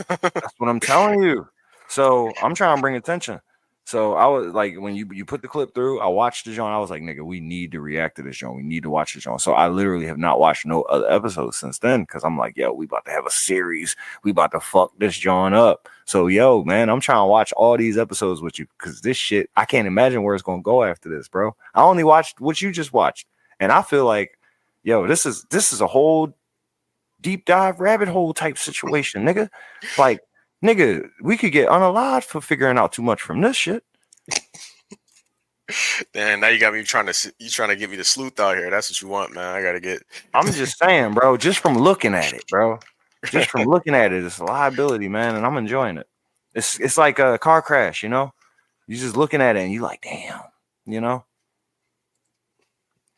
That's what I'm telling you. So I'm trying to bring attention. So I was like, when you put the clip through, I watched the joint. I was like, nigga, we need to react to this joint. We need to watch this joint. So I literally have not watched no other episodes since then because I'm like, yo, we about to have a series. We about to fuck this joint up. So, yo, man, I'm trying to watch all these episodes with you because this shit, I can't imagine where it's going to go after this, bro. I only watched what you just watched. And I feel like, yo, this is a whole deep dive rabbit hole type situation, nigga. Like, nigga, we could get unalived for figuring out too much from this shit. Man, now you got me trying to get me the sleuth out here. That's what you want, man. I gotta get. I'm just saying, bro. Just from looking at it, bro. Just from looking at it, it's a liability, man, and I'm enjoying it. It's like a car crash, you know. You just looking at it and you like, damn, you know.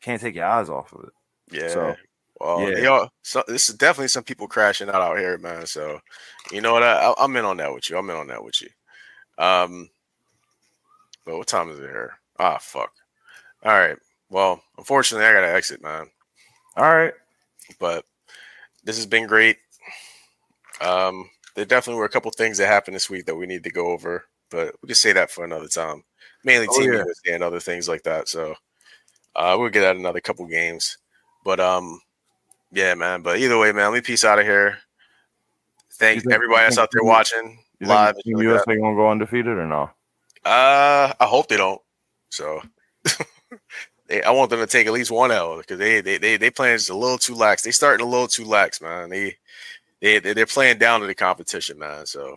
Can't take your eyes off of it. Yeah. So, well, yeah. This is definitely some people crashing out here, man. So, you know what? I'm in on that with you. But what time is it here? Ah, fuck. All right. Well, unfortunately, I gotta exit, man. All right. But this has been great. There definitely were a couple things that happened this week that we need to go over, but we'll just say that for another time. Mainly Team USA and other things like that. So we'll get at another couple games. But yeah, man. But either way, man, let me peace out of here. Thank everybody that's out there watching live. Team USA gonna go undefeated or no? I hope they don't. So I want them to take at least one L because they playing just a little too lax. They starting a little too lax, man. They're playing down to the competition, man. So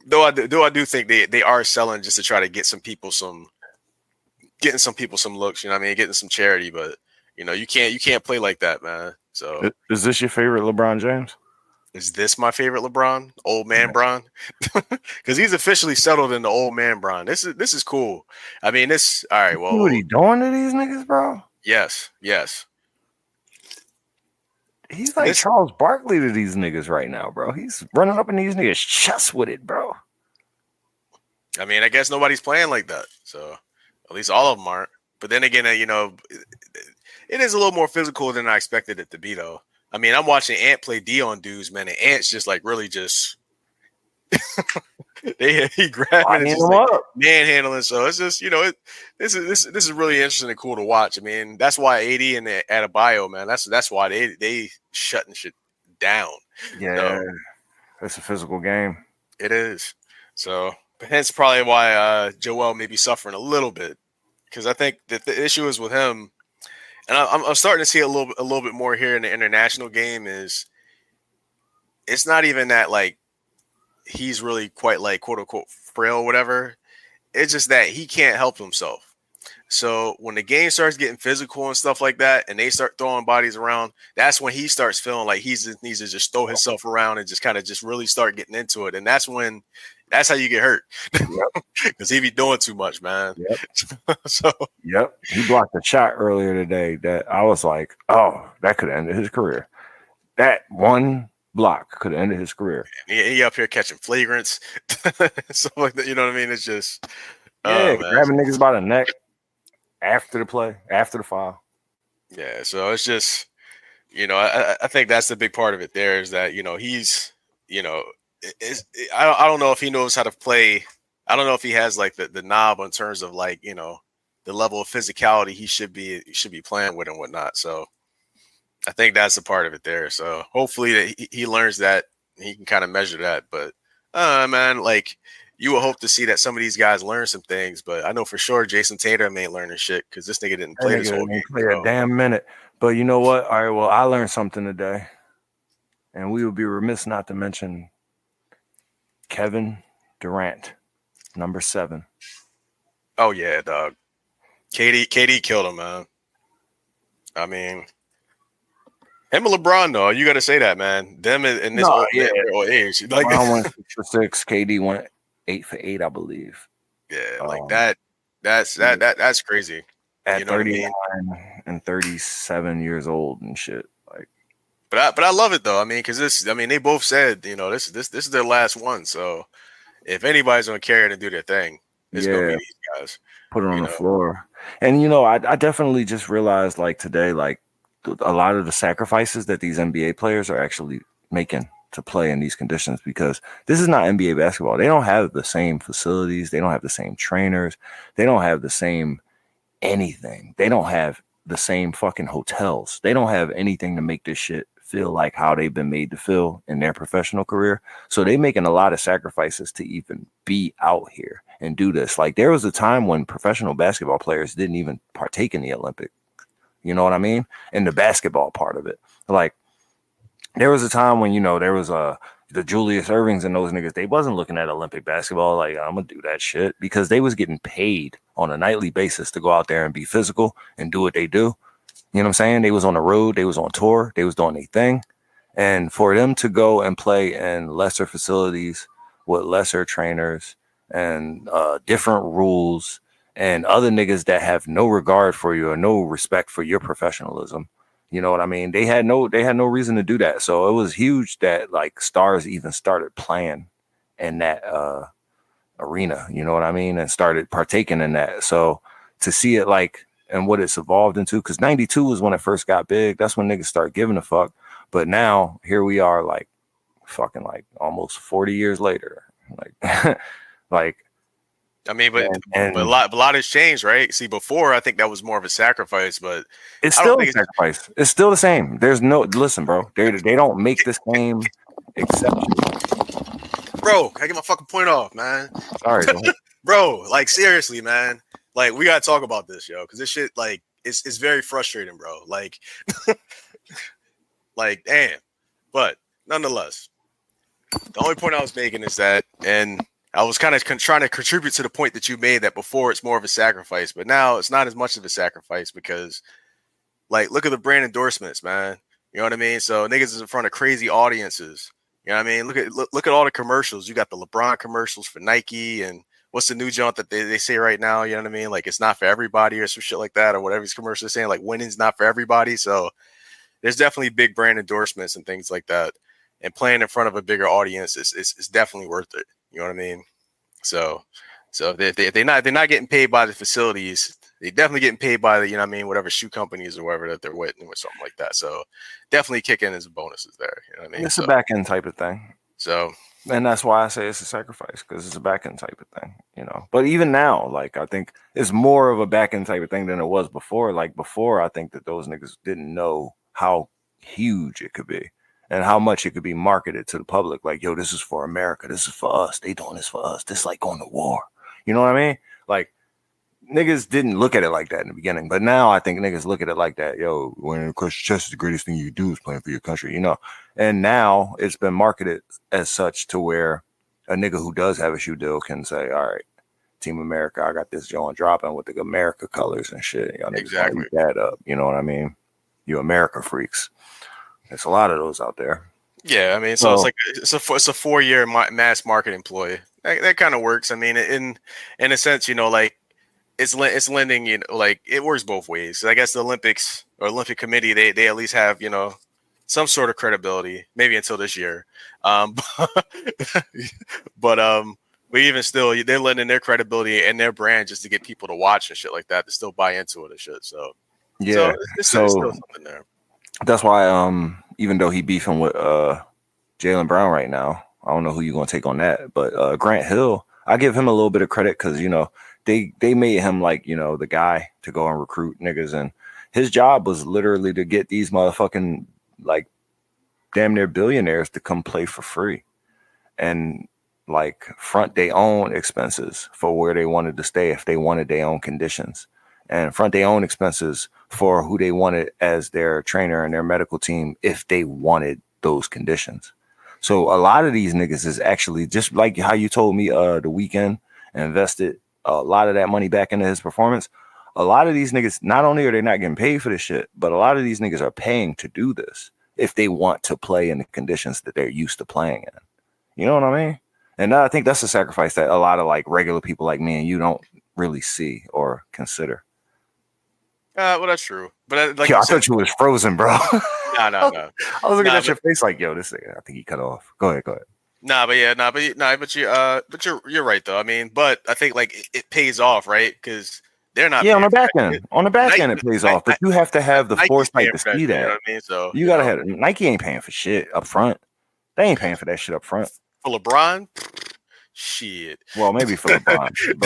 though I do think they are selling just to try to get some people some looks, you know what I mean, getting some charity, but you know, you can't play like that, man. So is this your favorite LeBron James? Is this my favorite LeBron? Old man Bron? Because he's officially settled in the old man Bron. This is cool. I mean, this all right. Well, what he doing to these niggas, bro? Yes. He's like Charles Barkley to these niggas right now, bro. He's running up in these niggas' chest with it, bro. I mean, I guess nobody's playing like that. So at least all of them aren't. But then again, you know, it is a little more physical than I expected it to be, though. I mean, I'm watching Ant play D on dudes, man, and Ant's just like really just he grabbing and just like manhandling. So it's just, you know, this is really interesting and cool to watch. I mean, that's why AD and Adebayo, man, that's why they shutting shit down. Yeah, so, it's a physical game. It is. So hence probably why Joel may be suffering a little bit, because I think that the issue is with him. And I'm starting to see a little bit more here in the international game is it's not even that like he's really quite like quote unquote frail or whatever. It's just that he can't help himself. So when the game starts getting physical and stuff like that, and they start throwing bodies around, that's when he starts feeling like he needs to just throw himself around and just kind of just really start getting into it. And that's how you get hurt. Because he be doing too much, man. Yep. Yep. He blocked a shot earlier today that I was like, oh, that could have ended his career. That one block could have ended his career. He up here catching flagrants, stuff like that. You know what I mean? It's just grabbing niggas by the neck after the play, after the foul. Yeah, so it's just, you know, I think that's the big part of it. There is that, you know, he's, you know, I don't know if he knows how to play. I don't know if he has like the knob in terms of like, you know, the level of physicality he should be playing with and whatnot. So I think that's the part of it there. So hopefully that he learns that, he can kind of measure that. But man, like you would hope to see that some of these guys learn some things. But I know for sure Jason Tatum ain't learning shit because this nigga didn't play this whole game. Play a damn minute. But you know what? All right, well, I learned something today, and we would be remiss not to mention Kevin Durant, number 7. Oh yeah, dog. KD killed him, man. I mean, him and LeBron, though, you got to say that, man. Them in this old age, like LeBron went 6 for 6, KD went 8 for 8, I believe. Yeah, like that's crazy. At you know 39 and 37 years old and shit. Like, but I love it though. I mean, because they both said, you know, this is their last one. So if anybody's gonna carry it and do their thing, It's gonna be these guys. Put it on the floor. And I definitely just realized like today, like a lot of the sacrifices that these NBA players are actually making to play in these conditions, because this is not NBA basketball. They don't have the same facilities. They don't have the same trainers. They don't have the same anything. They don't have the same fucking hotels. They don't have anything to make this shit feel like how they've been made to feel in their professional career. So they're making a lot of sacrifices to even be out here and do this. Like there was a time when professional basketball players didn't even partake in the Olympic. You know what I mean? In the basketball part of it. Like there was a time when, there was the Julius Irvings and those niggas, they wasn't looking at Olympic basketball like, I'm going to do that shit, because they was getting paid on a nightly basis to go out there and be physical and do what they do. You know what I'm saying? They was on the road. They was on tour. They was doing their thing. And for them to go and play in lesser facilities with lesser trainers and different rules and other niggas that have no regard for you or no respect for your professionalism. You know what I mean? They had no reason to do that. So it was huge that like stars even started playing in that arena, you know what I mean? And started partaking in that. So to see it like, and what it's evolved into, because 92 was when it first got big. That's when niggas start giving a fuck. But now here we are like fucking like almost 40 years later. Like, like, I mean, but a lot has changed, right? See, before I think that was more of a sacrifice, but it's still a sacrifice. It's still the same. There's listen, bro. They don't make the same exception. Bro, can I get my fucking point off, man? Sorry, bro. Like seriously, man. Like we gotta talk about this, yo, because this shit like it's very frustrating, bro. Like, like damn. But nonetheless, the only point I was making is that, and I was kind of trying to contribute to the point that you made that before it's more of a sacrifice, but now it's not as much of a sacrifice because, like, look at the brand endorsements, man. You know what I mean? So niggas is in front of crazy audiences. You know what I mean? Look at all the commercials. You got the LeBron commercials for Nike, and what's the new jaunt that they say right now? You know what I mean? Like it's not for everybody or some shit like that, or whatever these commercials are saying. Like winning's not for everybody. So there's definitely big brand endorsements and things like that. And playing in front of a bigger audience is definitely worth it. You know what I mean? So if they're not getting paid by the facilities, they're definitely getting paid by the, you know what I mean, whatever shoe companies or whatever that they're with or something like that. So definitely kick in as bonuses there. You know what I mean? It's a back end type of thing. So, and that's why I say it's a sacrifice, because it's a back end type of thing, you know. But even now, like I think it's more of a back end type of thing than it was before. Like before, I think that those niggas didn't know how huge it could be and how much it could be marketed to the public. Like, yo, this is for America. This is for us. They doing this for us. This is like going to war. You know what I mean? Like niggas didn't look at it like that in the beginning, but now I think niggas look at it like that. Yo, winning across your chest is the greatest thing you do is playing for your country, you know? And now it's been marketed as such to where a nigga who does have a shoe deal can say, all right, Team America, I got this joint dropping with the America colors and shit. Y'all niggas exactly that up. You know what I mean? You America freaks. There's a lot of those out there. Yeah, I mean, so it's like it's a 4-year mass market employee. That kind of works. I mean, in a sense, you know, like it's lending, you know, like it works both ways. I guess the Olympics or Olympic Committee, they at least have, you know, some sort of credibility, maybe until this year. But even still, they're lending their credibility and their brand just to get people to watch and shit like that, to still buy into it and shit. So yeah, there's still something there. That's why, even though he beefing with Jaylen Brown right now, I don't know who you're gonna take on that, but Grant Hill, I give him a little bit of credit because, you know, they made him like, you know, the guy to go and recruit niggas, and his job was literally to get these motherfucking like damn near billionaires to come play for free and like front their own expenses for where they wanted to stay if they wanted their own conditions, and front their own expenses for who they wanted as their trainer and their medical team if they wanted those conditions. So a lot of these niggas is actually just like how you told me the weekend invested a lot of that money back into his performance. A lot of these niggas, not only are they not getting paid for this shit, but a lot of these niggas are paying to do this if they want to play in the conditions that they're used to playing in. You know what I mean? And I think that's a sacrifice that a lot of like regular people like me and you don't really see or consider. Well, that's true. But like yo, I thought you was frozen, bro. No. I was looking at your face like, yo, this thing, I think he cut off. Go ahead. But you're right though. I mean, but I think like it pays off, right? Because they're not. Yeah, on the back end. On the back end, it pays off, but you have to have the foresight to see that. You know what I mean? So you gotta have Nike ain't paying for shit up front. They ain't paying for that shit up front. For LeBron, shit. Well, maybe for LeBron,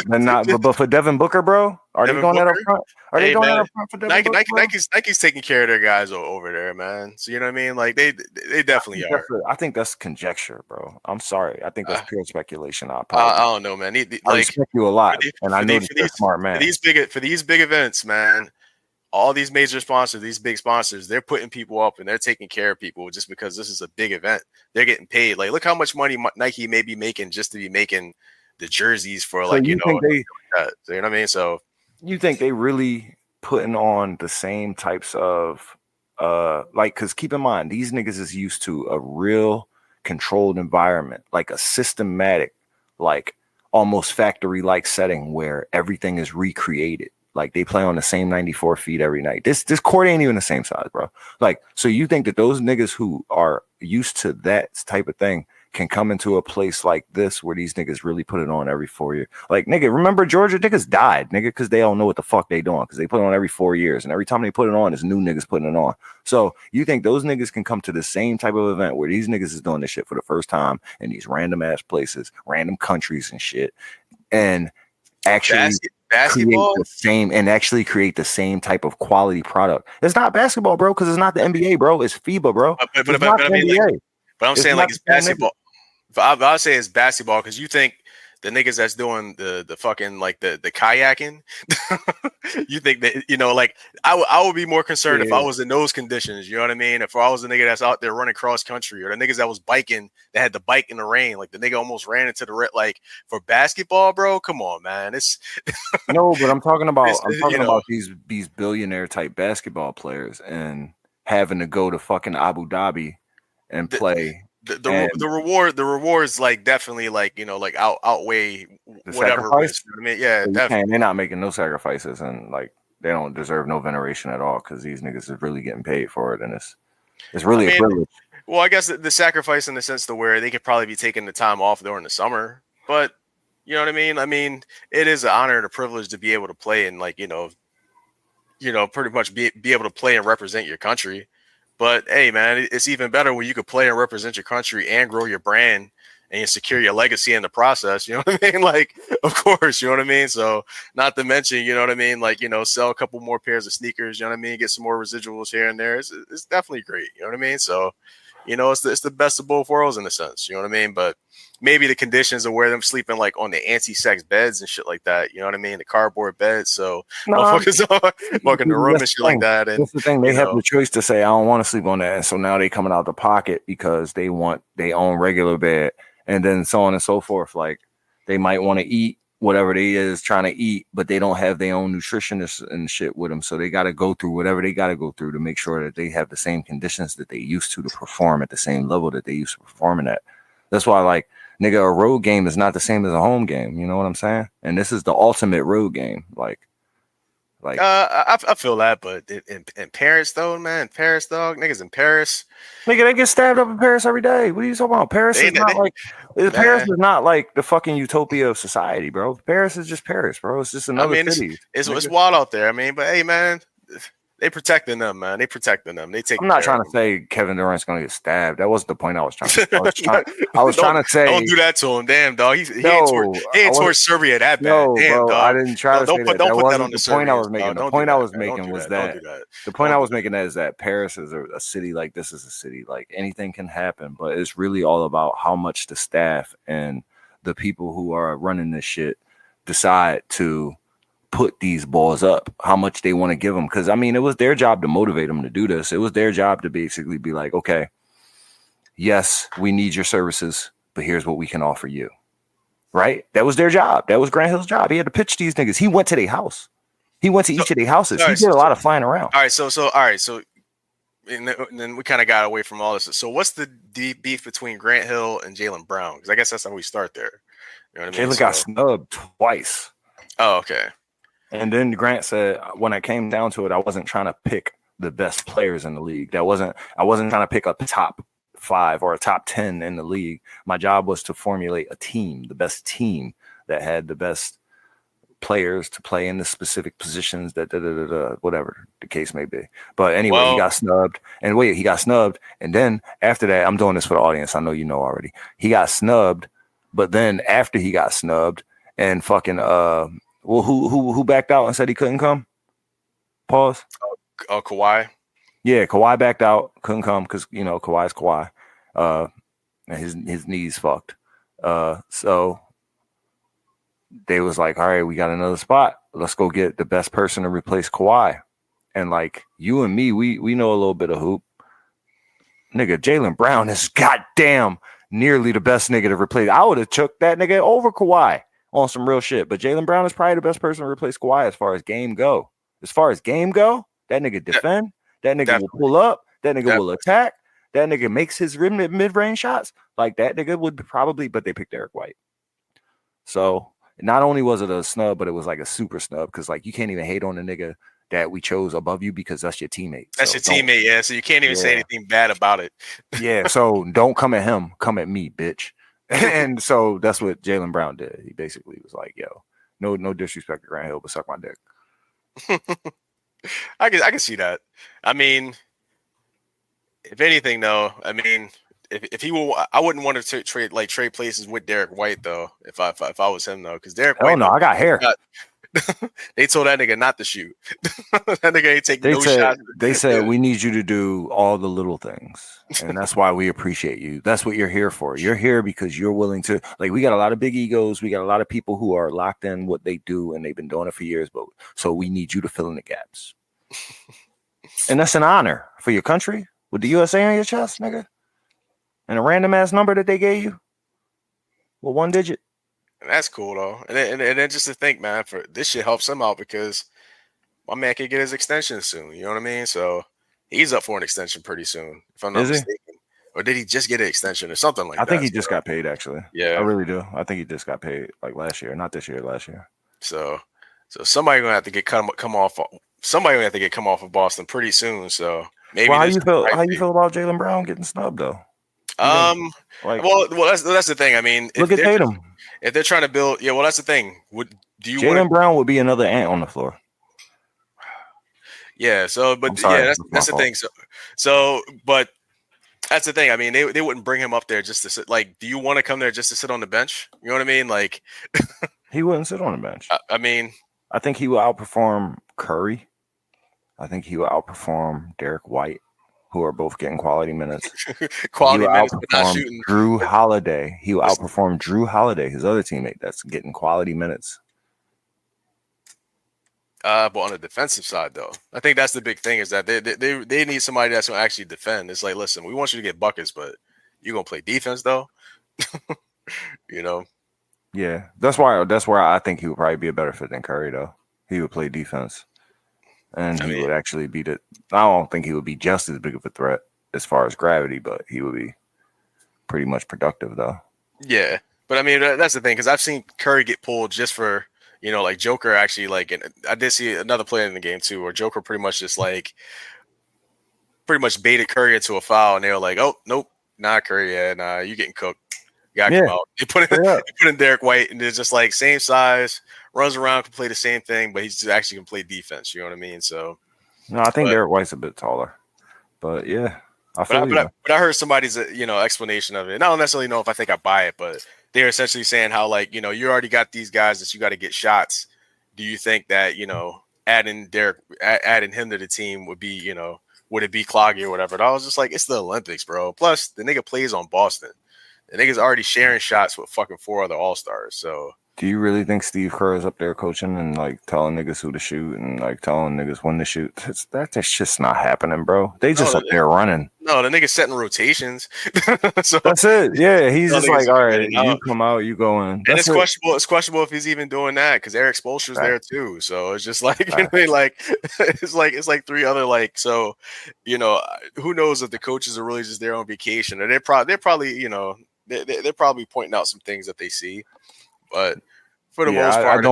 but not. But for Devin Booker, bro, are they going that up front? Are they going that up front for Devin Booker? Nike's taking care of their guys over there, man. So you know what I mean? Like they definitely are. I think that's conjecture, bro. I'm sorry. I think that's pure speculation. I don't know, man. I respect you a lot, and I know you're a smart man. For these big events, man. All these major sponsors, these big sponsors, they're putting people up and they're taking care of people just because this is a big event. They're getting paid. Like, look how much money Nike may be making just to be making the jerseys for, like, you know what I mean? So you think they really putting on the same types of like, because keep in mind, these niggas is used to a real controlled environment, like a systematic, like almost factory-like setting where everything is recreated. Like they play on the same 94 feet every night. This court ain't even the same size, bro. Like, so you think that those niggas who are used to that type of thing can come into a place like this where these niggas really put it on every 4 years? Like, nigga, remember Georgia? Niggas died, nigga, because they don't know what the fuck they doing, because they put it on every 4 years. And every time they put it on, there's new niggas putting it on. So you think those niggas can come to the same type of event where these niggas is doing this shit for the first time in these random ass places, random countries and shit, and actually basketball create the same and actually create the same type of quality product? It's not basketball, bro, because it's not the NBA, bro. It's FIBA, bro. I'm saying like it's basketball. I'll say it's basketball because you think the niggas that's doing the fucking like the kayaking, you think that, you know, like I would be more concerned if I was in those conditions, you know what I mean? If I was a nigga that's out there running cross country, or the niggas that was biking that had the bike in the rain, like the nigga almost ran into the red. Like for basketball, bro, come on, man. It's no, but I'm talking about about these billionaire type basketball players and having to go to fucking Abu Dhabi and play. The rewards like definitely like, you know, like outweigh whatever risk, you know what I mean? Yeah, definitely. They're not making no sacrifices, and like they don't deserve no veneration at all because these niggas is really getting paid for it, and it's really a privilege. Well, I guess the sacrifice in the sense to where they could probably be taking the time off during the summer, but you know what I mean? I mean, it is an honor and a privilege to be able to play and like, you know, pretty much be able to play and represent your country. But hey, man, it's even better when you could play and represent your country and grow your brand and you secure your legacy in the process. You know what I mean? Like, of course, you know what I mean? So not to mention, you know what I mean? Like, you know, sell a couple more pairs of sneakers, you know what I mean? Get some more residuals here and there. It's definitely great. You know what I mean? So, you know, it's the best of both worlds in a sense. You know what I mean? But maybe the conditions of where them sleeping like on the anti-sex beds and shit like that. You know what I mean? The cardboard beds. So motherfuckers walking the room and shit like that. And that's the thing. They have the choice to say, I don't want to sleep on that. And so now they coming out the pocket because they want their own regular bed, and then so on and so forth. Like they might want to eat whatever they is trying to eat, but they don't have their own nutritionists and shit with them. So they got to go through whatever they got to go through to make sure that they have the same conditions that they used to perform at the same level that they used to performing at. That's why, like, nigga, a road game is not the same as a home game. You know what I'm saying? And this is the ultimate road game. Like I feel that, but in Paris though, man, Paris, dog, niggas in Paris, nigga, they get stabbed up in Paris every day. What are you talking about? Paris is not like the fucking utopia of society, bro. Paris is just Paris, bro. It's just another city. It's wild out there. I mean, but hey, man. They protecting them, man. They protecting them. They take. I'm not trying to say Kevin Durant's gonna get stabbed. That wasn't the point I was trying to. I was trying to say, don't do that to him, damn dog. He ain't towards Serbia that bad. No, damn, bro, dog. I didn't try to say that. Don't put that on the the point I was Serbians, making. dog. The point I was making Don't was do that. The point I was making is that Paris is a city like this is a city like anything can happen, but it's really all about how much the staff and the people who are running this shit decide to put these balls up, how much they want to give them. Because I mean, it was their job to motivate them to do this. It was their job to basically be like, okay, yes, we need your services, but here's what we can offer you. Right? That was their job. That was Grant Hill's job. He had to pitch these niggas. He went to their house. He went to each of their houses. He did a lot of flying around. All right, so and then we kind of got away from all this. So what's the beef between Grant Hill and Jaylen Brown? Because I guess that's how we start there. You know what I mean? Jaylen got snubbed twice. Oh, okay. And then Grant said, when I came down to it, I wasn't trying to pick the best players in the league. I wasn't trying to pick a top 5 or a top 10 in the league. My job was to formulate a team, the best team that had the best players to play in the specific positions that whatever the case may be. But anyway, he got snubbed. And he got snubbed. And then after that, I'm doing this for the audience. I know you know already. He got snubbed. But then after he got snubbed and fucking who backed out and said he couldn't come? Pause. Kawhi. Yeah, Kawhi backed out, couldn't come because Kawhi's Kawhi. And his knees fucked. So they was like, all right, we got another spot. Let's go get the best person to replace Kawhi. And like you and me, we know a little bit of hoop. Nigga, Jaylen Brown is goddamn nearly the best nigga to replace. I would have took that nigga over Kawhi on some real shit. But Jaylen Brown is probably the best person to replace Kawhi as far as game go. That nigga defend. That nigga will pull up. That nigga will attack. That nigga makes his mid-range shots. Like that nigga would probably, but they picked Derek White. So not only was it a snub, but it was like a super snub because like you can't even hate on the nigga that we chose above you because that's your teammate. That's your teammate, yeah. So you can't even say anything bad about it. Yeah, so don't come at him. Come at me, bitch. And so that's what Jaylen Brown did. He basically was like, yo, no disrespect to Grant Hill, but suck my dick. I can see that. I mean, if anything, though, I mean, if he will, I wouldn't want to trade places with Derek White though. If I was him though, because Derek White. Oh no, I got hair. They told that nigga not to shoot. That nigga ain't taking no shots. They said we need you to do all the little things, and that's why we appreciate you. That's what you're here for. You're here because you're willing to. Like, we got a lot of big egos. We got a lot of people who are locked in what they do, and they've been doing it for years. But so we need you to fill in the gaps, and that's an honor for your country with the USA on your chest, nigga, and a random ass number that they gave you. Well, one digit. That's cool though, and then just to think, man, for this shit helps him out because my man can get his extension soon. You know what I mean? So he's up for an extension pretty soon, if I'm not mistaken. Or did he just get an extension or something like that? I think he just got paid, actually. Yeah, I really do. I think he just got paid like last year, not this year, last year. So somebody gonna have to get come off. Somebody gonna have to get come off of Boston pretty soon. So maybe. Well, how you feel about Jaylen Brown getting snubbed though? Well, that's the thing. I mean, look at Tatum. If they're trying to build, yeah, well, that's the thing. Jaylen Brown would be another ant on the floor? Yeah. So, but yeah, that's the thing. But that's the thing. I mean, they wouldn't bring him up there just to sit. Like, do you want to come there just to sit on the bench? You know what I mean? Like, he wouldn't sit on the bench. I mean, I think he will outperform Curry. I think he will outperform Derek White, who are both getting quality minutes. Quality minutes, but not shooting. Drew Holiday. He will outperform Drew Holiday, his other teammate that's getting quality minutes. But on the defensive side, though, I think that's the big thing is that they need somebody that's going to actually defend. It's like, listen, we want you to get buckets, but you're going to play defense, though. You know? Yeah, that's where I think he would probably be a better fit than Curry, though. He would play defense. And he would actually beat it. I don't think he would be just as big of a threat as far as gravity, but he would be pretty much productive, though. Yeah. But, I mean, that's the thing, because I've seen Curry get pulled just for, you know, like Joker actually, like, and I did see another play in the game, too, where Joker pretty much just, like, pretty much baited Curry into a foul, and they were like, oh, nope, nah, Curry, yeah, nah, you getting cooked. You got to come out. They put in Derek White, and it's just, like, same size, runs around, can play the same thing, but he's actually can play defense. You know what I mean? So, no, I think Derek White's a bit taller, but yeah, but I heard somebody's explanation of it. And I don't necessarily know if I think I buy it, but they're essentially saying how, like, you know, you already got these guys that you got to get shots. Do you think that, you know, adding him to the team would be, you know, would it be cloggy or whatever? And I was just like, it's the Olympics, bro. Plus, the nigga plays on Boston. The nigga's already sharing shots with fucking 4 other All-Stars. So, do you really think Steve Kerr is up there coaching and like telling niggas who to shoot and like telling niggas when to shoot? That's just not happening, bro. They just up there running. No, the nigga's setting rotations. So that's it. Yeah, he's just like, all right, you come out, you go in. And it's questionable. It's questionable if he's even doing that because Eric Spoelstra's there too. So it's just like, you know, what I mean? Like it's like 3 other like. So, you know, who knows if the coaches are really just there on vacation or they're probably you know they're probably pointing out some things that they see. But for the most part,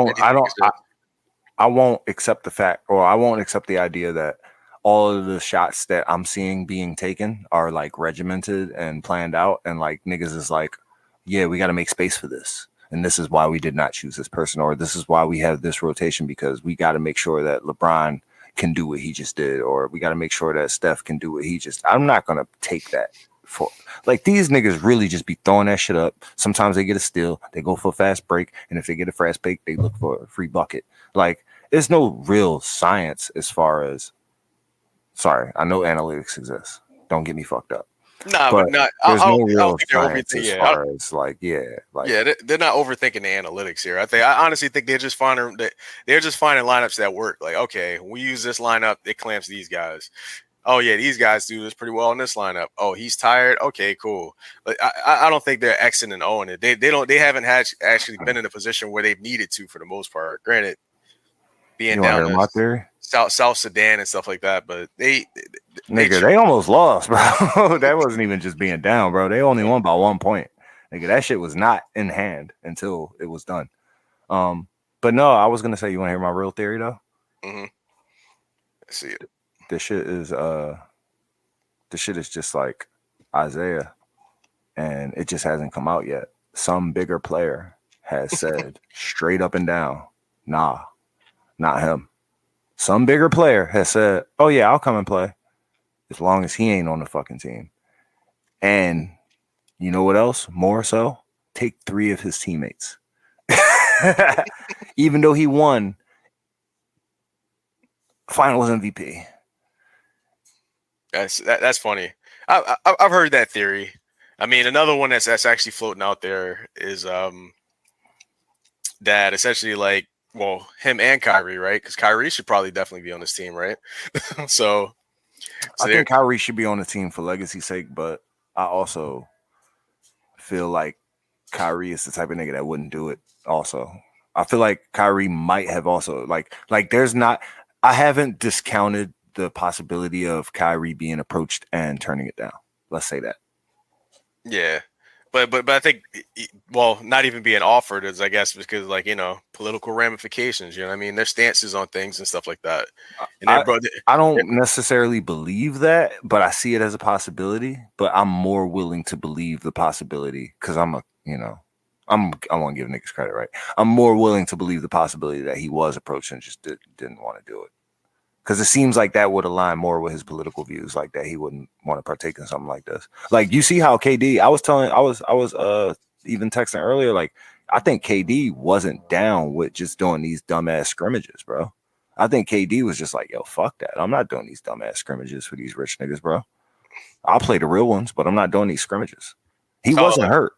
I won't accept the fact, or I won't accept the idea that, all of the shots that I'm seeing being taken are like regimented and planned out, and like niggas is like, yeah, we got to make space for this, and this is why we did not choose this person, or this is why we have this rotation, because we got to make sure that LeBron can do what he just did, or we got to make sure that Steph can do what he just. I'm not gonna take that for like these niggas really just be throwing that shit up. Sometimes they get a steal, they go for a fast break, and if they get a fast break, they look for a free bucket. Like there's no real science as far as. Sorry, I know analytics exists. Don't get me fucked up. Nah, but not. There's I no don't real think they're science overthinking. as Yeah, far as like, they're not overthinking the analytics here. I honestly think they're just finding lineups that work. Like, okay, we use this lineup, it clamps these guys. Oh yeah, these guys do this pretty well in this lineup. Oh, he's tired. Okay, cool. But I don't think they're Xing and Oing it. They haven't actually been in a position where they've needed to for the most part. Granted, being down hear my theory? South Sudan and stuff like that, but they almost lost, bro. That wasn't even just being down, bro. They only won by 1 point. Nigga, that shit was not in hand until it was done. But no, I was gonna say, you want to hear my real theory though? Mm-hmm. I see it. This shit is just like Isaiah, and it just hasn't come out yet. Some bigger player has said straight up and down, nah, not him. Some bigger player has said, oh yeah, I'll come and play as long as he ain't on the fucking team. And you know what else? More so, take 3 of his teammates. Even though he won Finals MVP. That's funny. I've heard that theory. I mean, another one that's actually floating out there is that essentially like, well, him and Kyrie, right? Because Kyrie should probably definitely be on this team, right? so I think Kyrie should be on the team for legacy's sake, but I also feel like Kyrie is the type of nigga that wouldn't do it. Also, I feel like Kyrie might have also like there's not. I haven't discounted the possibility of Kyrie being approached and turning it down. Let's say that. Yeah. But I think, well, not even being offered is, I guess, because like, you know, political ramifications, you know what I mean? Their stances on things and stuff like that. And I don't necessarily believe that, but I see it as a possibility. But I'm more willing to believe the possibility because I want to give niggas credit, right? I'm more willing to believe the possibility that he was approached and just didn't want to do it. Because it seems like that would align more with his political views, like that he wouldn't want to partake in something like this. Like you see how KD, I was even texting earlier, like I think KD wasn't down with just doing these dumbass scrimmages, bro. I think KD was just like, yo, fuck that. I'm not doing these dumbass scrimmages for these rich niggas, bro. I'll play the real ones, but I'm not doing these scrimmages. He wasn't hurt.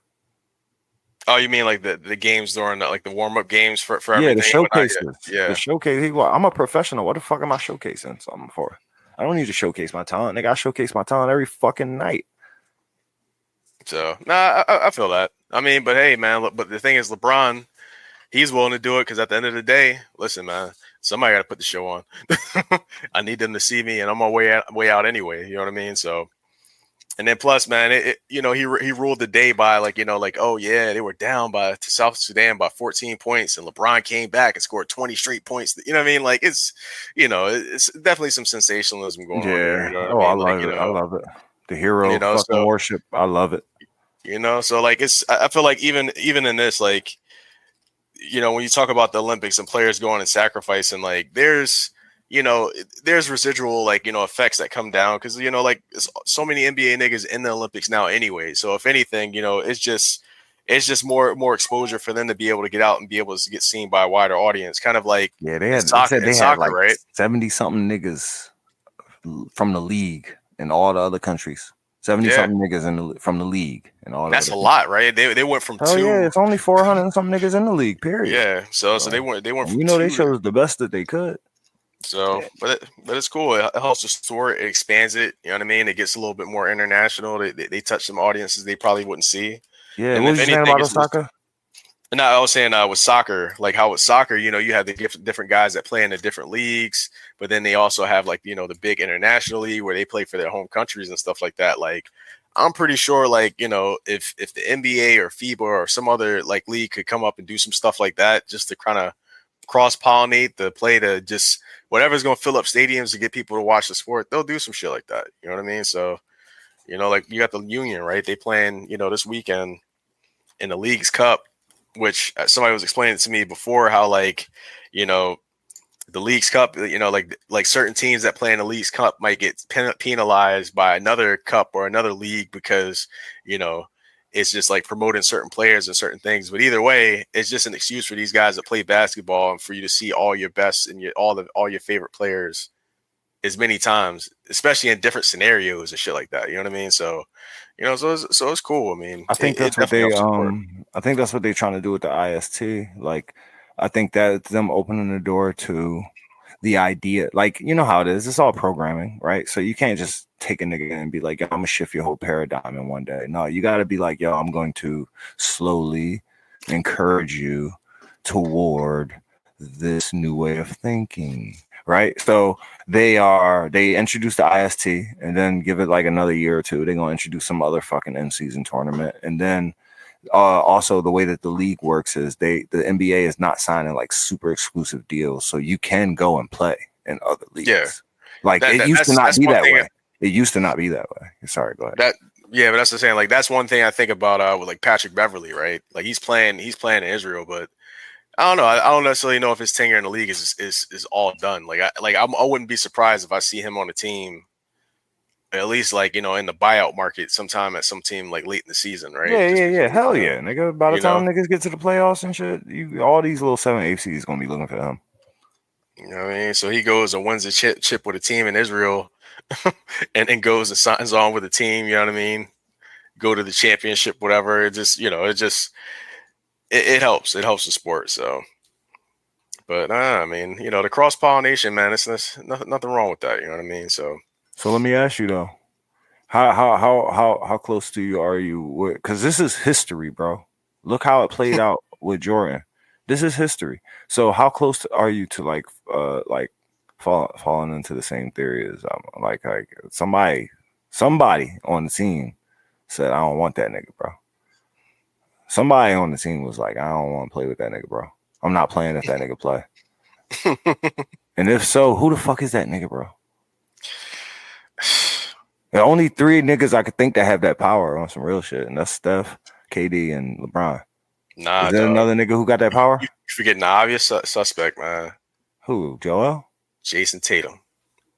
Oh, you mean like the games during like the warm up games for yeah, everything? the showcases. Yeah, the showcase. I'm a professional. What the fuck am I showcasing something for? I don't need to showcase my talent. Nigga, I showcase my talent every fucking night. So I feel that. I mean, but hey, man. Look, but the thing is, LeBron, he's willing to do it because at the end of the day, listen, man, somebody got to put the show on. I need them to see me, and I'm on way out anyway. You know what I mean? So. And then plus, man, he ruled the day by like, oh yeah, they were down to South Sudan by 14 points, and LeBron came back and scored 20 straight points. You know what I mean? Like it's definitely some sensationalism going on. Here, you know what I mean? I love it. The hero fucking worship. I love it. So like I feel like even in this, like, when you talk about the Olympics and players going and sacrificing, like there's residual effects that come down because like so many NBA niggas in the Olympics now anyway. So if anything, it's just more exposure for them to be able to get out and be able to get seen by a wider audience. Kind of like they had like right? 70 something niggas from the league in all the other countries. 70 something niggas from the league and all. That's a lot, right? They went from 2. Yeah, it's only 400 and some niggas in the league. Period. Yeah, so they went from they chose the best that they could. So, but it's cool. It helps the story. It expands it. You know what I mean? It gets a little bit more international. They touch some audiences they probably wouldn't see. Yeah. And what was you saying about Osaka? No, I was saying with soccer, like how with soccer, you have the different guys that play in the different leagues, but then they also have like, the big international league where they play for their home countries and stuff like that. Like, I'm pretty sure like, if the NBA or FIBA or some other like league could come up and do some stuff like that just to kind of cross-pollinate the play to just whatever's going to fill up stadiums to get people to watch the sport, they'll do some shit like that. You know what I mean? So, like you got the Union, right? They playing, this weekend in the League's Cup, which somebody was explaining to me before how, like, the League's Cup, like certain teams that play in the League's Cup might get penalized by another cup or another league because, it's just like promoting certain players and certain things. But either way, it's just an excuse for these guys that play basketball and for you to see all your best and all your favorite players as many times, especially in different scenarios and shit like that. You know what I mean? So, so it's cool. I mean, I think that's what they're trying to do with the IST. Like, I think that's them opening the door to the idea. Like, you know how it is. It's all programming, right? So you can't just take a nigga and be like, yo, I'm gonna shift your whole paradigm in one day. No, you got to be like, yo, I'm going to slowly encourage you toward this new way of thinking, right? So they introduced the IST and then give it like another year or two. They're gonna introduce some other fucking in-season tournament, and then also the way that the league works is the NBA is not signing like super exclusive deals, so you can go and play in other leagues. Yeah, like it used to not be that way. It used to not be that way. Sorry, go ahead. But that's the saying. Like that's one thing I think about with like Patrick Beverly, right? Like he's playing in Israel, but I don't know. I don't necessarily know if his tenure in the league is all done. I wouldn't be surprised if I see him on a team. At least, like, in the buyout market sometime at some team, like, late in the season, right? Yeah. Hell yeah, nigga. By the time niggas get to the playoffs and shit, all these little 7-8 seeds going to be looking for him. You know what I mean? So he goes and wins a chip with a team in Israel and then goes and signs on with a team, you know what I mean? Go to the championship, whatever. It just, it helps. It helps the sport, so. But, I mean, the cross-pollination, man, it's nothing wrong with that, you know what I mean? So let me ask you though, how close to you are you? Because this is history, bro. Look how it played out with Jordan. This is history. So how close are you to falling into the same theory as like somebody on the team said, I don't want that nigga, bro. Somebody on the team was like, I don't want to play with that nigga, bro. I'm not playing if that nigga play. And if so, who the fuck is that nigga, bro? There are only 3 niggas I could think that have that power on some real shit, and that's Steph, KD, and LeBron. Nah, is there another nigga who got that power? You forgetting the obvious suspect, man. Who? Joel? Jason Tatum.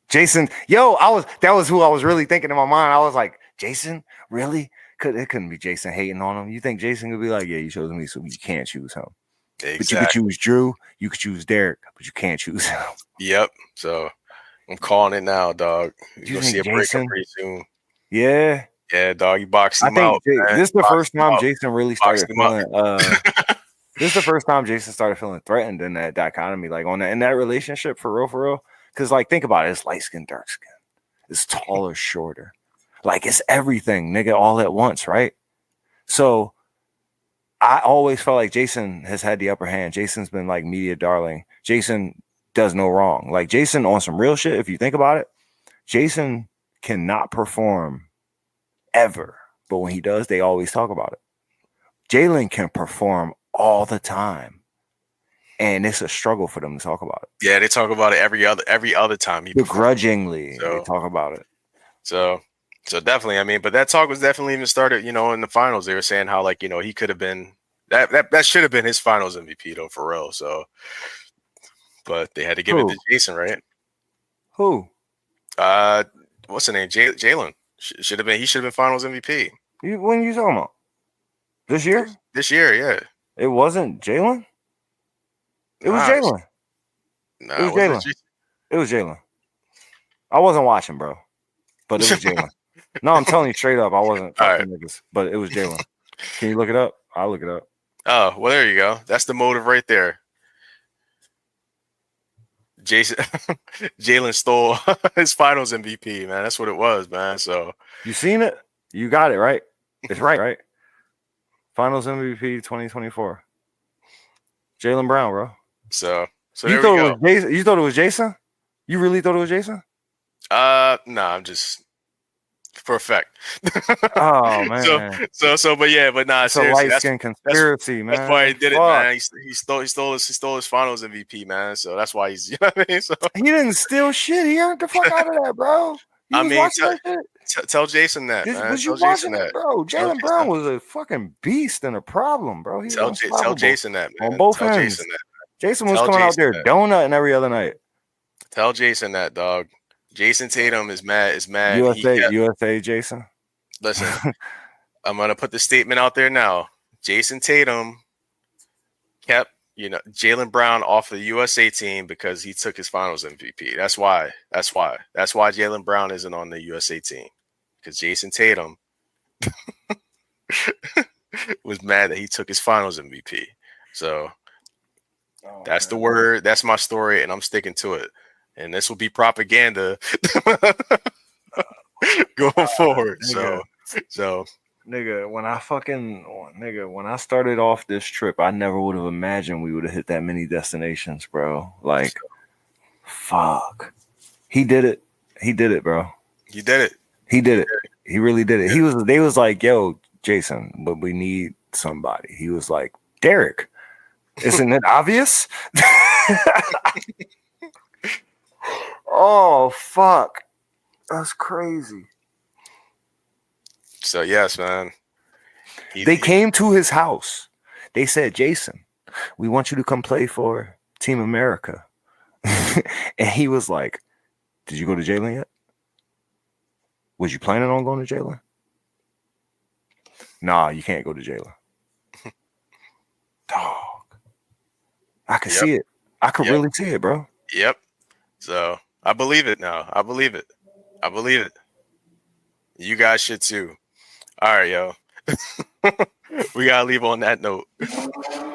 Jason, that was who I was really thinking in my mind. I was like, Jason, really? It couldn't be Jason hating on him. You think Jason could be like, yeah, you chose me, so you can't choose him. Exactly. But you could choose Drew, you could choose Derek, but you can't choose him. Yep. So I'm calling it now, dog. You're gonna see a breakup pretty soon. Yeah. Yeah, dog. You boxed him out. This is the first time Jason really started feeling this is the first time Jason started feeling threatened in that dichotomy, like in that relationship for real. Because like think about it, it's light skin, dark skin. It's taller, shorter. Like it's everything, nigga, all at once, right? So I always felt like Jason has had the upper hand. Jason's been like media darling. Jason does no wrong. Like Jason on some real shit, if you think about it, Jason cannot perform ever. But when he does, they always talk about it. Jalen can perform all the time. And it's a struggle for them to talk about it. Yeah, they talk about it every other time. Begrudgingly, they talk about it. So definitely, I mean, but that talk was definitely even started, in the finals. They were saying how, like, he could have been that should have been his finals MVP though, for real. So, but they had to give it to Jason, right? Who? What's the name? Jalen. He should have been finals MVP. When you talking about? This year? This year, yeah. It wasn't Jalen? It was Jalen. Nah, it was Jalen. It was Jalen. I wasn't watching, bro. But it was Jalen. No, I'm telling you straight up, I wasn't fucking niggas, but it was Jalen. Can you look it up? I'll look it up. Oh, well, there you go. That's the motive right there. Jalen stole his finals MVP, man. That's what it was, man. So you seen it? You got it, right? It's right? Finals MVP 2024. Jaylen Brown, bro. So you thought it was Jason? You thought it was Jason? You really thought it was Jason? No, I'm just for a fact. Oh man. But nah, It's a seriously, light skin conspiracy, man. that's why he did it, Fuck. man. He stole his finals MVP, man. So that's why he's, you know what I mean? So He didn't steal shit. He earned the fuck out of that, bro. You I was mean, watching that shit? tell Jason that, man. Was you Tell watching Jason it, bro? Tell Jaylen Brown was a fucking beast and a problem, bro. He was Tell unstoppable Jason that, man. on both Tell ends. Jason that. Jason was Tell coming out Jason there that. donutting every other night. Tell Jason that, dog. Jason Tatum is mad. USA, Jason. Listen, I'm gonna put the statement out there now. Jason Tatum kept, Jaylen Brown off the USA team because he took his Finals MVP. That's why Jaylen Brown isn't on the USA team, because Jason Tatum was mad that he took his Finals MVP. So that's the word. That's my story, and I'm sticking to it. And this will be propaganda going forward. So. Nigga, when I started off this trip, I never would have imagined we would have hit that many destinations, bro. Like, fuck. He did it. He did it, bro. He did it. He did it. He really did it. They was like, yo, Jason, but we need somebody. He was like, Derek, isn't it obvious? Oh, fuck. That's crazy. So yes, man. They came to his house. They said, Jason, we want you to come play for Team America. And he was like, did you go to Jaylen yet? Was you planning on going to Jaylen? Nah, you can't go to Jaylen. Dog. I could see it. I could really see it, bro. Yep. So I believe it now. I believe it. You guys should too. All right, yo. We gotta leave on that note.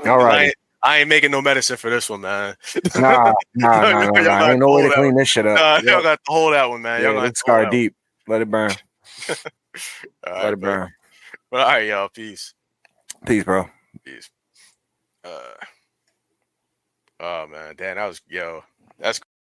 All right. I ain't making no medicine for this one, man. Nah. Ain't no way to clean this shit up. Y'all got to hold that one, man. Yeah, let's scar deep. Let it burn. Let it burn. But all right, y'all. Peace. Peace, bro. Peace. Oh man, damn, that's